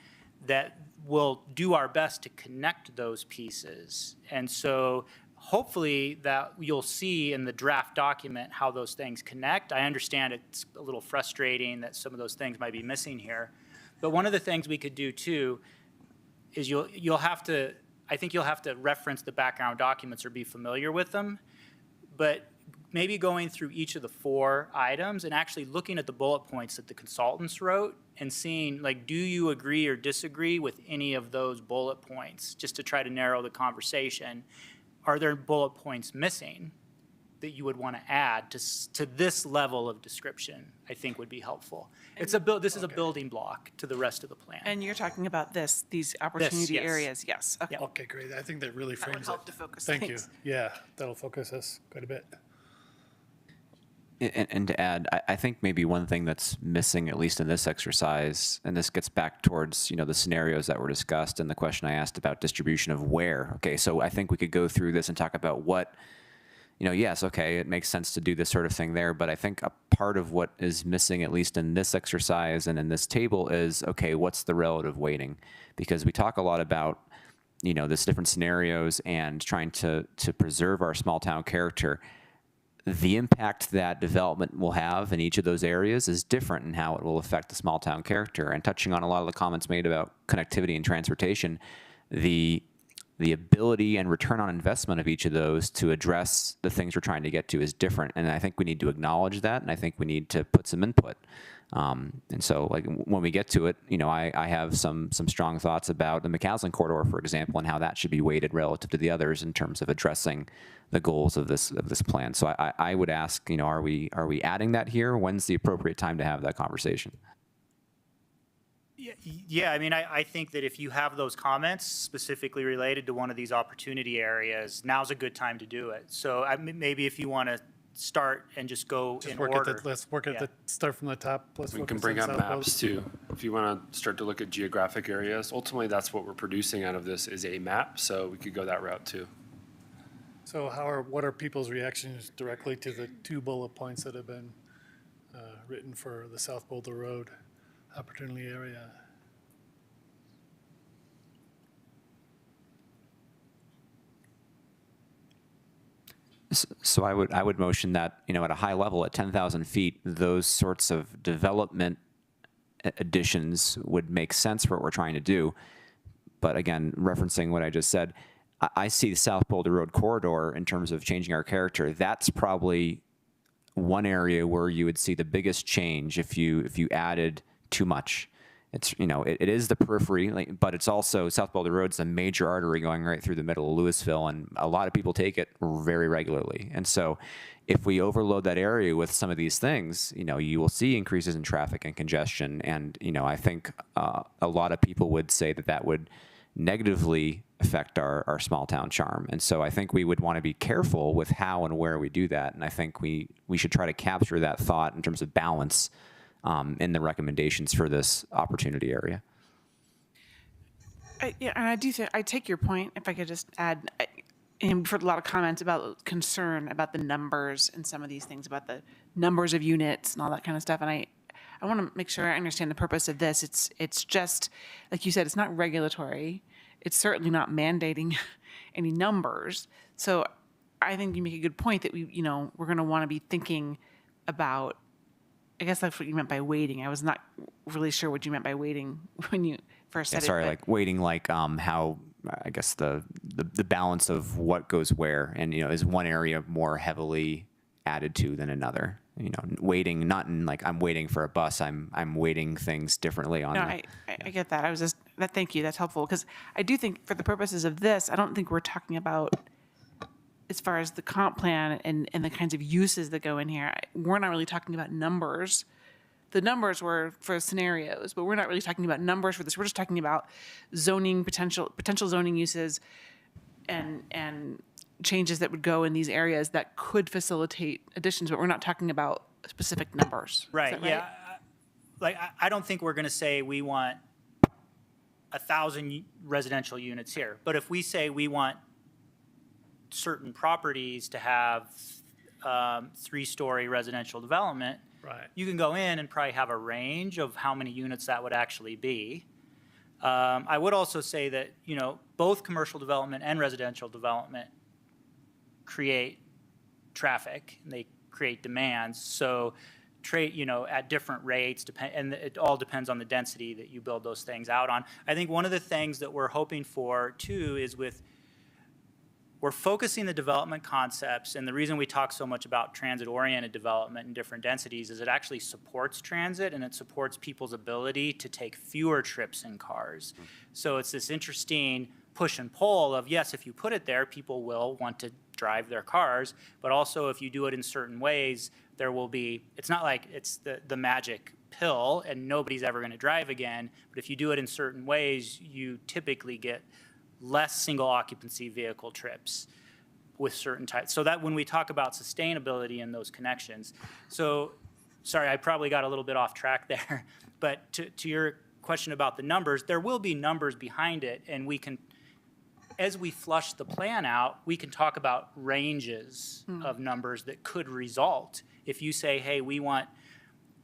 S5: that we'll do our best to connect those pieces. And so hopefully that you'll see in the draft document how those things connect. I understand it's a little frustrating that some of those things might be missing here. But one of the things we could do too is you'll have to, I think you'll have to reference the background documents or be familiar with them. But maybe going through each of the 4 items and actually looking at the bullet points that the consultants wrote and seeing, like, do you agree or disagree with any of those bullet points, just to try to narrow the conversation. Are there bullet points missing that you would want to add to this level of description? I think would be helpful. This is a building block to the rest of the plan.
S2: And you're talking about these opportunity areas, yes. Okay.
S1: Okay, great. I think that really
S2: That would
S1: frames
S2: help
S1: it.
S2: to focus
S1: Thank
S2: things.
S1: you. Yeah, that'll focus us quite a bit.
S10: And to add, I think maybe one thing that's missing, at least in this exercise, and this gets back towards, you know, the scenarios that were discussed and the question I asked about distribution of where. Okay, so I think we could go through this and talk about what, you know, yes, okay, it makes sense to do this sort of thing there, but I think a part of what is missing, at least in this exercise and in this table, is, okay, what's the relative weighting? Because we talk a lot about, this different scenarios and trying to preserve our small town character. The impact that development will have in each of those areas is different in how it will affect the small town character. And touching on a lot of the comments made about connectivity and transportation, the ability and return on investment of each of those to address the things we're trying to get to is different. And I think we need to acknowledge that, and I think we need to put some input. And so, like, when we get to it, I have some strong thoughts about the McCaslin corridor, for example, and how that should be weighted relative to the others in terms of addressing the goals of this plan. So I would ask, are we adding that here? When's the appropriate time to have that conversation?
S5: Yeah, I mean, I think that if you have those comments specifically related to one of these opportunity areas, now's a good time to do it. So maybe if you want to start and just go in order.
S1: Let's work at start from the top.
S9: We can bring up maps too. If you want to start to look at geographic areas, ultimately that's what we're producing out of this is a map. So we could go that route too.
S1: So what are people's reactions directly to the 2 bullet points that have been written for the South Boulder Road opportunity area?
S10: So I would motion that, at a high level, at 10,000 feet, those sorts of development additions would make sense for what we're trying to do. But again, referencing what I just said, I see the South Boulder Road corridor in terms of changing our character. That's probably one area where you would see the biggest change if you added too much. It's, it is the periphery, but it's also South Boulder Road's a major artery going right through the middle of Louisville, and a lot of people take it very regularly. And so if we overload that area with some of these things, you will see increases in traffic and congestion. And, I think a lot of people would say that would negatively affect our small town charm. And so I think we would want to be careful with how and where we do that. And I think we should try to capture that thought in terms of balance in the recommendations for this opportunity area.
S2: And I do think, I take your point, if I could just add, and we've heard a lot of comments about concern about the numbers and some of these things, about the numbers of units and all that kind of stuff. And I want to make sure I understand the purpose of this. It's just, like you said, it's not regulatory. It's certainly not mandating any numbers. So I think you make a good point that we're going to want to be thinking about, I guess that's what you meant by waiting. I was not really sure what you meant by waiting when you first said it.
S10: Sorry, like waiting, like how, I guess the balance of what goes where, and is one area more heavily added to than another. Waiting, not in like I'm waiting for a bus. I'm weighting things differently on.
S2: No, I get that. I was just that. Thank you. That's helpful because I do think for the purposes of this, I don't think we're talking about as far as the comp plan and the kinds of uses that go in here. We're not really talking about numbers. The numbers were for scenarios, but we're not really talking about numbers for this. We're just talking about zoning potential zoning uses and changes that would go in these areas that could facilitate additions, but we're not talking about specific numbers.
S5: Right. Yeah. I don't think we're going to say we want 1,000 residential units here, but if we say we want certain properties to have 3-story residential development,
S1: right,
S5: you can go in and probably have a range of how many units that would actually be. I would also say that, both commercial development and residential development create traffic and they create demands. So at different rates, and it all depends on the density that you build those things out on. I think one of the things that we're hoping for too is we're focusing the development concepts, and the reason we talk so much about transit-oriented development and different densities is it actually supports transit and it supports people's ability to take fewer trips in cars. So it's this interesting push and pull of, yes, if you put it there, people will want to drive their cars, but also if you do it in certain ways, there will be, it's not like it's the magic pill and nobody's ever going to drive again, but if you do it in certain ways, you typically get less single occupancy vehicle trips with certain types. So that when we talk about sustainability and those connections, so sorry, I probably got a little bit off track there, but to your question about the numbers, there will be numbers behind it, and we can, as we flush the plan out, we can talk about ranges of numbers that could result if you say, hey, we want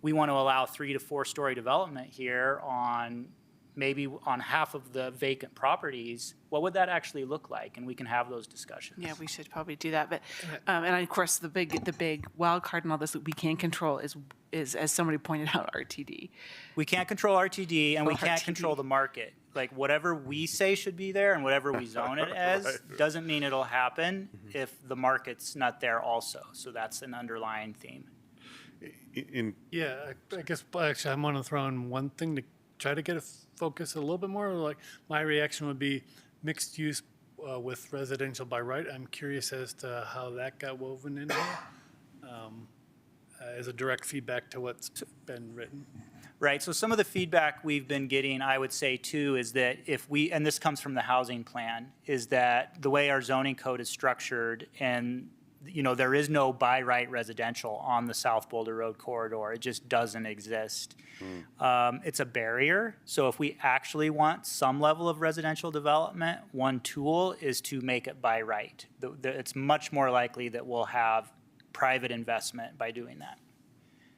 S5: to allow 3 to 4 story development here on maybe on half of the vacant properties, what would that actually look like? And we can have those discussions.
S2: Yeah, we should probably do that. But and of course, the big wild card in all this that we can't control is as somebody pointed out, RTD.
S5: We can't control RTD, and we
S2: Oh,
S5: can't
S2: RTD.
S5: control the market. Like whatever we say should be there and whatever we zone it as doesn't mean it'll happen if the market's not there also. So that's an underlying theme.
S1: Yeah, I guess actually I want to throw in one thing to try to get a focus a little bit more. Like my reaction would be mixed use with residential by right. I'm curious as to how that got woven in here as a direct feedback to what's been written.
S5: Right. So some of the feedback we've been getting, I would say too, is that if we, and this comes from the housing plan, is that the way our zoning code is structured, and there is no by right residential on the South Boulder Road corridor. It just doesn't exist. It's a barrier. So if we actually want some level of residential development, one tool is to make it by right. It's much more likely that we'll have private investment by doing that.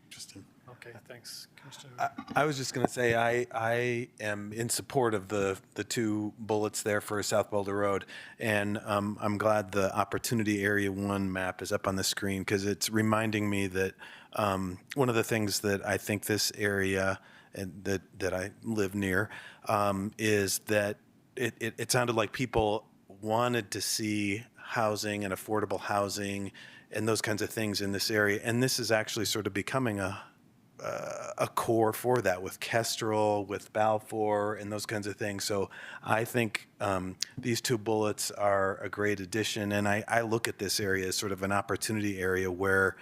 S8: Interesting.
S1: Okay, thanks, Commissioner.
S8: I was just going to say I am in support of the 2 bullets there for South Boulder Road, and I'm glad the Opportunity Area 1 map is up on the screen because it's reminding me that one of the things that I think this area and that I live near is that it sounded like people wanted to see housing and affordable housing and those kinds of things in this area, and this is actually sort of becoming a core for that with Kestrel, with Balfour, and those kinds of things. So I think these 2 bullets are a great addition, and I look at this area as sort of an opportunity area where,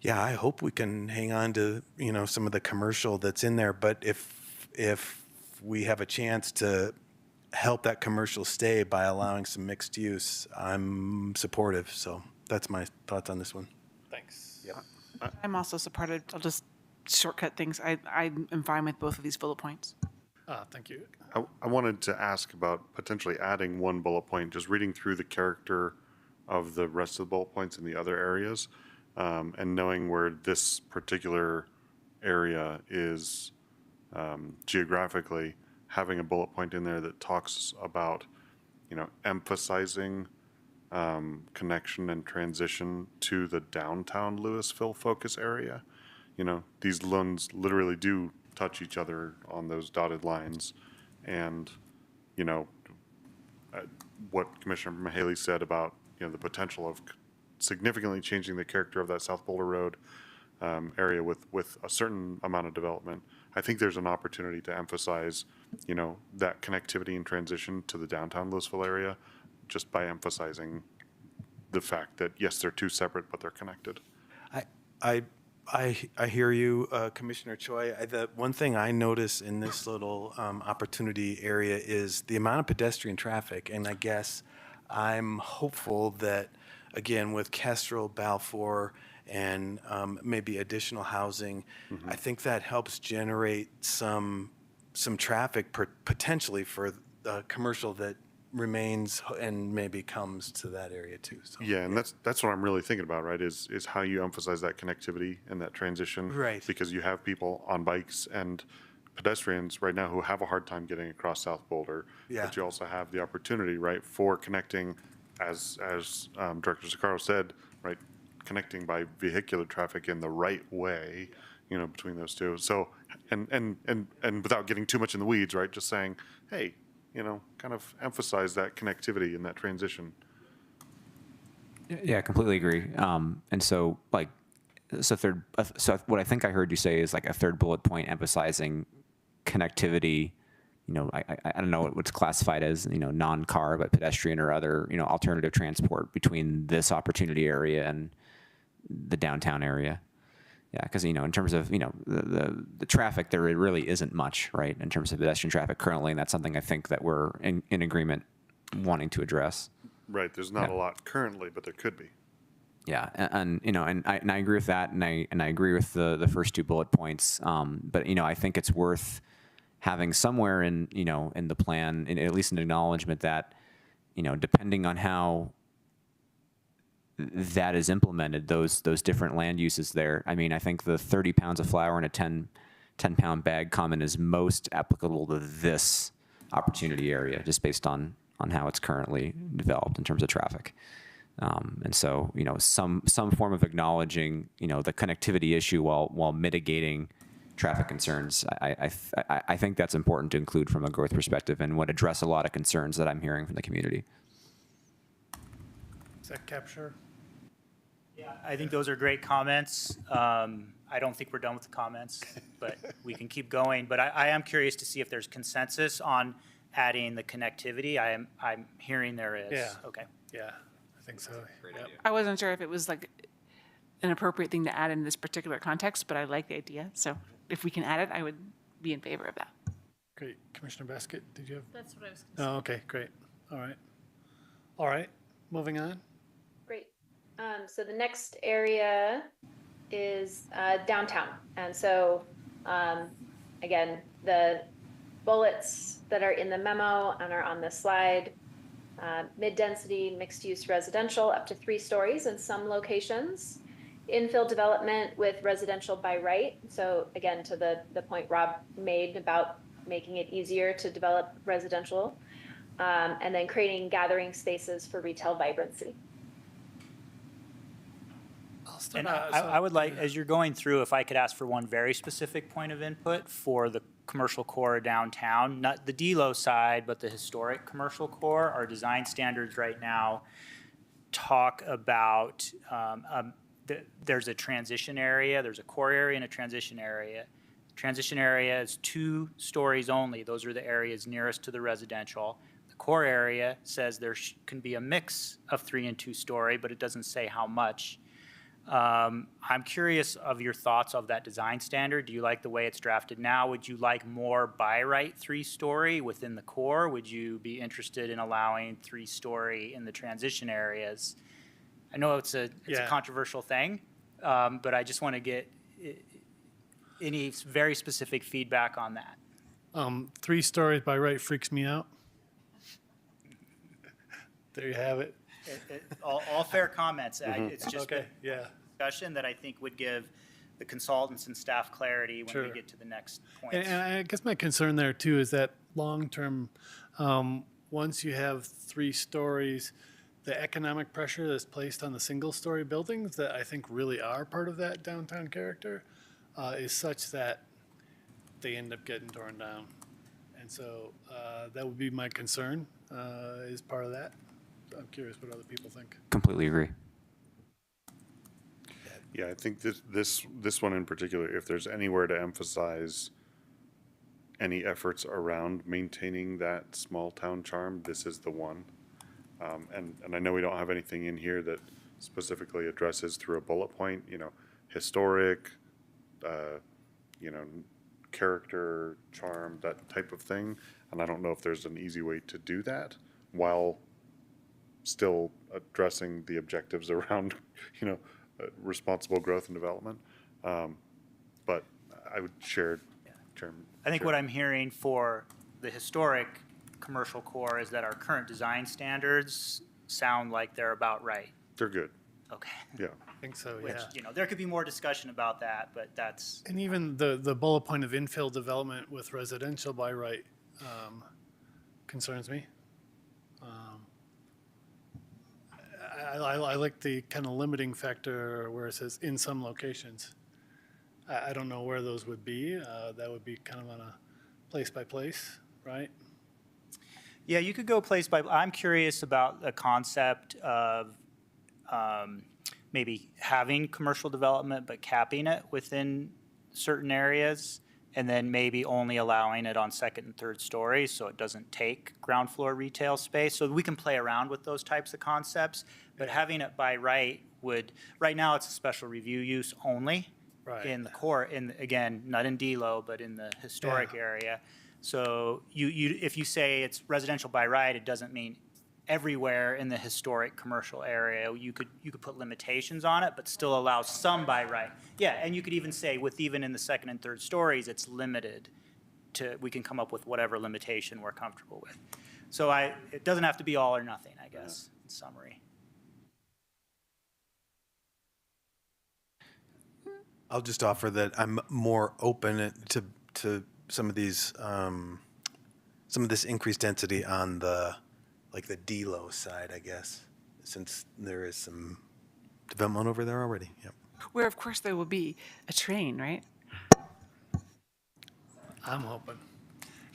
S8: yeah, I hope we can hang on to some of the commercial that's in there. But if we have a chance to help that commercial stay by allowing some mixed use, I'm supportive. So that's my thoughts on this one.
S1: Thanks.
S8: Yeah.
S2: I'm also supportive. I'll just shortcut things. I am fine with both of these bullet points.
S1: Thank you.
S3: I wanted to ask about potentially adding one bullet point, just reading through the character of the rest of the bullet points in the other areas, and knowing where this particular area is geographically, having a bullet point in there that talks about, emphasizing connection and transition to the downtown Louisville focus area. These loans literally do touch each other on those dotted lines. And, what Commissioner Mahaley said about, the potential of significantly changing the character of that South Boulder Road area with a certain amount of development. I think there's an opportunity to emphasize, that connectivity and transition to the downtown Louisville area just by emphasizing the fact that, yes, they're 2 separate, but they're connected.
S8: I hear you, Commissioner Choi. The one thing I notice in this little opportunity area is the amount of pedestrian traffic, and I guess I'm hopeful that, again, with Kestrel, Balfour, and maybe additional housing, I think that helps generate some traffic potentially for the commercial that remains and maybe comes to that area too. So.
S3: Yeah, and that's what I'm really thinking about, right? Is how you emphasize that connectivity and that transition,
S8: right?
S3: Because you have people on bikes and pedestrians right now who have a hard time getting across South Boulder.
S8: Yeah.
S3: But you also have the opportunity, right, for connecting, as Director Zaccaro said, right, connecting by vehicular traffic in the right way, between those 2. So, and without getting too much in the weeds, right, just saying, hey, kind of emphasize that connectivity and that transition.
S10: Yeah, I completely agree. And so, so what I think I heard you say is like a 3rd bullet point emphasizing connectivity. I don't know what's classified as, non-car, but pedestrian or other, alternative transport between this opportunity area and the downtown area. Yeah, because, in terms of, the traffic, there really isn't much, right, in terms of pedestrian traffic currently, and that's something I think that we're in agreement wanting to address.
S3: Right, there's not a lot currently, but there could be.
S10: Yeah, and I agree with that, and I agree with the first 2 bullet points, but, I think it's worth having somewhere in the plan, at least an acknowledgement that, depending on how that is implemented, those different land uses there. I mean, I think the 30 pounds of flour in a 10-pound bag comment is most applicable to this opportunity area, just based on how it's currently developed in terms of traffic. And so, you know, some form of acknowledging, you know, the connectivity issue while mitigating traffic concerns. I think that's important to include from a growth perspective and would address a lot of concerns that I'm hearing from the community.
S1: Does that capture?
S5: Yeah, I think those are great comments. I don't think we're done with the comments, but we can keep going. But I am curious to see if there's consensus on adding the connectivity. I'm hearing there is.
S1: Yeah.
S5: Okay.
S1: Yeah, I think so. Yep.
S2: I wasn't sure if it was like an appropriate thing to add in this particular context, but I like the idea. So if we can add it, I would be in favor of that.
S1: Great. Commissioner Baskett, did you have?
S16: That's what I was going to
S1: Oh, okay, great. All right. All right, moving on.
S11: Great. So the next area is downtown. And so, again, the bullets that are in the memo and are on the slide, mid-density mixed-use residential up to 3 stories in some locations, infill development with residential by right. So again, to the point Rob made about making it easier to develop residential, and then creating gathering spaces for retail vibrancy.
S5: And I would like, as you're going through, if I could ask for one very specific point of input for the commercial core downtown, not the DLO side, but the historic commercial core. Our design standards right now talk about there's a transition area, there's a core area and a transition area. Transition area is 2 stories only. Those are the areas nearest to the residential. The core area says there can be a mix of 3 and 2 story, but it doesn't say how much. I'm curious of your thoughts of that design standard. Do you like the way it's drafted now? Would you like more by right 3-story within the core? Would you be interested in allowing 3-story in the transition areas? I know it's a controversial thing, but I just want to get any very specific feedback on that.
S1: 3 stories by right freaks me out. There you have it.
S5: All fair comments. It's just
S1: Okay,
S5: a discussion that I think would give the consultants and staff clarity when we get to the next point.
S1: And I guess my concern there too is that long-term, once you have 3 stories, the economic pressure that's placed on the single-story buildings that I think really are part of that downtown character is such that they end up getting torn down. And so that would be my concern is part of that. I'm curious what other people think.
S10: Completely agree.
S3: Yeah, I think this one in particular, if there's anywhere to emphasize any efforts around maintaining that small town charm, this is the one. And I know we don't have anything in here that specifically addresses through a bullet point, you know, historic, you know, character, charm, that type of thing. And I don't know if there's an easy way to do that while still addressing the objectives around, you know, responsible growth and development. But I would share.
S5: I think what I'm hearing for the historic commercial core is that our current design standards sound like they're about right.
S3: They're good.
S5: Okay.
S3: Yeah.
S1: I think so,
S5: Which,
S1: yeah.
S5: you know, there could be more discussion about that, but that's.
S1: And even the bullet point of infill development with residential by right concerns me. I like the kind of limiting factor where it says in some locations. I don't know where those would be. That would be kind of on a place by place, right?
S5: Yeah, you could go place by. I'm curious about the concept of maybe having commercial development but capping it within certain areas, and then maybe only allowing it on 2nd and 3rd stories so it doesn't take ground floor retail space. So we can play around with those types of concepts, but having it by right would, right now it's a special review use only in the core, again, not in DLO, but in the historic area. So if you say it's residential by right, it doesn't mean everywhere in the historic commercial area. You could put limitations on it, but still allow some by right. Yeah, and you could even say with even in the 2nd and 3rd stories, it's limited to, we can come up with whatever limitation we're comfortable with. So it doesn't have to be all or nothing, I guess, in summary.
S8: I'll just offer that I'm more open to some of these, some of this increased density on the, like the D-Low side, I guess, since there is some development over there already. Yep.
S2: Where, of course, there will be a train, right?
S1: I'm hoping.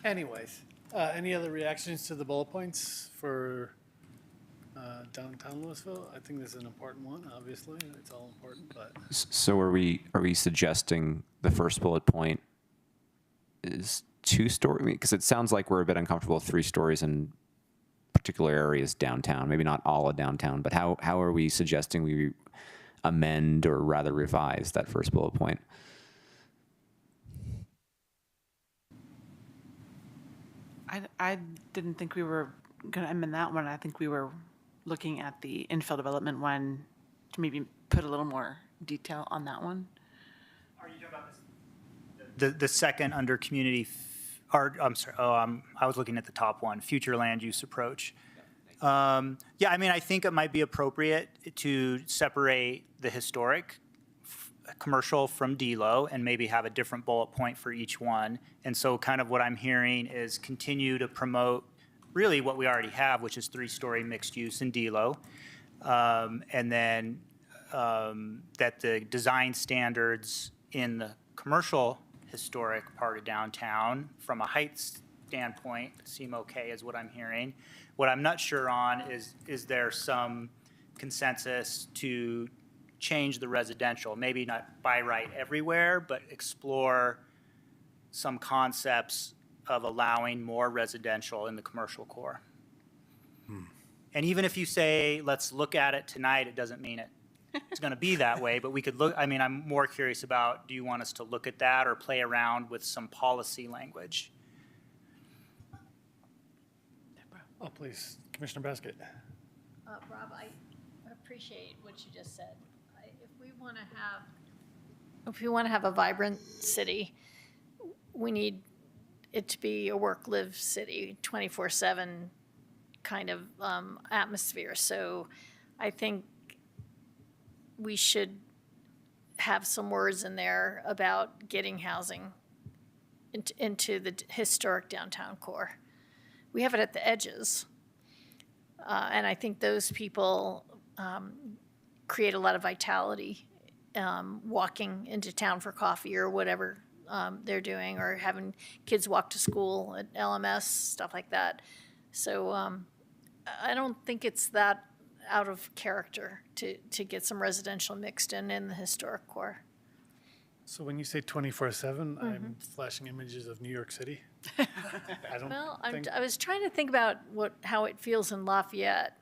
S1: Anyways, any other reactions to the bullet points for downtown Louisville? I think this is an important one, obviously. It's all important, but
S10: So are we suggesting the first bullet point is 2-story? Because it sounds like we're a bit uncomfortable with 3 stories in particular areas downtown. Maybe not all of downtown, but how are we suggesting we amend or rather revise that first bullet point?
S2: I didn't think we were going to amend that one. I think we were looking at the infill development one to maybe put a little more detail on that one.
S5: Are you talking about the second under community, I'm sorry, I was looking at the top one, future land use approach. Yeah, I mean, I think it might be appropriate to separate the historic commercial from D-Low and maybe have a different bullet point for each one. And so kind of what I'm hearing is continue to promote really what we already have, which is 3-story mixed use in D-Low. And then that the design standards in the commercial historic part of downtown from a height standpoint seem okay is what I'm hearing. What I'm not sure on is there some consensus to change the residential, maybe not by right everywhere, but explore some concepts of allowing more residential in the commercial core. And even if you say, let's look at it tonight, it doesn't mean it's going to be that way, but we could look, I mean, I'm more curious about, do you want us to look at that or play around with some policy language?
S1: oh, please, Commissioner Basket.
S7: Rob, I appreciate what you just said. If we want to have a vibrant city, we need it to be a work-live city, 24/7 kind of atmosphere. So I think we should have some words in there about getting housing into the historic downtown core. We have it at the edges. And I think those people create a lot of vitality walking into town for coffee or whatever they're doing, or having kids walk to school at LMS, stuff like that. So I don't think it's that out of character to get some residential mixed in the historic core.
S1: So when you say 24/7, I'm flashing images of New York City. I don't
S7: Well,
S1: think,
S7: I was trying to think about how it feels in Lafayette,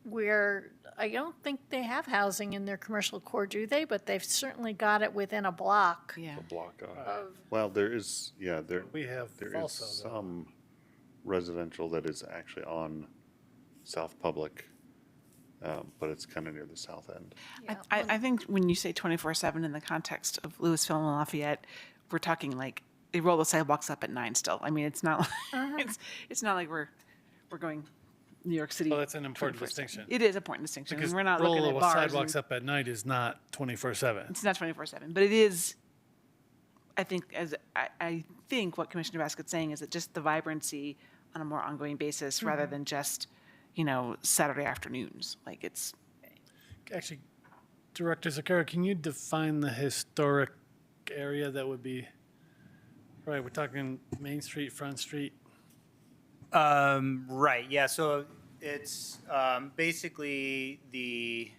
S7: where I don't think they have housing in their commercial core, do they? But they've certainly got it within a block.
S2: Yeah.
S3: A block
S7: Of-
S3: well, there is, yeah,
S1: we have
S3: there is
S1: Falso, though.
S3: some residential that is actually on South Public, but it's kind of near the south end.
S2: I think when you say 24/7 in the context of Louisville and Lafayette, we're talking like they roll the sidewalks up at 9 still. I mean, it's not like, it's not like we're going New York City.
S1: Well, that's an important
S2: 24/7.
S1: distinction.
S2: It is an important distinction.
S1: Because
S2: We're not looking
S1: roll
S2: at
S1: of
S2: bars.
S1: sidewalks up at night is not 24/7.
S2: It's not 24/7, but it is. I think I think what Commissioner Baskett's saying is that just the vibrancy on a more ongoing basis, rather than just Saturday afternoons. Like it's
S1: Actually, Director Zakara, can you define the historic area that would be, right, we're talking Main Street, Front Street?
S5: Right, yeah, so it's basically the,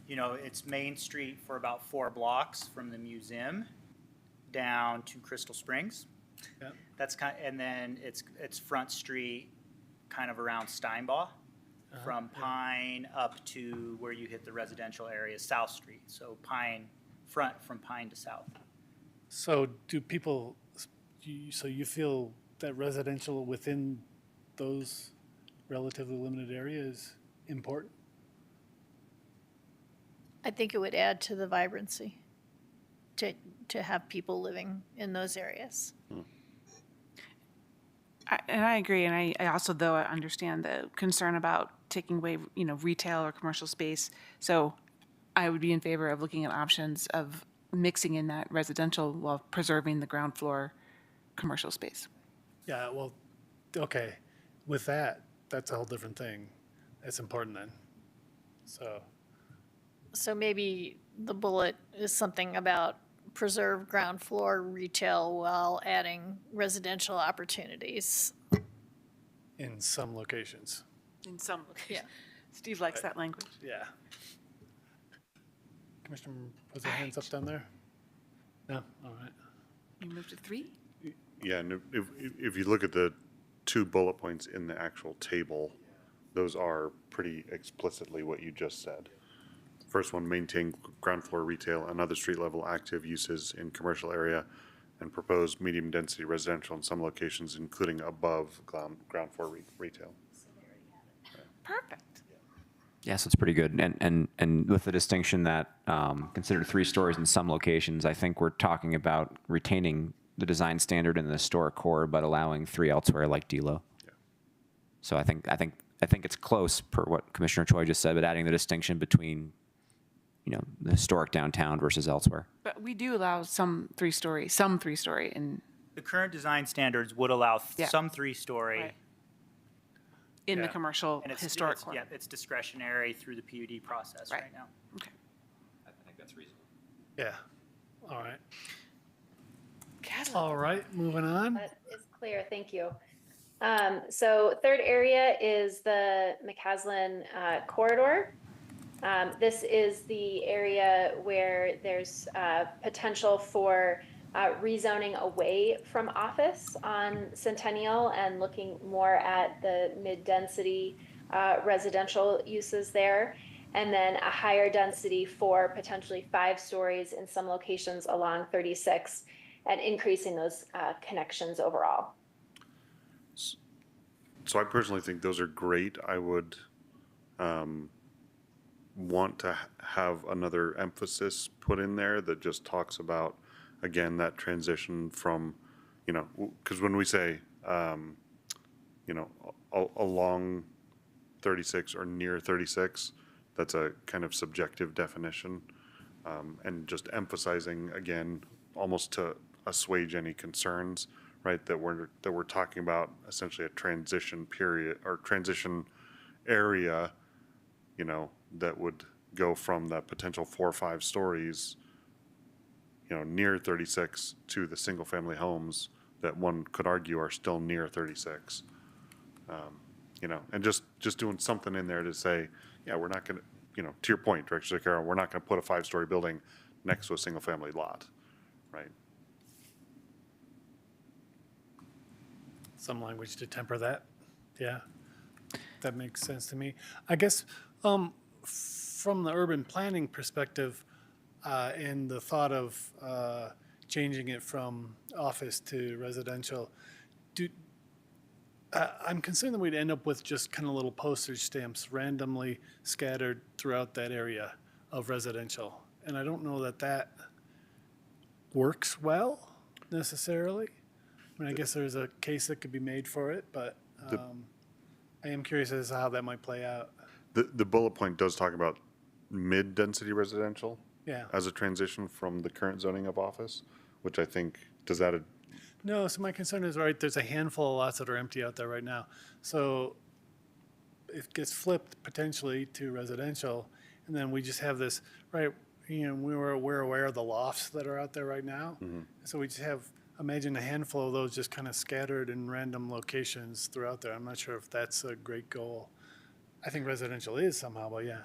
S5: it's Main Street for about 4 blocks from the museum down to Crystal Springs.
S1: Yeah.
S5: That's and then it's Front Street kind of around Steinbach, from Pine up to where you hit the residential area, South Street. So Pine, front from Pine to South.
S1: So do people, so you feel that residential within those relatively limited areas is important?
S7: I think it would add to the vibrancy to have people living in those areas.
S2: And I agree, and I also though I understand the concern about taking away retail or commercial space. So I would be in favor of looking at options of mixing in that residential while preserving the ground floor commercial space.
S1: Yeah, well, okay, with that, that's a whole different thing. That's important then.
S7: So maybe the bullet is something about preserve ground floor retail while adding residential opportunities.
S1: In some locations.
S2: In some locations. Steve likes that language.
S1: Yeah. Commissioner, was there hands up down there? No? All right.
S2: We move to 3?
S3: Yeah, and if you look at the 2 bullet points in the actual table, those are pretty explicitly what you just said. First one, maintain ground floor retail and other street level active uses in commercial area and propose medium density residential in some locations, including above ground floor retail.
S2: Perfect.
S10: Yes, it's pretty good. And with the distinction that considered 3 stories in some locations, I think we're talking about retaining the design standard in the historic core, but allowing 3 elsewhere like Delo.
S3: Yeah.
S10: So I think it's close per what Commissioner Choi just said, but adding the distinction between, the historic downtown versus elsewhere.
S2: But we do allow some 3-story in.
S5: The current design standards would allow
S2: Yeah.
S5: some 3-story.
S2: Right. In the commercial
S5: And it's
S2: historic core.
S5: Yeah, it's discretionary through the PUD process right now.
S2: Okay.
S10: I think that's reasonable.
S1: Yeah. All right. All right, moving on.
S11: That is clear, thank you. So third area is the McCaslin corridor. This is the area where there's potential for rezoning away from office on Centennial and looking more at the mid-density residential uses there. And then a higher density for potentially 5 stories in some locations along 36 and increasing those connections overall.
S3: So I personally think those are great. I would want to have another emphasis put in there that just talks about, again, that transition from, because when we say, along 36 or near 36, that's a kind of subjective definition. And just emphasizing, again, almost to assuage any concerns, right, that we're talking about essentially a transition period or transition area, that would go from that potential 4 or 5 stories, near 36 to the single family homes that one could argue are still near 36. And just doing something in there to say, yeah, we're not going to, to your point, Director Zakara, we're not going to put a 5-story building next to a single family lot, right?
S1: Some language to temper that. Yeah, that makes sense to me. I guess from the urban planning perspective and the thought of changing it from office to residential, I'm concerned that we'd end up with just kind of little postage stamps randomly scattered throughout that area of residential. And I don't know that works well necessarily. I mean, I guess there's a case that could be made for it, but I am curious as to how that might play out.
S3: The bullet point does talk about mid-density residential
S1: Yeah.
S3: as a transition from the current zoning of office, which I think, does that,
S1: No, so my concern is, right, there's a handful of lots that are empty out there right now. So it gets flipped potentially to residential, and then we just have this, right, we're aware of the lofts that are out there right now. So we just have, imagine a handful of those just kind of scattered in random locations throughout there. I'm not sure if that's a great goal. I think residential is somehow, but yeah.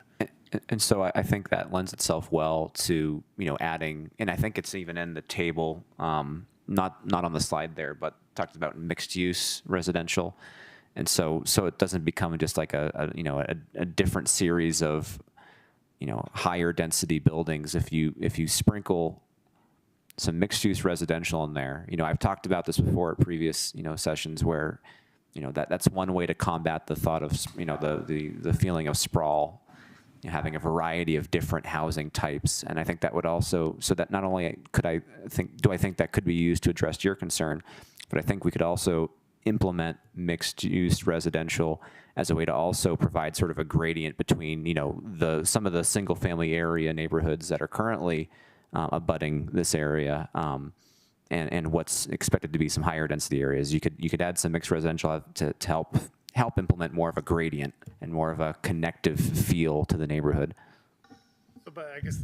S10: And so I think that lends itself well to, adding, and I think it's even in the table, not on the slide there, but talked about mixed use residential. And so it doesn't become just like a different series of, higher density buildings. If you sprinkle some mixed use residential in there, I've talked about this before at previous, sessions where, that's one way to combat the thought of, the feeling of sprawl, having a variety of different housing types. And I think that would also, so that not only do I think that could be used to address your concern, but I think we could also implement mixed use residential as a way to also provide sort of a gradient between, some of the single family area neighborhoods that are currently abutting this area, and what's expected to be some higher density areas. You could add some mixed residential to help implement more of a gradient and more of a connective feel to the neighborhood.
S1: But I guess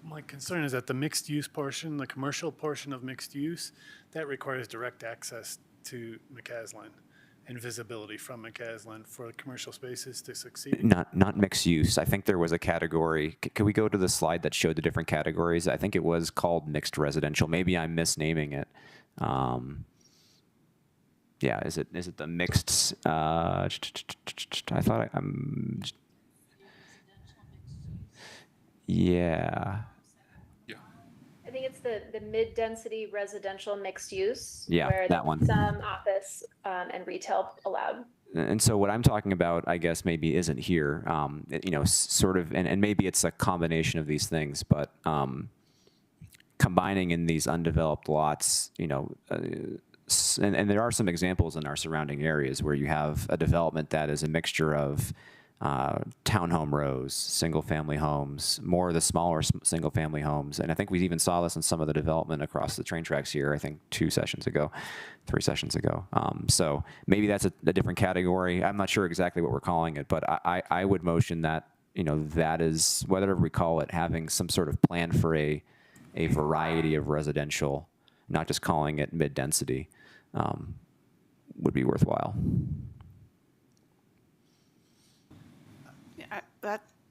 S1: my concern is that the mixed use portion, the commercial portion of mixed use, that requires direct access to McCaslin and visibility from McCaslin for commercial spaces to succeed.
S10: Not mixed use. I think there was a category. Can we go to the slide that showed the different categories? I think it was called mixed residential. Maybe I'm misnaming it. Yeah, is it the mixed? I thought I'm. Yeah.
S11: I think it's the mid-density residential mixed use.
S10: Yeah,
S11: where
S10: that one.
S11: Some office and retail allowed.
S10: And so what I'm talking about, I guess, maybe isn't here, sort of, and maybe it's a combination of these things, but combining in these undeveloped lots, and there are some examples in our surrounding areas where you have a development that is a mixture of townhome rows, single-family homes, more of the smaller single-family homes. And I think we even saw this in some of the development across the train tracks here, I think 3 sessions ago. So maybe that's a different category. I'm not sure exactly what we're calling it, but I would motion that, that is, whatever we call it, having some sort of plan for a variety of residential, not just calling it mid-density, would be worthwhile.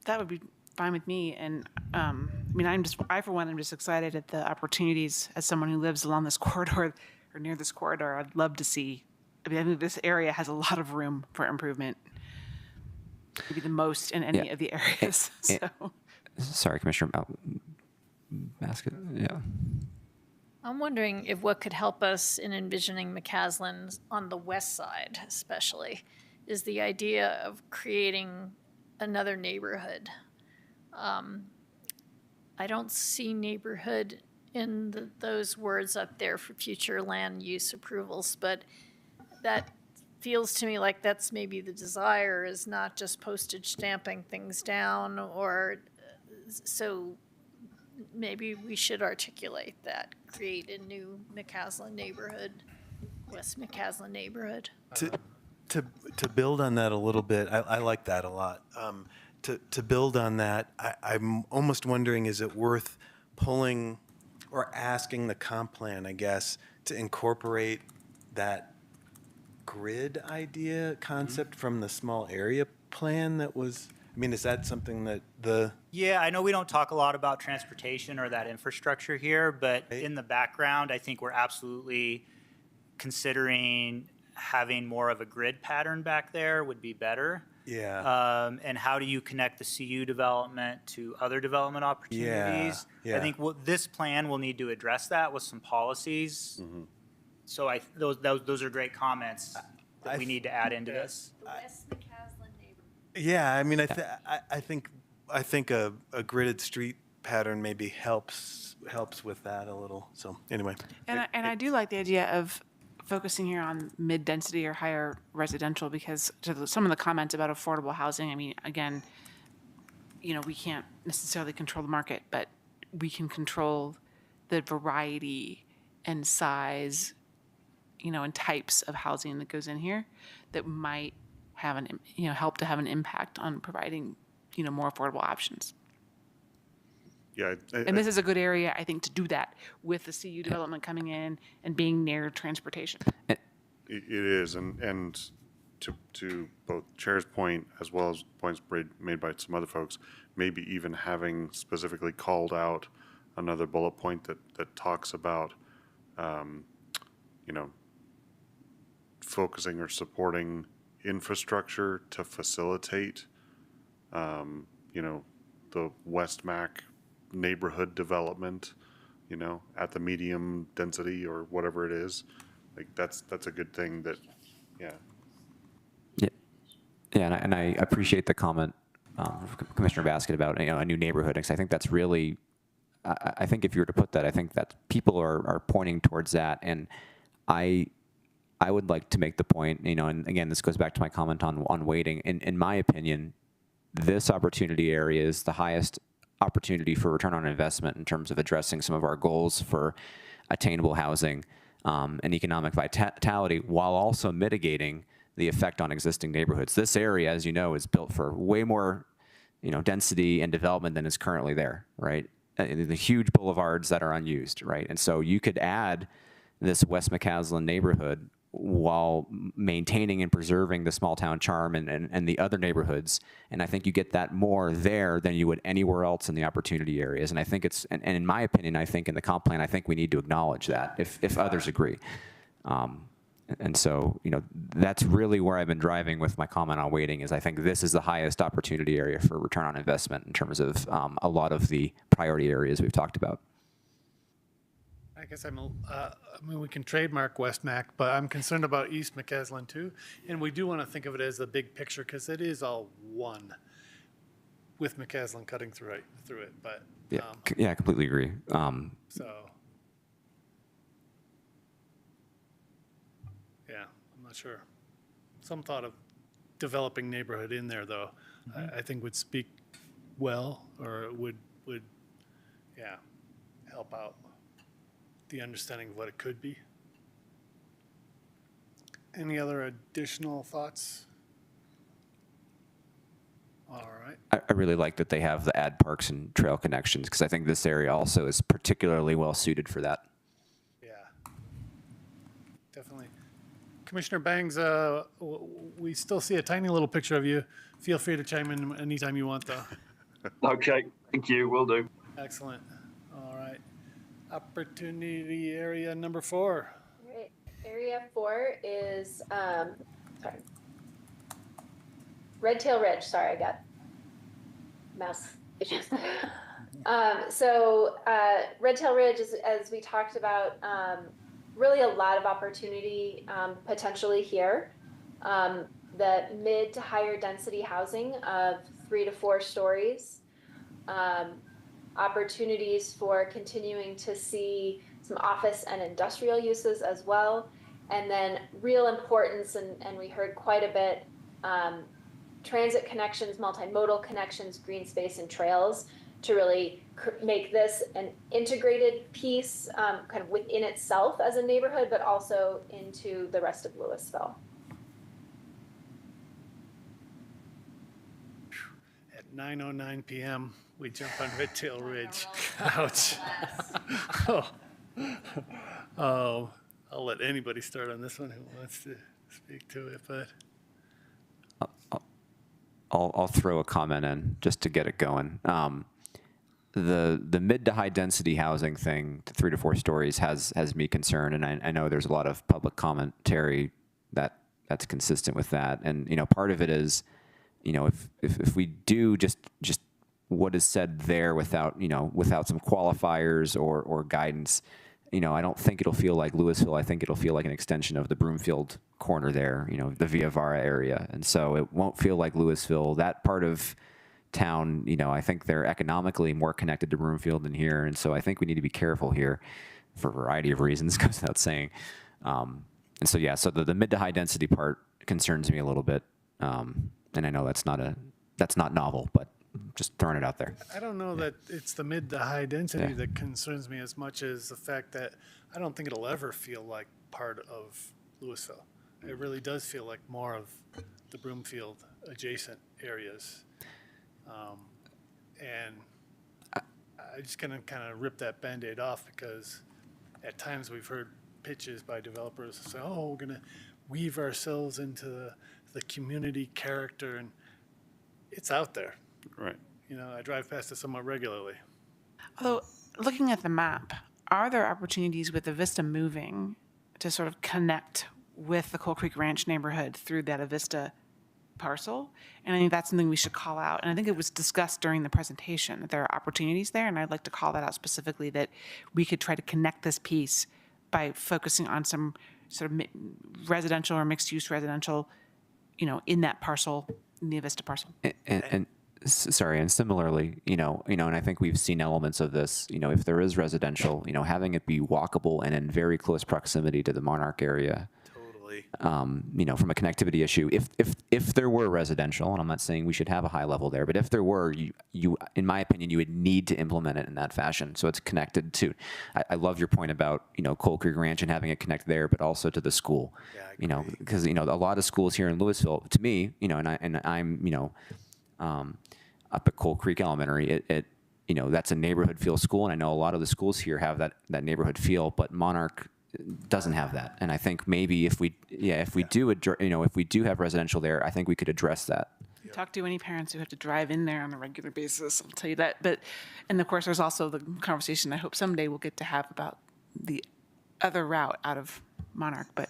S2: That would be fine with me. And I for one, I'm just excited at the opportunities as someone who lives along this corridor or near this corridor. I'd love to see. I think this area has a lot of room for improvement. Maybe the most in any of the areas.
S10: Sorry, Commissioner Basket. Yeah.
S7: I'm wondering if what could help us in envisioning McCaslin on the west side, especially, is the idea of creating another neighborhood. I don't see neighborhood in those words up there for future land use approvals, but that feels to me like that's maybe the desire, is not just postage stamping things down, or so maybe we should articulate that, create a new McCaslin neighborhood, West McCaslin neighborhood.
S8: To build on that a little bit, I like that a lot. To build on that, I'm almost wondering, is it worth pulling or asking the comp plan, I guess, to incorporate that grid idea concept from the small area plan that was, is that something that
S5: Yeah, I know we don't talk a lot about transportation or that infrastructure here, but in the background, I think we're absolutely considering having more of a grid pattern back there would be better.
S8: Yeah.
S5: And how do you connect the CU development to other development opportunities?
S8: Yeah.
S5: I think this plan will need to address that with some policies. Mm-hmm. So those are great comments that we need to add into this.
S7: West McCaslin neighborhood.
S8: Yeah, I think a gridded street pattern maybe helps with that a little. So anyway.
S2: And I do like the idea of focusing here on mid-density or higher residential, because to some of the comments about affordable housing, again, we can't necessarily control the market, but we can control the variety and size, and types of housing that goes in here that might have help to have an impact on providing, more affordable options.
S3: Yeah.
S2: And this is a good area, I think, to do that with the CU development coming in and being near transportation.
S3: It is, and to both Chair's point as well as points made by some other folks, maybe even having specifically called out another bullet point that talks about, focusing or supporting infrastructure to facilitate, the West Mac neighborhood development, at the medium density or whatever it is. Like that's a good thing that, yeah.
S10: Yeah, and I appreciate the comment, Commissioner Basket, about a new neighborhood, because I think that's really, I think if you were to put that, I think that people are pointing towards that, and I I would like to make the point, and again, this goes back to my comment on weighting. In my opinion, this opportunity area is the highest opportunity for return on investment in terms of addressing some of our goals for attainable housing and economic vitality, while also mitigating the effect on existing neighborhoods. This area, as you know, is built for way more, density and development than is currently there, right? The huge boulevards that are unused, right? And so you could add this West McCaslin neighborhood while maintaining and preserving the small town charm and the other neighborhoods. And I think you get that more there than you would anywhere else in the opportunity areas. And I think it's, and in my opinion, I think in the comp plan, I think we need to acknowledge that if others agree. And so, that's really where I've been driving with my comment on weighting is I think this is the highest opportunity area for return on investment in terms of a lot of the priority areas we've talked about.
S1: I guess we can trademark West Mac, but I'm concerned about East McCaslin too. And we do want to think of it as the big picture because it is all one with McCaslin cutting through it. But
S10: Yeah, I completely agree.
S1: so, yeah, I'm not sure. Some thought of developing neighborhood in there, though, I think would speak well, or would help out the understanding of what it could be. Any other additional thoughts? All right.
S10: I really like that they have the ad parks and trail connections because I think this area also is particularly well suited for that.
S1: Yeah, definitely. Commissioner Bangs, we still see a tiny little picture of you. Feel free to chime in anytime you want, though.
S6: Okay, thank you, will do.
S1: Excellent. All right. Opportunity area number 4.
S11: Right. Area 4 is, Red Tail Ridge. Sorry, I got mouse issues. Red Tail Ridge is, as we talked about, really a lot of opportunity potentially here. The mid to higher density housing of 3 to 4 stories. Opportunities for continuing to see some office and industrial uses as well. And then real importance, and we heard quite a bit, transit connections, multimodal connections, green space and trails to really make this an integrated piece kind of within itself as a neighborhood, but also into the rest of Louisville.
S1: At 9:09 p.m., we jump on Red Tail Ridge. Ouch. Oh, I'll let anybody start on this one who wants to speak to it, but.
S10: I'll throw a comment in just to get it going. The mid to high density housing thing, 3 to 4 stories, has me concerned, and I know there's a lot of public commentary that's consistent with that. And part of it is, if we do just what is said there without some qualifiers or guidance, I don't think it'll feel like Louisville. I think it'll feel like an extension of the Broomfield corner there, the Via Vara area. And so it won't feel like Louisville. That part of town, I think they're economically more connected to Broomfield than here. And so I think we need to be careful here for a variety of reasons, goes without saying. And so, so the mid to high density part concerns me a little bit. And I know that's not novel, but just throwing it out there.
S1: I don't know that it's the mid to high density that concerns me as much as the fact that I don't think it'll ever feel like part of Louisville. It really does feel like more of the Broomfield adjacent areas. And I just kind of rip that Band-Aid off because at times we've heard pitches by developers say, oh, we're going to weave ourselves into the community character, and it's out there.
S3: Right.
S1: I drive past it somewhat regularly.
S2: Although, looking at the map, are there opportunities with the Avista moving to sort of connect with the Coal Creek Ranch neighborhood through that Avista parcel? And I think that's something we should call out. And I think it was discussed during the presentation that there are opportunities there, and I'd like to call that out specifically, that we could try to connect this piece by focusing on some sort of residential or mixed-use residential, in that parcel, in the Avista parcel.
S10: And similarly, and I think we've seen elements of this, if there is residential, having it be walkable and in very close proximity to the Monarch area, you know, from a connectivity issue. If there were residential, and I'm not saying we should have a high level there, but if there were, you in my opinion, you would need to implement it in that fashion. So it's connected to. I love your point about, you know, Coal Creek Ranch and having it connect there, but also to the school. You know, because, you know, a lot of schools here in Louisville, to me, you know, and I'm, you know, up at Coal Creek Elementary, it you know, that's a neighborhood feel school, and I know a lot of the schools here have that neighborhood feel, but Monarch doesn't have that. And I think maybe if we do, you know, if we do have residential there, I think we could address that.
S2: Talk to any parents who have to drive in there on a regular basis, I'll tell you that. But, and of course, there's also the conversation I hope someday we'll get to have about the other route out of Monarch. But,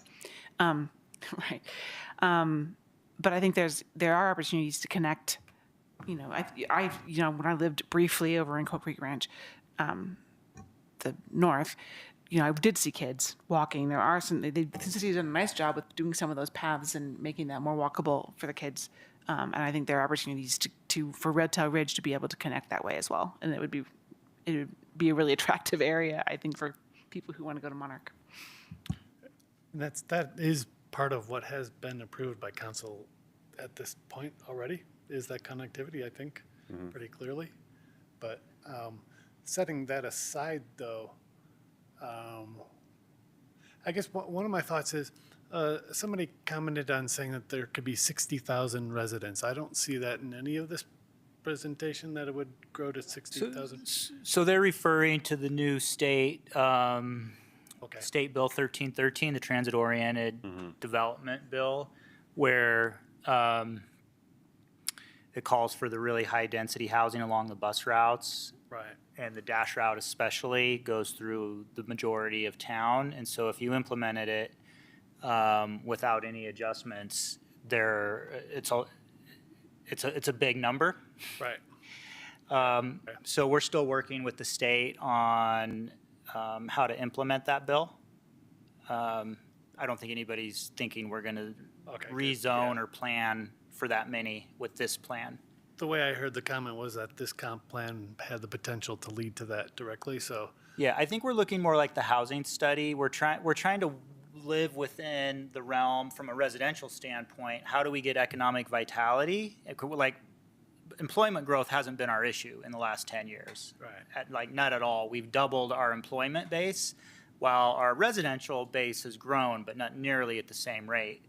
S2: right. But I think there are opportunities to connect. You know, you know, when I lived briefly over in Coal Creek Ranch, the north, you know, I did see kids walking. There are some, the city's done a nice job with doing some of those paths and making that more walkable for the kids. And I think there are opportunities for Red Tail Ridge to be able to connect that way as well. And it would be a really attractive area, I think, for people who want to go to Monarch.
S1: And that is part of what has been approved by council at this point already, is that connectivity, I think, pretty clearly. But setting that aside, though, I guess one of my thoughts is, somebody commented on saying that there could be 60,000 residents. I don't see that in any of this presentation, that it would grow to 60,000.
S5: So they're referring to the new state State Bill 1313, the transit-oriented development bill, where it calls for the really high-density housing along the bus routes.
S1: Right.
S5: And the dash route especially goes through the majority of town. And so if you implemented it without any adjustments, it's a big number.
S1: Right.
S5: So we're still working with the state on how to implement that bill. I don't think anybody's thinking we're going to rezone or plan for that many with this plan.
S1: The way I heard the comment was that this comp plan had the potential to lead to that directly. So
S5: yeah, I think we're looking more like the housing study. We're trying to live within the realm from a residential standpoint. How do we get economic vitality? Like, employment growth hasn't been our issue in the last 10 years.
S1: Right.
S5: Not at all. We've doubled our employment base, while our residential base has grown, but not nearly at the same rate.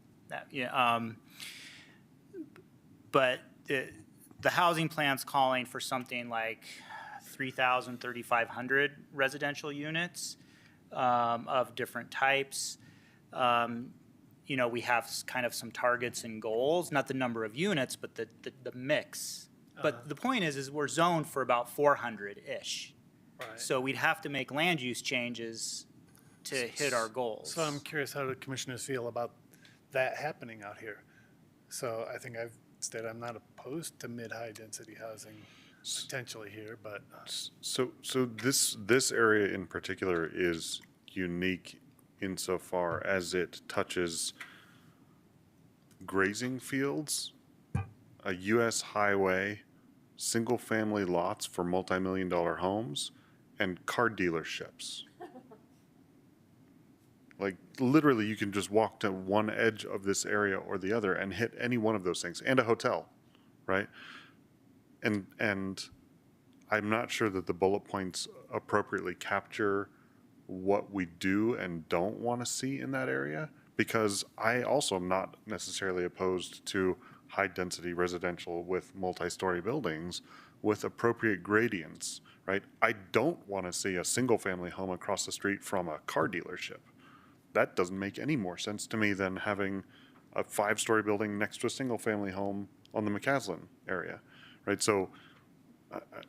S5: But the housing plan's calling for something like 3,000, 3,500 residential units of different types. You know, we have kind of some targets and goals, not the number of units, but the mix. But the point is we're zoned for about 400-ish.
S1: Right.
S5: So we'd have to make land use changes to hit our goals.
S1: So I'm curious how the commissioners feel about that happening out here. So I think I've stated I'm not opposed to mid-high density housing potentially here, but
S3: So this area in particular is unique insofar as it touches grazing fields, a U.S. highway, single-family lots for multi-million-dollar homes, and car dealerships. Like, literally, you can just walk to one edge of this area or the other and hit any one of those things, and a hotel, right? And I'm not sure that the bullet points appropriately capture what we do and don't want to see in that area, because I also am not necessarily opposed to high-density residential with multi-story buildings with appropriate gradients, right? I don't want to see a single-family home across the street from a car dealership. That doesn't make any more sense to me than having a 5-story building next to a single-family home on the McCaslin area, right? So,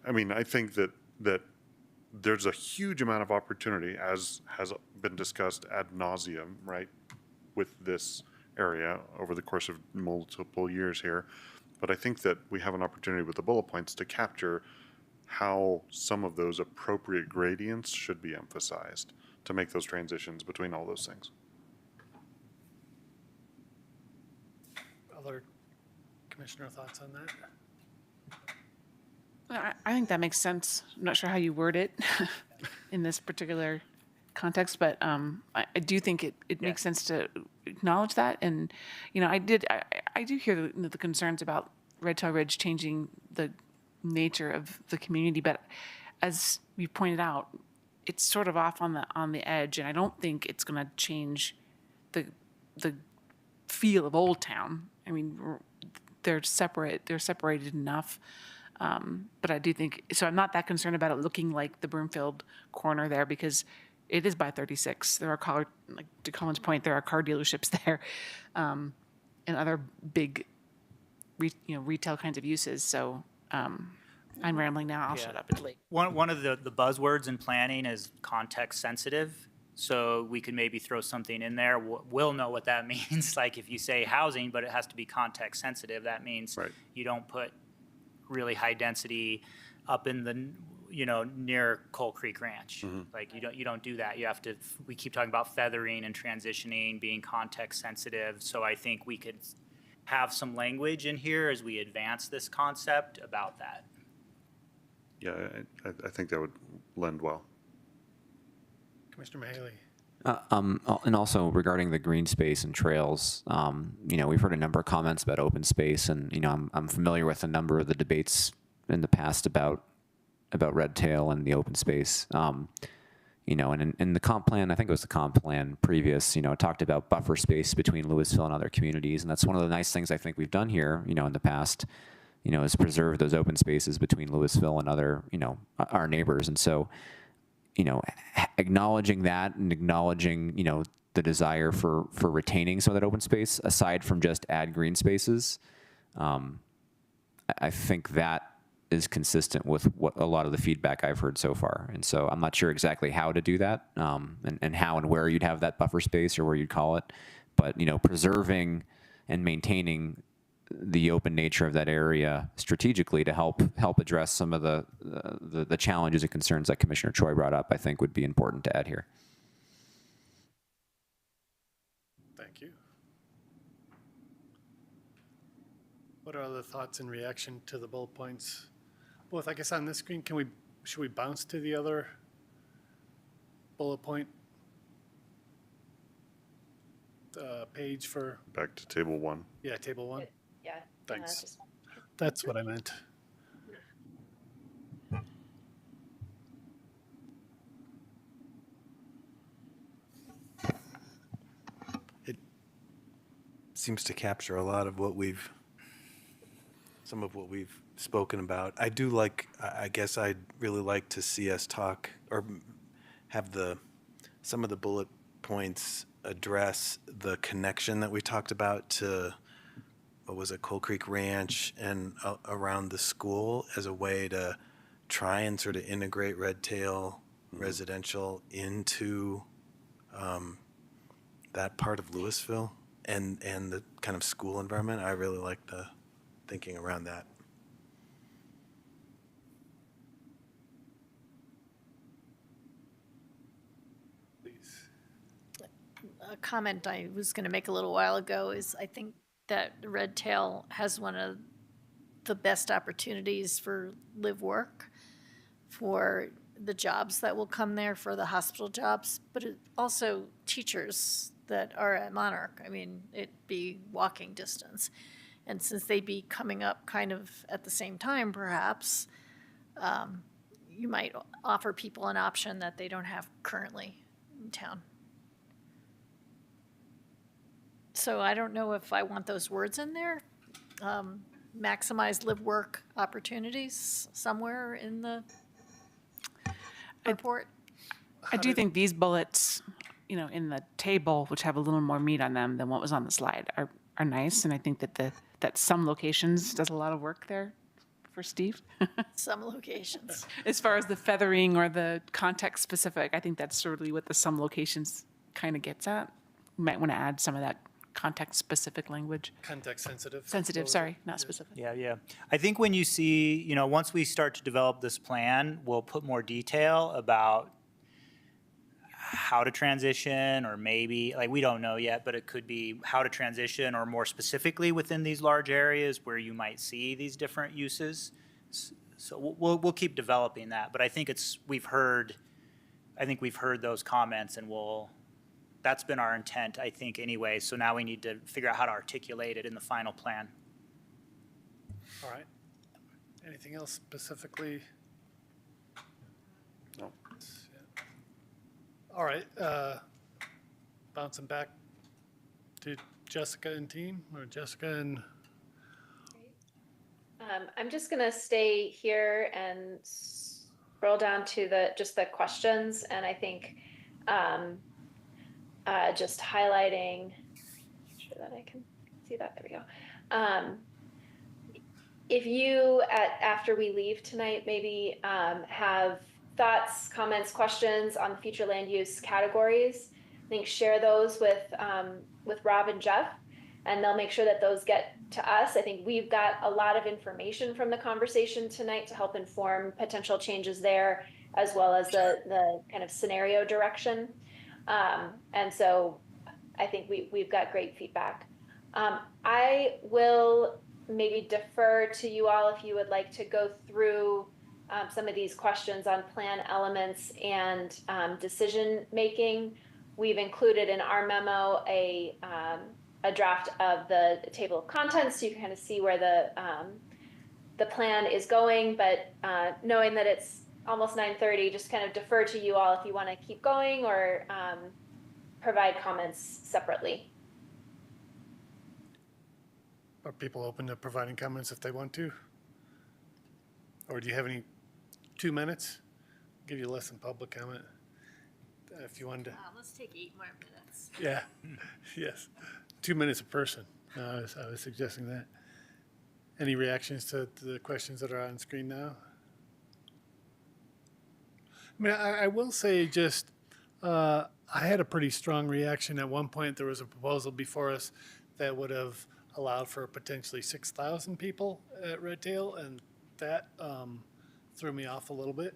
S3: I mean, I think that there's a huge amount of opportunity, as has been discussed ad nauseum, right, with this area over the course of multiple years here. But I think that we have an opportunity with the bullet points to capture how some of those appropriate gradients should be emphasized to make those transitions between all those things.
S1: other commissioner thoughts on that?
S2: I think that makes sense. I'm not sure how you word it in this particular context, but I do think it makes sense to acknowledge that. And, you know, I do hear the concerns about Red Tail Ridge changing the nature of the community, but as you pointed out, it's sort of off on the edge, and I don't think it's going to change the feel of Old Town. I mean, they're separated enough. But I do think, so I'm not that concerned about it looking like the Broomfield corner there, because it is by 36. There are like to Colin's point, there are car dealerships there, and other big, retail kinds of uses. So I'm rambling now. I'll shut up. It's late.
S5: One of the buzzwords in planning is context sensitive. So we could maybe throw something in there. We'll know what that means. Like if you say housing, but it has to be context sensitive, that means you don't put really high density up in the, near Coal Creek Ranch. Like you don't do that. You have to, we keep talking about feathering and transitioning, being context sensitive. So I think we could have some language in here as we advance this concept about that.
S3: Yeah, I think that would lend well.
S1: Commissioner Mahaley.
S10: And also regarding the green space and trails, we've heard a number of comments about open space, and I'm familiar with a number of the debates in the past about red tail and the open space. And in the comp plan, I think it was the comp plan previous, it talked about buffer space between Louisville and other communities, and that's one of the nice things I think we've done here, in the past, is preserve those open spaces between Louisville and other, our neighbors, and so. Acknowledging that and acknowledging, the desire for retaining some of that open space, aside from just add green spaces, I think that is consistent with what a lot of the feedback I've heard so far. And so I'm not sure exactly how to do that, and how and where you'd have that buffer space or where you'd call it, but, preserving and maintaining the open nature of that area strategically to help address some of the challenges and concerns that Commissioner Choi brought up, I think would be important to add here.
S1: Thank you. What are other thoughts in reaction to the bullet points? Both, I guess, on this screen, should we bounce to the other bullet point page for?
S3: Back to table 1.
S1: Yeah, table 1.
S11: Yeah.
S1: Thanks. That's what I meant.
S8: It seems to capture a lot of some of what we've spoken about. I guess I'd really like to see us talk or have some of the bullet points address the connection that we talked about to, what was it, Coal Creek Ranch and around the school as a way to try and sort of integrate red tail residential into that part of Louisville and the kind of school environment. I really like the thinking around that.
S7: A comment I was going to make a little while ago is I think that Red Tail has one of the best opportunities for live work, for the jobs that will come there, for the hospital jobs, but also teachers that are at Monarch. I mean, it'd be walking distance. And since they'd be coming up kind of at the same time, perhaps, you might offer people an option that they don't have currently in town. So I don't know if I want those words in there. Maximize live work opportunities somewhere in the report.
S2: I do think these bullets, in the table, which have a little more meat on them than what was on the slide, are nice. And I think that some locations does a lot of work there for Steve.
S7: Some locations.
S2: As far as the feathering or the context specific, I think that's certainly what the some locations kind of gets at. You might want to add some of that context specific language.
S1: Context sensitive.
S2: Sensitive, sorry, not specific.
S5: Yeah. I think when you see, once we start to develop this plan, we'll put more detail about how to transition, or maybe, like, we don't know yet, but it could be how to transition, or more specifically within these large areas where you might see these different uses. So we'll keep developing that. But I think we've heard I think we've heard those comments and that's been our intent, I think, anyway. So now we need to figure out how to articulate it in the final plan.
S1: All right. Anything else specifically?
S3: No.
S1: All right. Bouncing back to Jessica and team, or Jessica and.
S11: I'm just going to stay here and scroll down to just the questions, and I think just highlighting, make sure that I can see that. There we go. If you, after we leave tonight, maybe have thoughts, comments, questions on the future land use categories, I think share those with Rob and Jeff, and they'll make sure that those get to us. I think we've got a lot of information from the conversation tonight to help inform potential changes there, as well as the kind of scenario direction. And so I think we've got great feedback. I will maybe defer to you all if you would like to go through some of these questions on plan elements and decision making. We've included in our memo a draft of the table of contents, so you can kind of see where the plan is going. But knowing that it's almost 9:30, just kind of defer to you all if you want to keep going or provide comments separately.
S1: Are people open to providing comments if they want to? Or do you have any 2 minutes? I'll give you less than public comment. If you wanted to.
S7: Let's take 8 more minutes.
S1: Yeah, yes. 2 minutes a person. I was suggesting that. Any reactions to the questions that are on screen now? I mean, I will say just, I had a pretty strong reaction. At one point, there was a proposal before us that would have allowed for potentially 6,000 people at Red Tail, and that threw me off a little bit.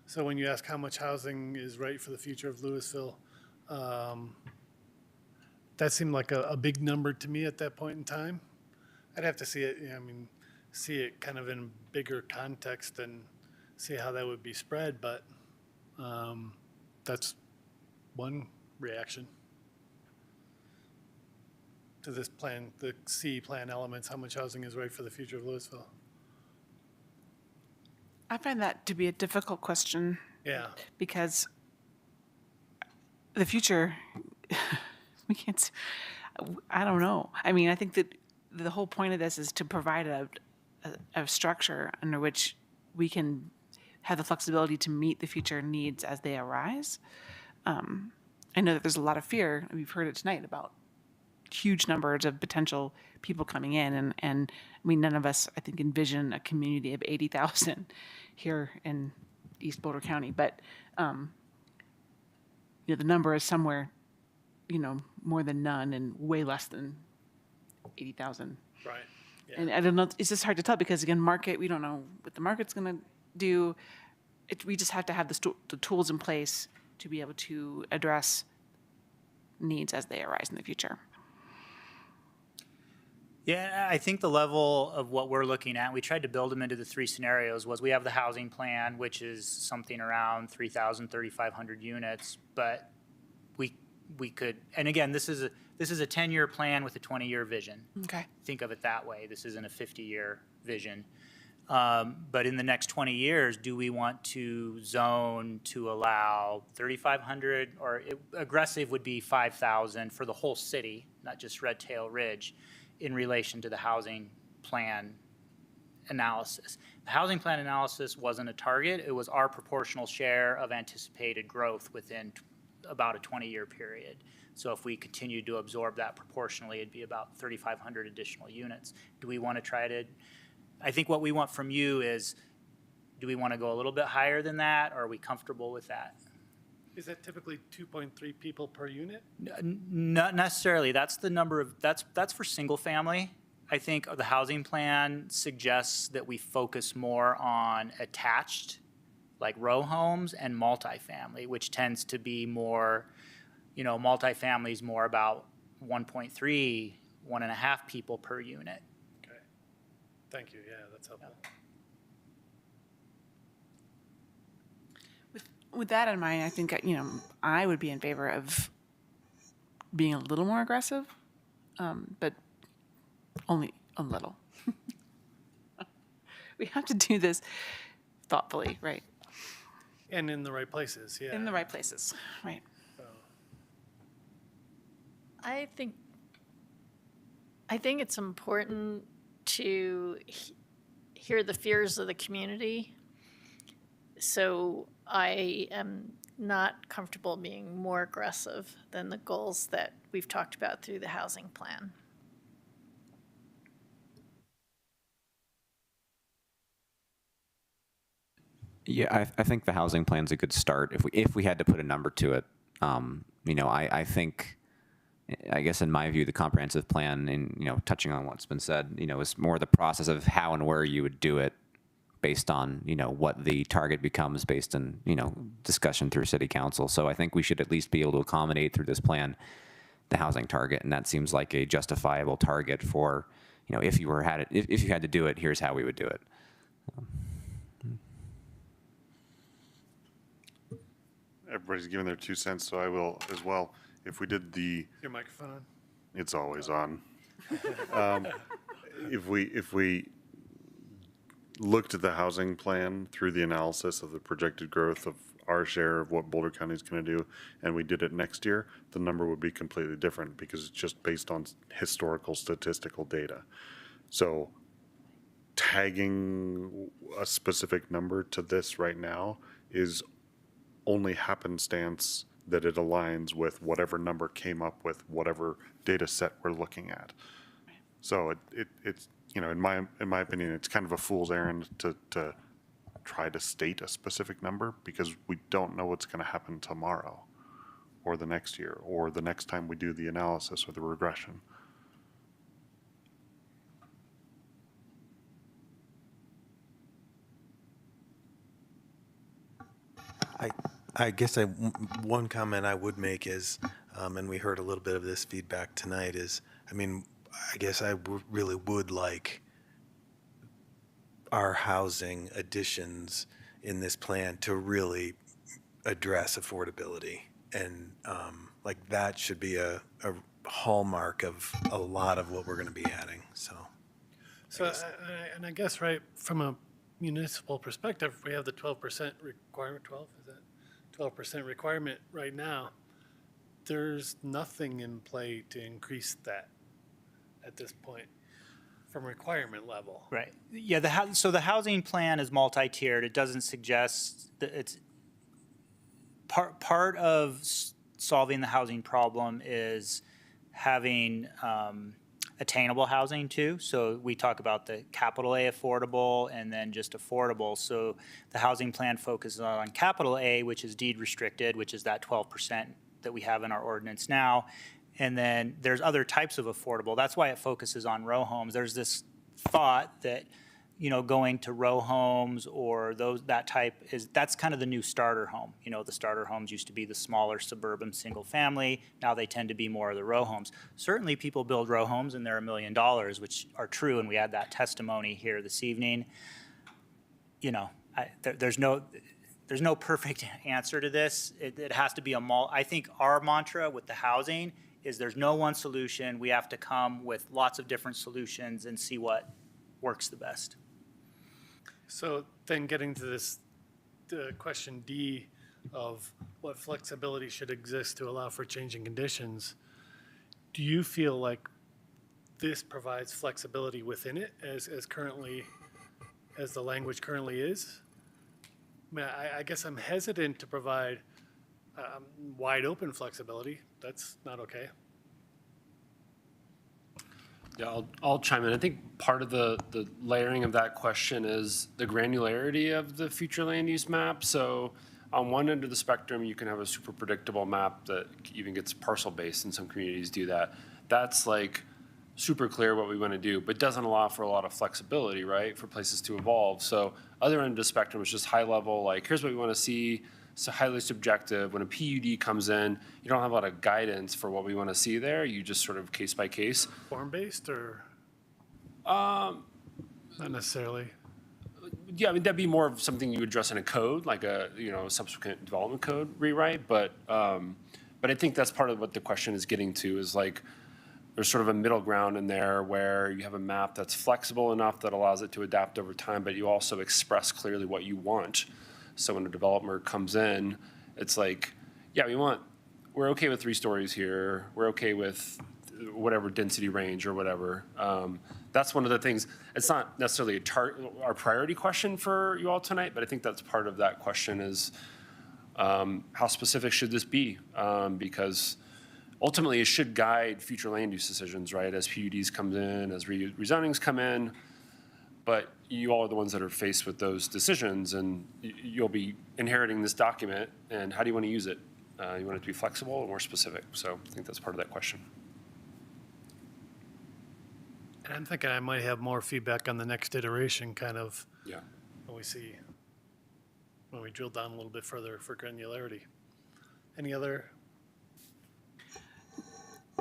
S1: So when you ask how much housing is right for the future of Louisville, that seemed like a big number to me at that point in time. I'd have to see it, see it kind of in a bigger context and see how that would be spread, but that's one reaction to this plan, the C plan elements, how much housing is right for the future of Louisville.
S2: I find that to be a difficult question.
S1: Yeah.
S2: Because the future, we can't, I don't know. I mean, I think that the whole point of this is to provide a structure under which we can have the flexibility to meet the future needs as they arise. I know that there's a lot of fear, and we've heard it tonight, about huge numbers of potential people coming in. And I mean, none of us, I think, envision a community of 80,000 here in East Boulder County. But, the number is somewhere, more than none and way less than 80,000.
S1: Right. Yeah.
S2: And I don't know, it's just hard to tell because, again, we don't know what the market's going to do. We just have to have the tools in place to be able to address needs as they arise in the future.
S5: Yeah, I think the level of what we're looking at, we tried to build them into the 3 scenarios, was we have the housing plan, which is something around 3,000, 3,500 units, but we could, and again, this is a 10-year plan with a 20-year vision.
S2: Okay.
S5: Think of it that way. This isn't a 50-year vision. But in the next 20 years, do we want to zone to allow 3,500, or aggressive would be 5,000 for the whole city, not just Red Tail Ridge, in relation to the housing plan analysis. The housing plan analysis wasn't a target. It was our proportional share of anticipated growth within about a 20-year period. So if we continue to absorb that proportionally, it'd be about 3,500 additional units. Do we want to try to, I think what we want from you is, do we want to go a little bit higher than that, or are we comfortable with that?
S1: Is that typically 2.3 people per unit?
S5: Not necessarily. That's the number of, that's for single family. I think the housing plan suggests that we focus more on attached, like row homes, and multifamily, which tends to be more, multifamily is more about 1.3, 1.5 people per unit.
S1: Okay. Thank you. Yeah, that's helpful.
S2: With that in mind, I think, I would be in favor of being a little more aggressive, but only a little. We have to do this thoughtfully, right?
S1: And in the right places, yeah.
S2: In the right places, right?
S7: I think it's important to hear the fears of the community. So I am not comfortable being more aggressive than the goals that we've talked about through the housing plan.
S10: Yeah, I think the housing plan's a good start. If we had to put a number to it, I think, I guess in my view, the comprehensive plan, and touching on what's been said, is more the process of how and where you would do it, based on what the target becomes, based on discussion through city council. So I think we should at least be able to accommodate through this plan the housing target, and that seems like a justifiable target for if you had to do it, here's how we would do it.
S3: Everybody's giving their 2 cents, so I will as well. If we did
S1: Your microphone on?
S3: it's always on. If we looked at the housing plan through the analysis of the projected growth of our share of what Boulder County is going to do, and we did it next year, the number would be completely different because it's just based on historical statistical data. So tagging a specific number to this right now is only happenstance that it aligns with whatever number came up with whatever data set we're looking at. So it's in my opinion, it's kind of a fool's errand to try to state a specific number because we don't know what's going to happen tomorrow or the next year or the next time we do the analysis or the regression.
S8: I guess one comment I would make is, and we heard a little bit of this feedback tonight, is, I guess I really would like our housing additions in this plan to really address affordability. And that should be a hallmark of a lot of what we're going to be adding.
S1: I guess, right, from a municipal perspective, we have the 12% requirement, 12% requirement right now. There's nothing in play to increase that at this point from requirement level.
S5: Right. Yeah. So the housing plan is multi-tiered. It doesn't suggest that it's part of solving the housing problem is having attainable housing too. So we talk about the capital A affordable and then just affordable. So the housing plan focuses on capital A, which is deed restricted, which is that 12% that we have in our ordinance now. And then there's other types of affordable. That's why it focuses on row homes. There's this thought that, going to row homes or that type that's kind of the new starter home. The starter homes used to be the smaller suburban single family. Now they tend to be more of the row homes. Certainly people build row homes and they're $1 million, which are true. And we had that testimony here this evening. There's no perfect answer to this. It has to be I think our mantra with the housing is there's no one solution. We have to come with lots of different solutions and see what works the best.
S1: So then getting to this question D of what flexibility should exist to allow for changing conditions, do you feel like this provides flexibility within it as the language currently is? I guess I'm hesitant to provide wide open flexibility. That's not okay.
S9: Yeah, I'll chime in. I think part of the layering of that question is the granularity of the future land use map. So on one end of the spectrum, you can have a super predictable map that even gets parcel based, and some communities do that. That's like super clear what we want to do, but doesn't allow for a lot of flexibility, right, for places to evolve. So other end of the spectrum is just high level, like here's what we want to see. So highly subjective. When a PUD comes in, you don't have a lot of guidance for what we want to see there. You just sort of case by case.
S1: Form based or? Not necessarily.
S9: Yeah, I mean, that'd be more of something you address in a code, like a, subsequent development code rewrite. But I think that's part of what the question is getting to is like, there's sort of a middle ground in there where you have a map that's flexible enough that allows it to adapt over time, but you also express clearly what you want. So when a developer comes in, it's like, yeah, we're okay with 3 stories here. We're okay with whatever density range or whatever. That's one of the things. It's not necessarily our priority question for you all tonight, but I think that's part of that question is how specific should this be? Because ultimately, it should guide future land use decisions, right? As PUDs comes in, as rezonings come in, but you all are the ones that are faced with those decisions, and you'll be inheriting this document. And how do you want to use it? You want it to be flexible or more specific? So I think that's part of that question.
S1: And I'm thinking I might have more feedback on the next iteration, kind of.
S9: Yeah.
S1: When we drill down a little bit further for granularity. Any other?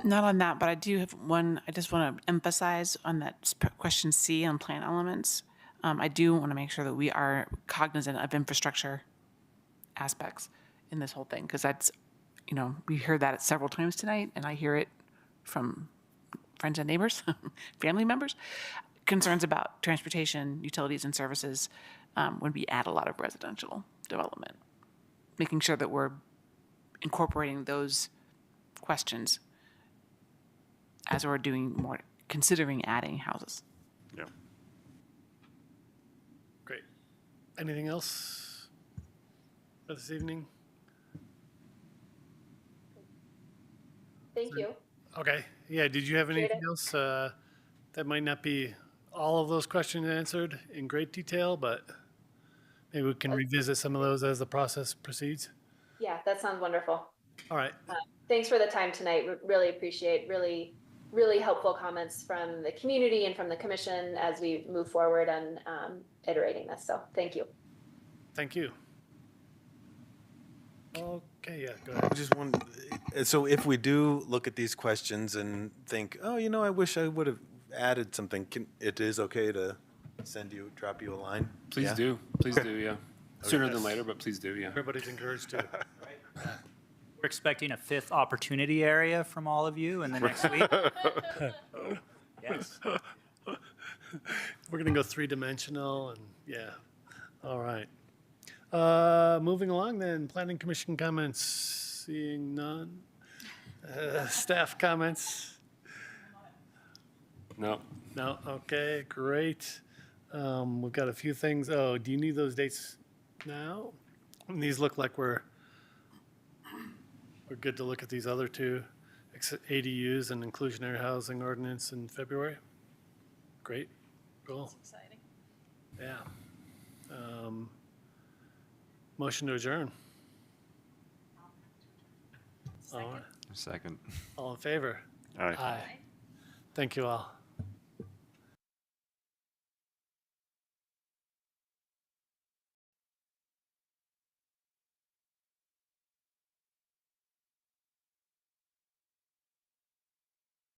S2: Not on that, but I do have one. I just want to emphasize on that question C on plan elements. I do want to make sure that we are cognizant of infrastructure aspects in this whole thing, because that's, we heard that several times tonight, and I hear it from friends and neighbors, family members, concerns about transportation, utilities, and services when we add a lot of residential development. Making sure that we're incorporating those questions as we're considering adding houses.
S3: Yeah.
S1: Great. Anything else for this evening?
S11: Thank you.
S1: Okay. Yeah, did you have anything else that might not be all of those questions answered in great detail, but maybe we can revisit some of those as the process proceeds?
S11: Yeah, that sounds wonderful.
S1: All right.
S11: Thanks for the time tonight. Really appreciate really helpful comments from the community and from the commission as we move forward on iterating this. So thank you.
S1: Thank you. Okay, yeah, go ahead.
S8: Just one. So if we do look at these questions and think, oh, I wish I would have added something, it is okay to drop you a line?
S9: Please do. Please do, yeah. Sooner than later, but please do, yeah.
S1: Everybody's encouraged to.
S5: We're expecting a 5th opportunity area from all of you in the next week. Yes.
S1: We're going to go 3-dimensional and yeah. All right. Moving along then, Planning Commission comments, seeing none. Staff comments?
S9: No.
S1: No, okay, great. We've got a few things. Oh, do you need those dates now? And these look like we're good to look at these other 2, ADUs and inclusionary housing ordinance in February. Great, cool.
S7: That's exciting.
S1: Yeah. Motion to adjourn.
S10: Second.
S1: All in favor?
S3: Aye.
S1: Aye. Thank you all.